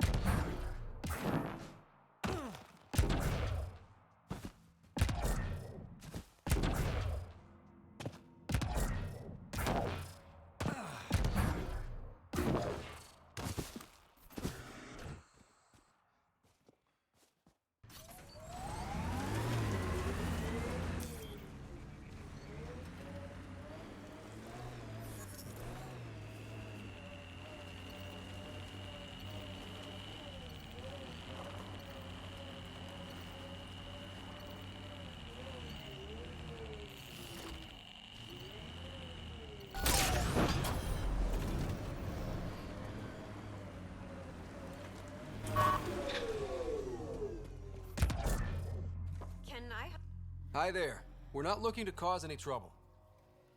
Hi there. We're not looking to cause any trouble.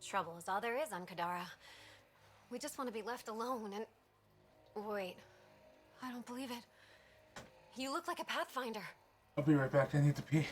Trouble is all there is on Kadara. We just want to be left alone and... Wait. I don't believe it. You look like a Pathfinder. I'll be right back. I need to pee.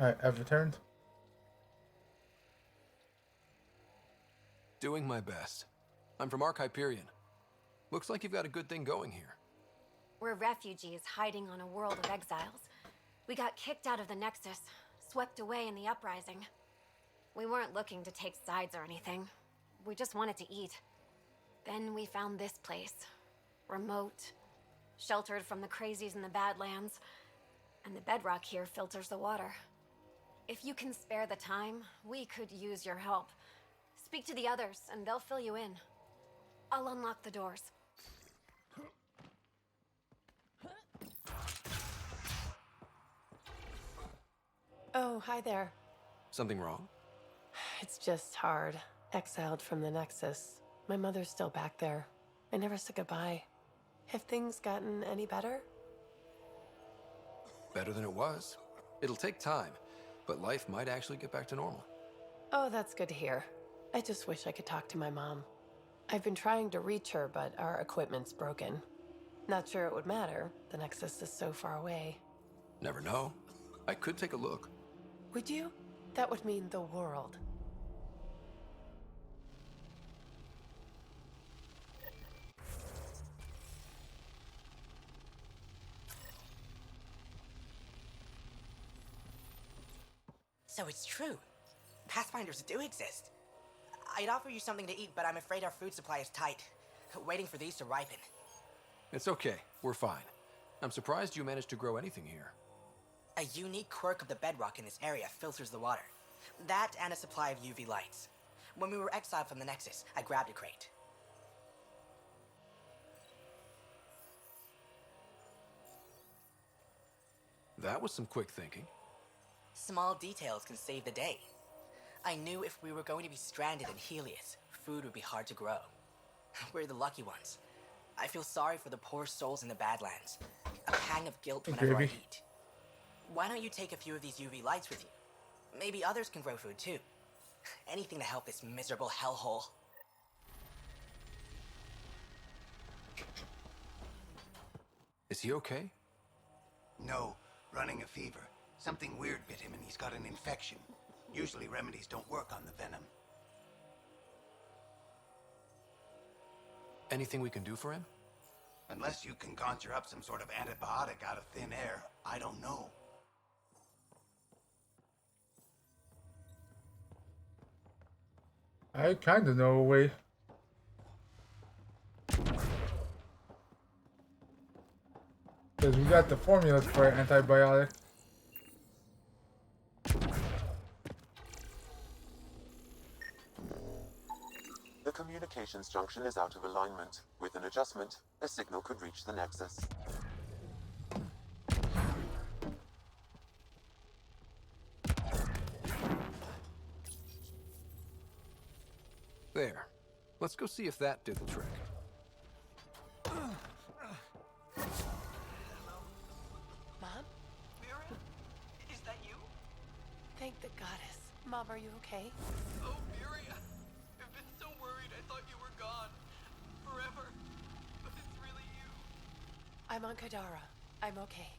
Alright, I've returned. Doing my best. I'm from Hyperion. Looks like you've got a good thing going here. We're refugees hiding on a world of exiles. We got kicked out of the Nexus, swept away in the uprising. We weren't looking to take sides or anything. We just wanted to eat. Then we found this place. Remote, sheltered from the crazies in the Badlands, and the bedrock here filters the water. If you can spare the time, we could use your help. Speak to the others, and they'll fill you in. I'll unlock the doors. Oh, hi there. Something wrong? It's just hard. Exiled from the Nexus. My mother's still back there. I never said goodbye. Have things gotten any better? Better than it was. It'll take time, but life might actually get back to normal. Oh, that's good to hear. I just wish I could talk to my mom. I've been trying to reach her, but our equipment's broken. Not sure it would matter. The Nexus is so far away. Never know. I could take a look. Would you? That would mean the world. So it's true. Pathfinders do exist. I'd offer you something to eat, but I'm afraid our food supply is tight. Waiting for these to ripen. It's okay. We're fine. I'm surprised you managed to grow anything here. A unique quirk of the bedrock in this area filters the water. That and a supply of UV lights. When we were exiled from the Nexus, I grabbed a crate. That was some quick thinking. Small details can save the day. I knew if we were going to be stranded in Helios, food would be hard to grow. We're the lucky ones. I feel sorry for the poor souls in the Badlands. A pang of guilt whenever I eat. Why don't you take a few of these UV lights with you? Maybe others can grow food too. Anything to help this miserable hellhole. Is he okay? No, running a fever. Something weird bit him and he's got an infection. Usually remedies don't work on the venom. Anything we can do for him? Unless you can conjure up some sort of antibiotic out of thin air, I don't know. I kind of know a way. Because we got the formula for an antibiotic. The communications junction is out of alignment. With an adjustment, a signal could reach the Nexus. There. Let's go see if that did the trick. Mom? Miriam? Is that you? Thank the goddess. Mom, are you okay? Oh, Miriam. I've been so worried. I thought you were gone. Forever. But it's really you. I'm on Kadara. I'm okay.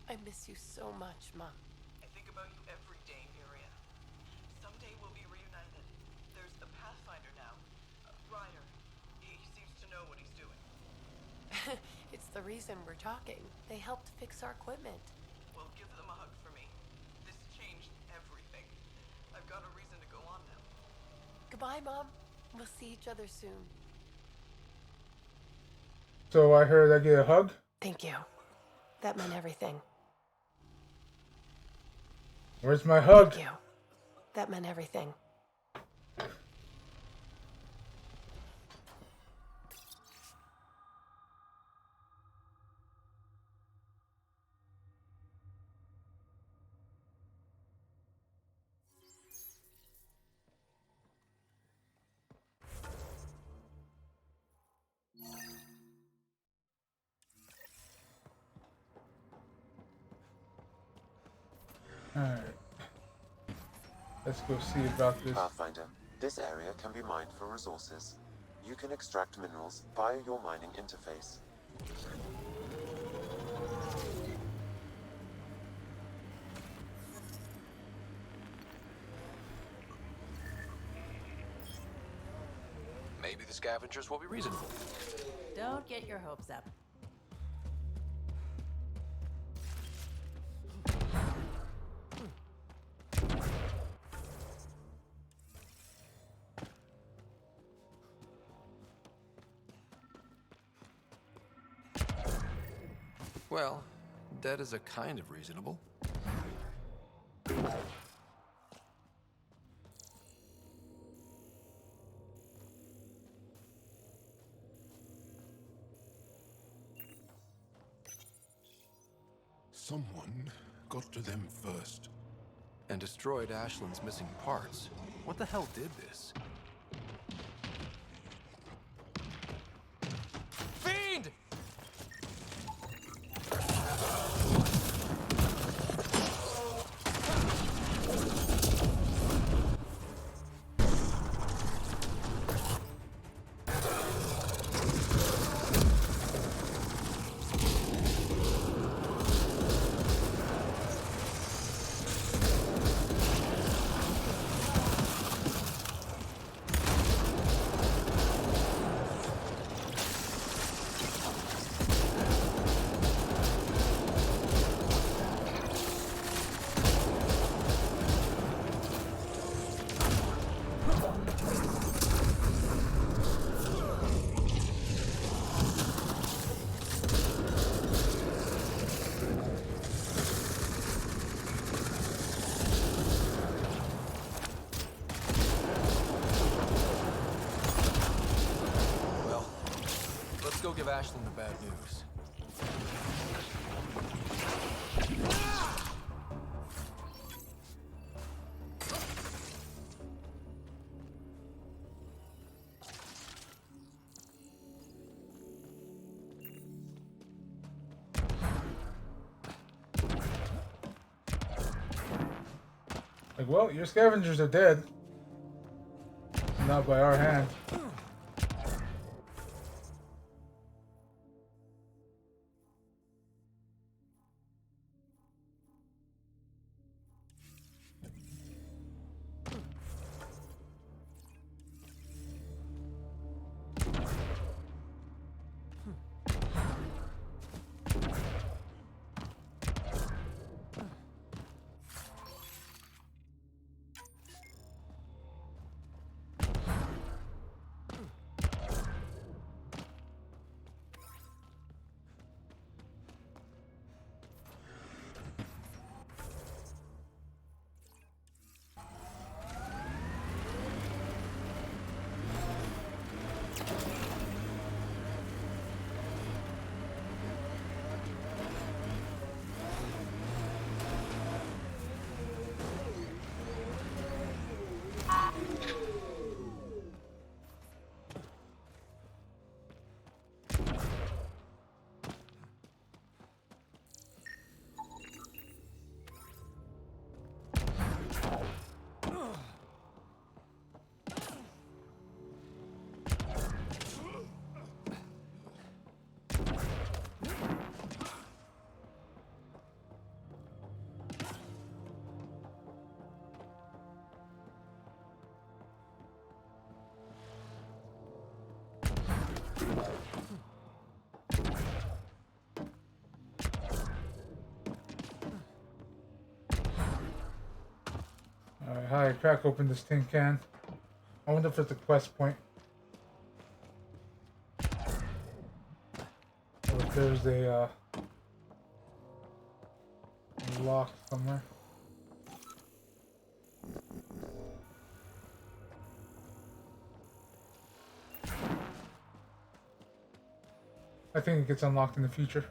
I miss you so much, Mom. I think about you every day, Miriam. Someday we'll be reunited. There's a Pathfinder now. Ryder. He seems to know what he's doing. It's the reason we're talking. They helped fix our equipment. Well, give them a hug for me. This changed everything. I've got a reason to go on now. Goodbye, Mom. We'll see each other soon. So I heard I get a hug? Thank you. That meant everything. Where's my hug? Thank you. That meant everything. Alright. Let's go see about this. Pathfinder, this area can be mined for resources. You can extract minerals via your mining interface. maybe the scavengers will be reasonable. Don't get your hopes up. Well, that is a kind of reasonable. Someone got to them first. And destroyed Ashland's missing parts. What the hell did this? Fiend! Go give Ashland the bad news. Like, well, your scavengers are dead. Not by our hand. Alright, hi, crack open this tin can. I wonder if it's a quest point. Or if there's a lock somewhere. I think it gets unlocked in the future.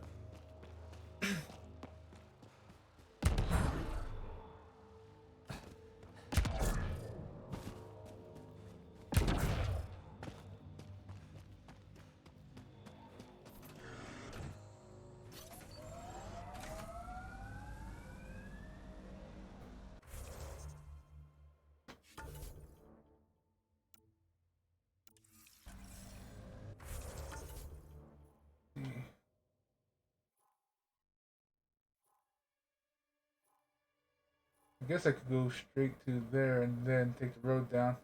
I guess I could go straight to there and then take the road down.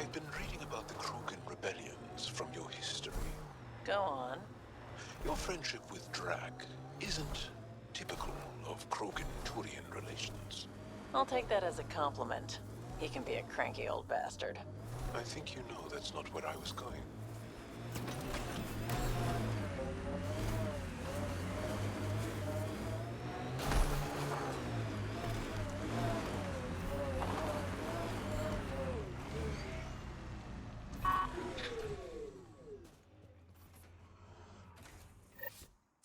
I've been reading about the Krogan rebellions from your history. Go on. Your friendship with Drac isn't typical of Krogan-Turian relations. I'll take that as a compliment. He can be a cranky old bastard. I think you know that's not where I was going.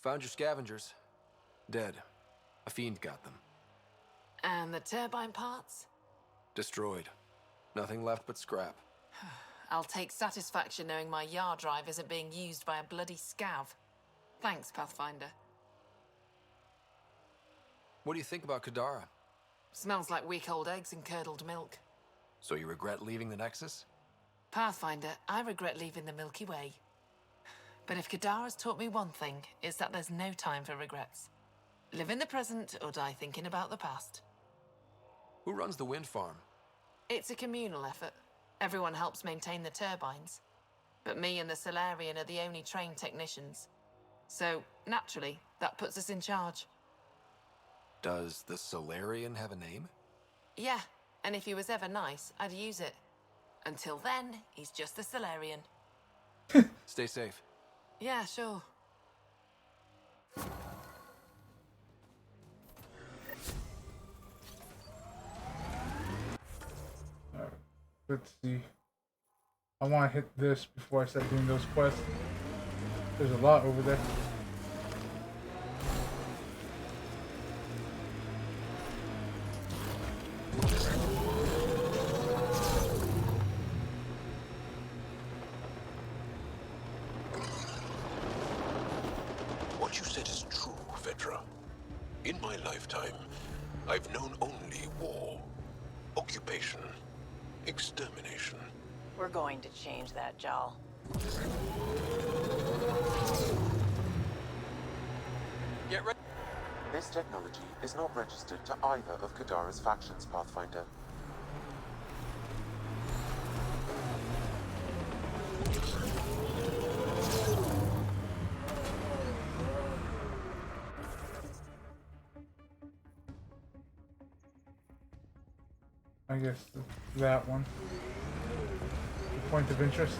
Found your scavengers. Dead. A fiend got them. And the turbine parts? Destroyed. Nothing left but scrap. I'll take satisfaction knowing my yard drive isn't being used by a bloody scav. Thanks, Pathfinder. What do you think about Kadara? Smells like week-old eggs and curdled milk. So you regret leaving the Nexus? Pathfinder, I regret leaving the Milky Way. But if Kadara's taught me one thing, it's that there's no time for regrets. Live in the present or die thinking about the past. Who runs the wind farm? It's a communal effort. Everyone helps maintain the turbines. But me and the Solarian are the only trained technicians. So, naturally, that puts us in charge. Does the Solarian have a name? Yeah, and if he was ever nice, I'd use it. Until then, he's just the Solarian. Stay safe. Yeah, sure. Alright, let's see. I want to hit this before I start doing those quests. There's a lot over there. What you said is true, Vedra. In my lifetime, I've known only war, occupation, extermination. We're going to change that, Jal. Get ready. This technology is not registered to either of Kadara's factions, Pathfinder. I guess that one. The point of interest.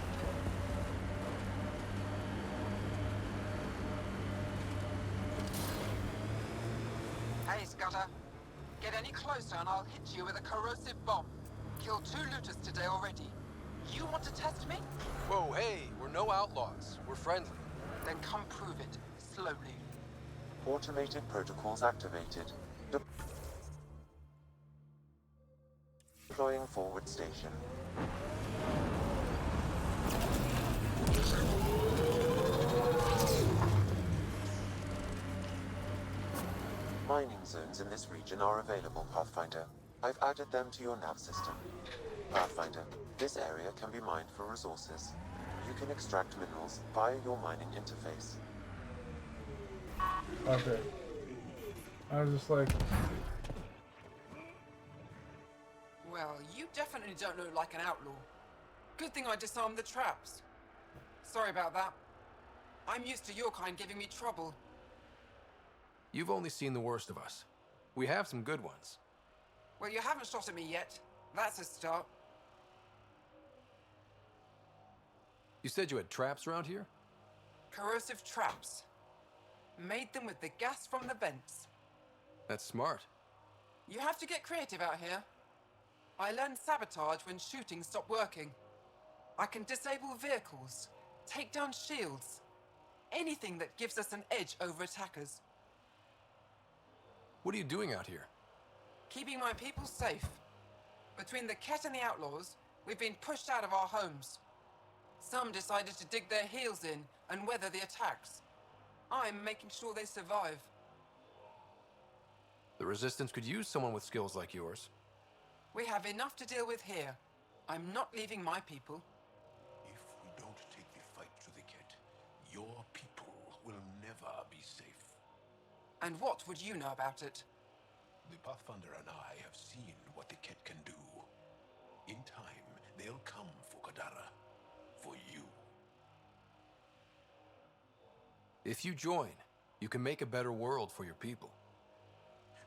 Hey, Scudder. Get any closer and I'll hit you with a corrosive bomb. Killed 2 looters today already. You want to test me? Whoa, hey, we're no outlaws. We're friendly. Then come prove it, slowly. Automated protocols activated. Deploying forward station. Mining zones in this region are available, Pathfinder. I've added them to your nav system. Pathfinder, this area can be mined for resources. You can extract minerals via your mining interface. Okay. I was just like... Well, you definitely don't look like an outlaw. Good thing I disarmed the traps. Sorry about that. I'm used to your kind giving me trouble. You've only seen the worst of us. We have some good ones. Well, you haven't shot at me yet. That's a start. You said you had traps around here? Corrosive traps. Made them with the gas from the vents. That's smart. You have to get creative out here. I learned sabotage when shooting stopped working. I can disable vehicles, take down shields, anything that gives us an edge over attackers. What are you doing out here? Keeping my people safe. Between the Ket and the outlaws, we've been pushed out of our homes. Some decided to dig their heels in and weather the attacks. I'm making sure they survive. The Resistance could use someone with skills like yours. We have enough to deal with here. I'm not leaving my people. If we don't take the fight to the Ket, your people will never be safe. And what would you know about it? The Pathfinder and I have seen what the Ket can do. In time, they'll come for Kadara. For you. If you join, you can make a better world for your people.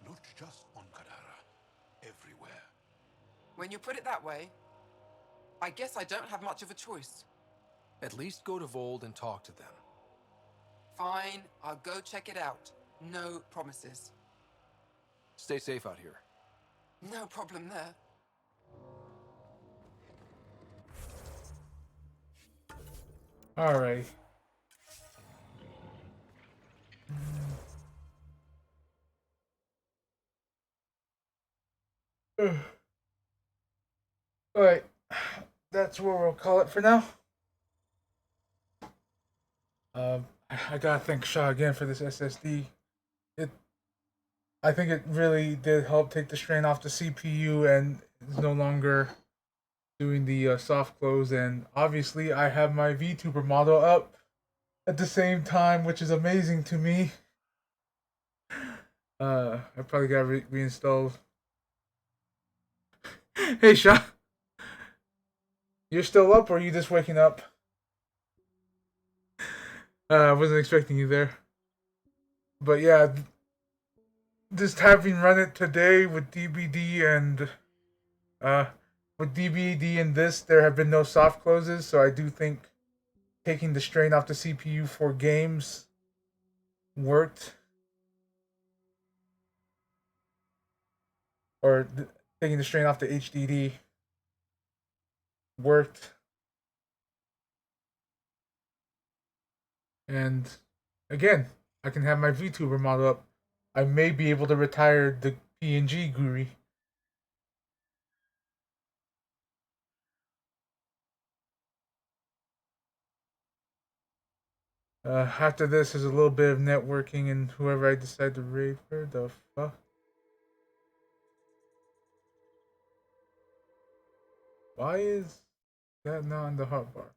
Not just on Kadara. Everywhere. When you put it that way, I guess I don't have much of a choice. At least go to Vold and talk to them. Fine, I'll go check it out. No promises. Stay safe out here. No problem there. Alright. Alright. That's where we'll call it for now. I gotta thank Shaw again for this SSD. I think it really did help take the strain off the CPU and is no longer doing the soft close. And obviously, I have my VTuber model up at the same time, which is amazing to me. I probably got reinstalled. Hey, Shaw. You're still up, or are you just waking up? I wasn't expecting you there. But yeah, just having run it today with DBD and with DBD and this, there have been no soft closes, so I do think taking the strain off the CPU for games worked. Or taking the strain off the HDD worked. And again, I can have my VTuber model up. I may be able to retire the PNG GUI. After this is a little bit of networking and whoever I decide to raid. Where the fuck? Why is that not on the hotbar?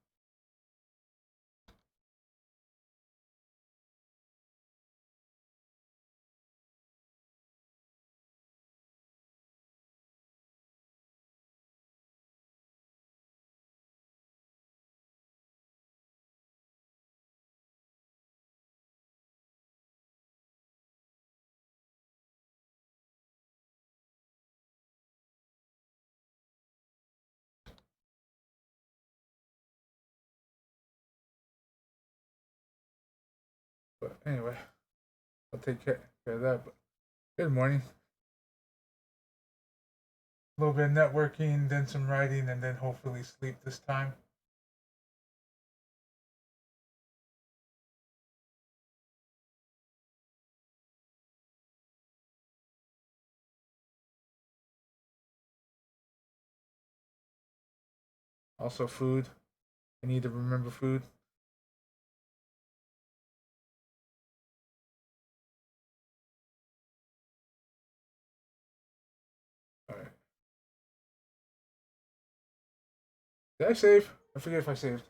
But anyway, I'll take care of that. But good morning. A little bit of networking, then some writing, and then hopefully sleep this time. Also, food. I need to remember food. Alright. Did I save? I forget if I saved.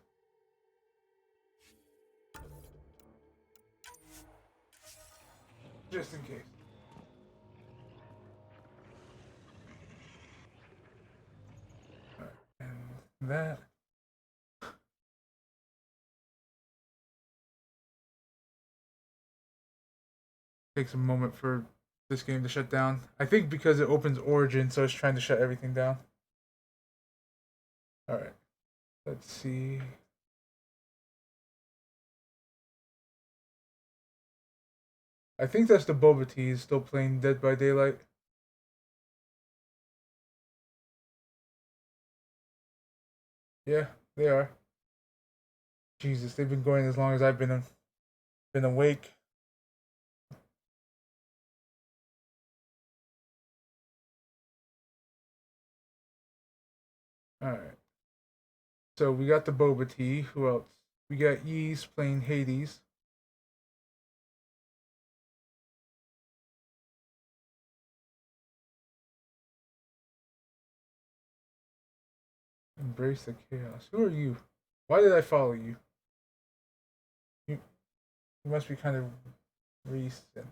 Just in case. Alright. And that. Takes a moment for this game to shut down. I think because it opens Origin, so it's trying to shut everything down. Alright. Let's see. I think that's the Boba Tea is still playing Dead by Daylight. Yeah, they are. Jesus, they've been going as long as I've been awake. Alright. So we got the Boba Tea. Who else? We got Yeast playing Hades. Embrace the chaos. Who are you? Why did I follow you? You must be kind of recent.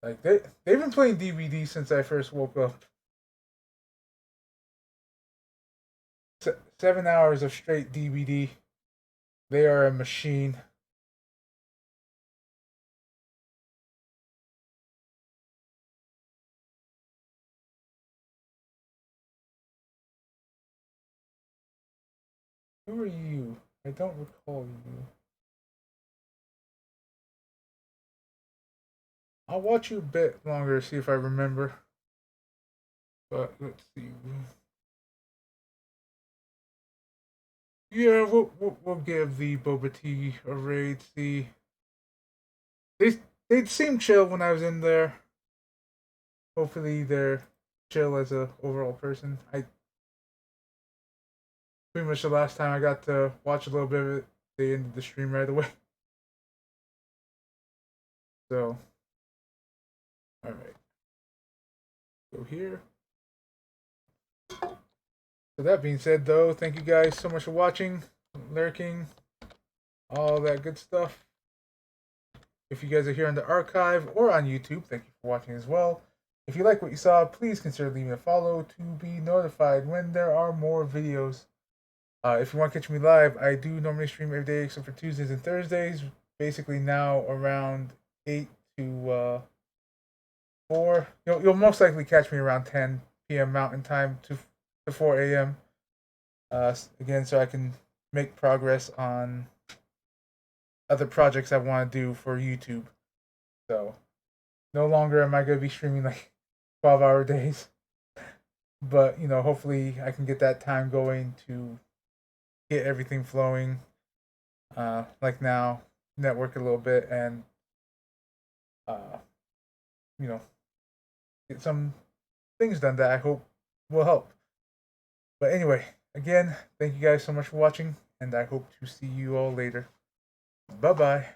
Like they've been playing DVD since I first woke up. 7 hours of straight DVD. They are a machine. Who are you? I don't recall you. I'll watch you a bit longer to see if I remember. But let's see. Yeah, we'll give the Boba Tea a raid. See, they seem chill when I was in there. Hopefully they're chill as a overall person. I pretty much the last time I got to watch a little bit of it, they ended the stream right away. So, all right, go here. So that being said, though, thank you guys so much for watching, lurking, all that good stuff. If you guys are here on the archive or on YouTube, thank you for watching as well. If you like what you saw, please consider leaving a follow to be notified when there are more videos. If you want to catch me live, I do normally stream every day except for Tuesdays and Thursdays. Basically now around 8 to 4. You'll most likely catch me around 10 p.m. Mountain Time to 4 a.m. Again, so I can make progress on other projects I want to do for YouTube. So no longer am I going to be streaming like 12-hour days. But, hopefully I can get that time going to get everything flowing. Like now, network a little bit and, get some things done that I hope will help. But anyway, again, thank you guys so much for watching, and I hope to see you all later. Bye-bye.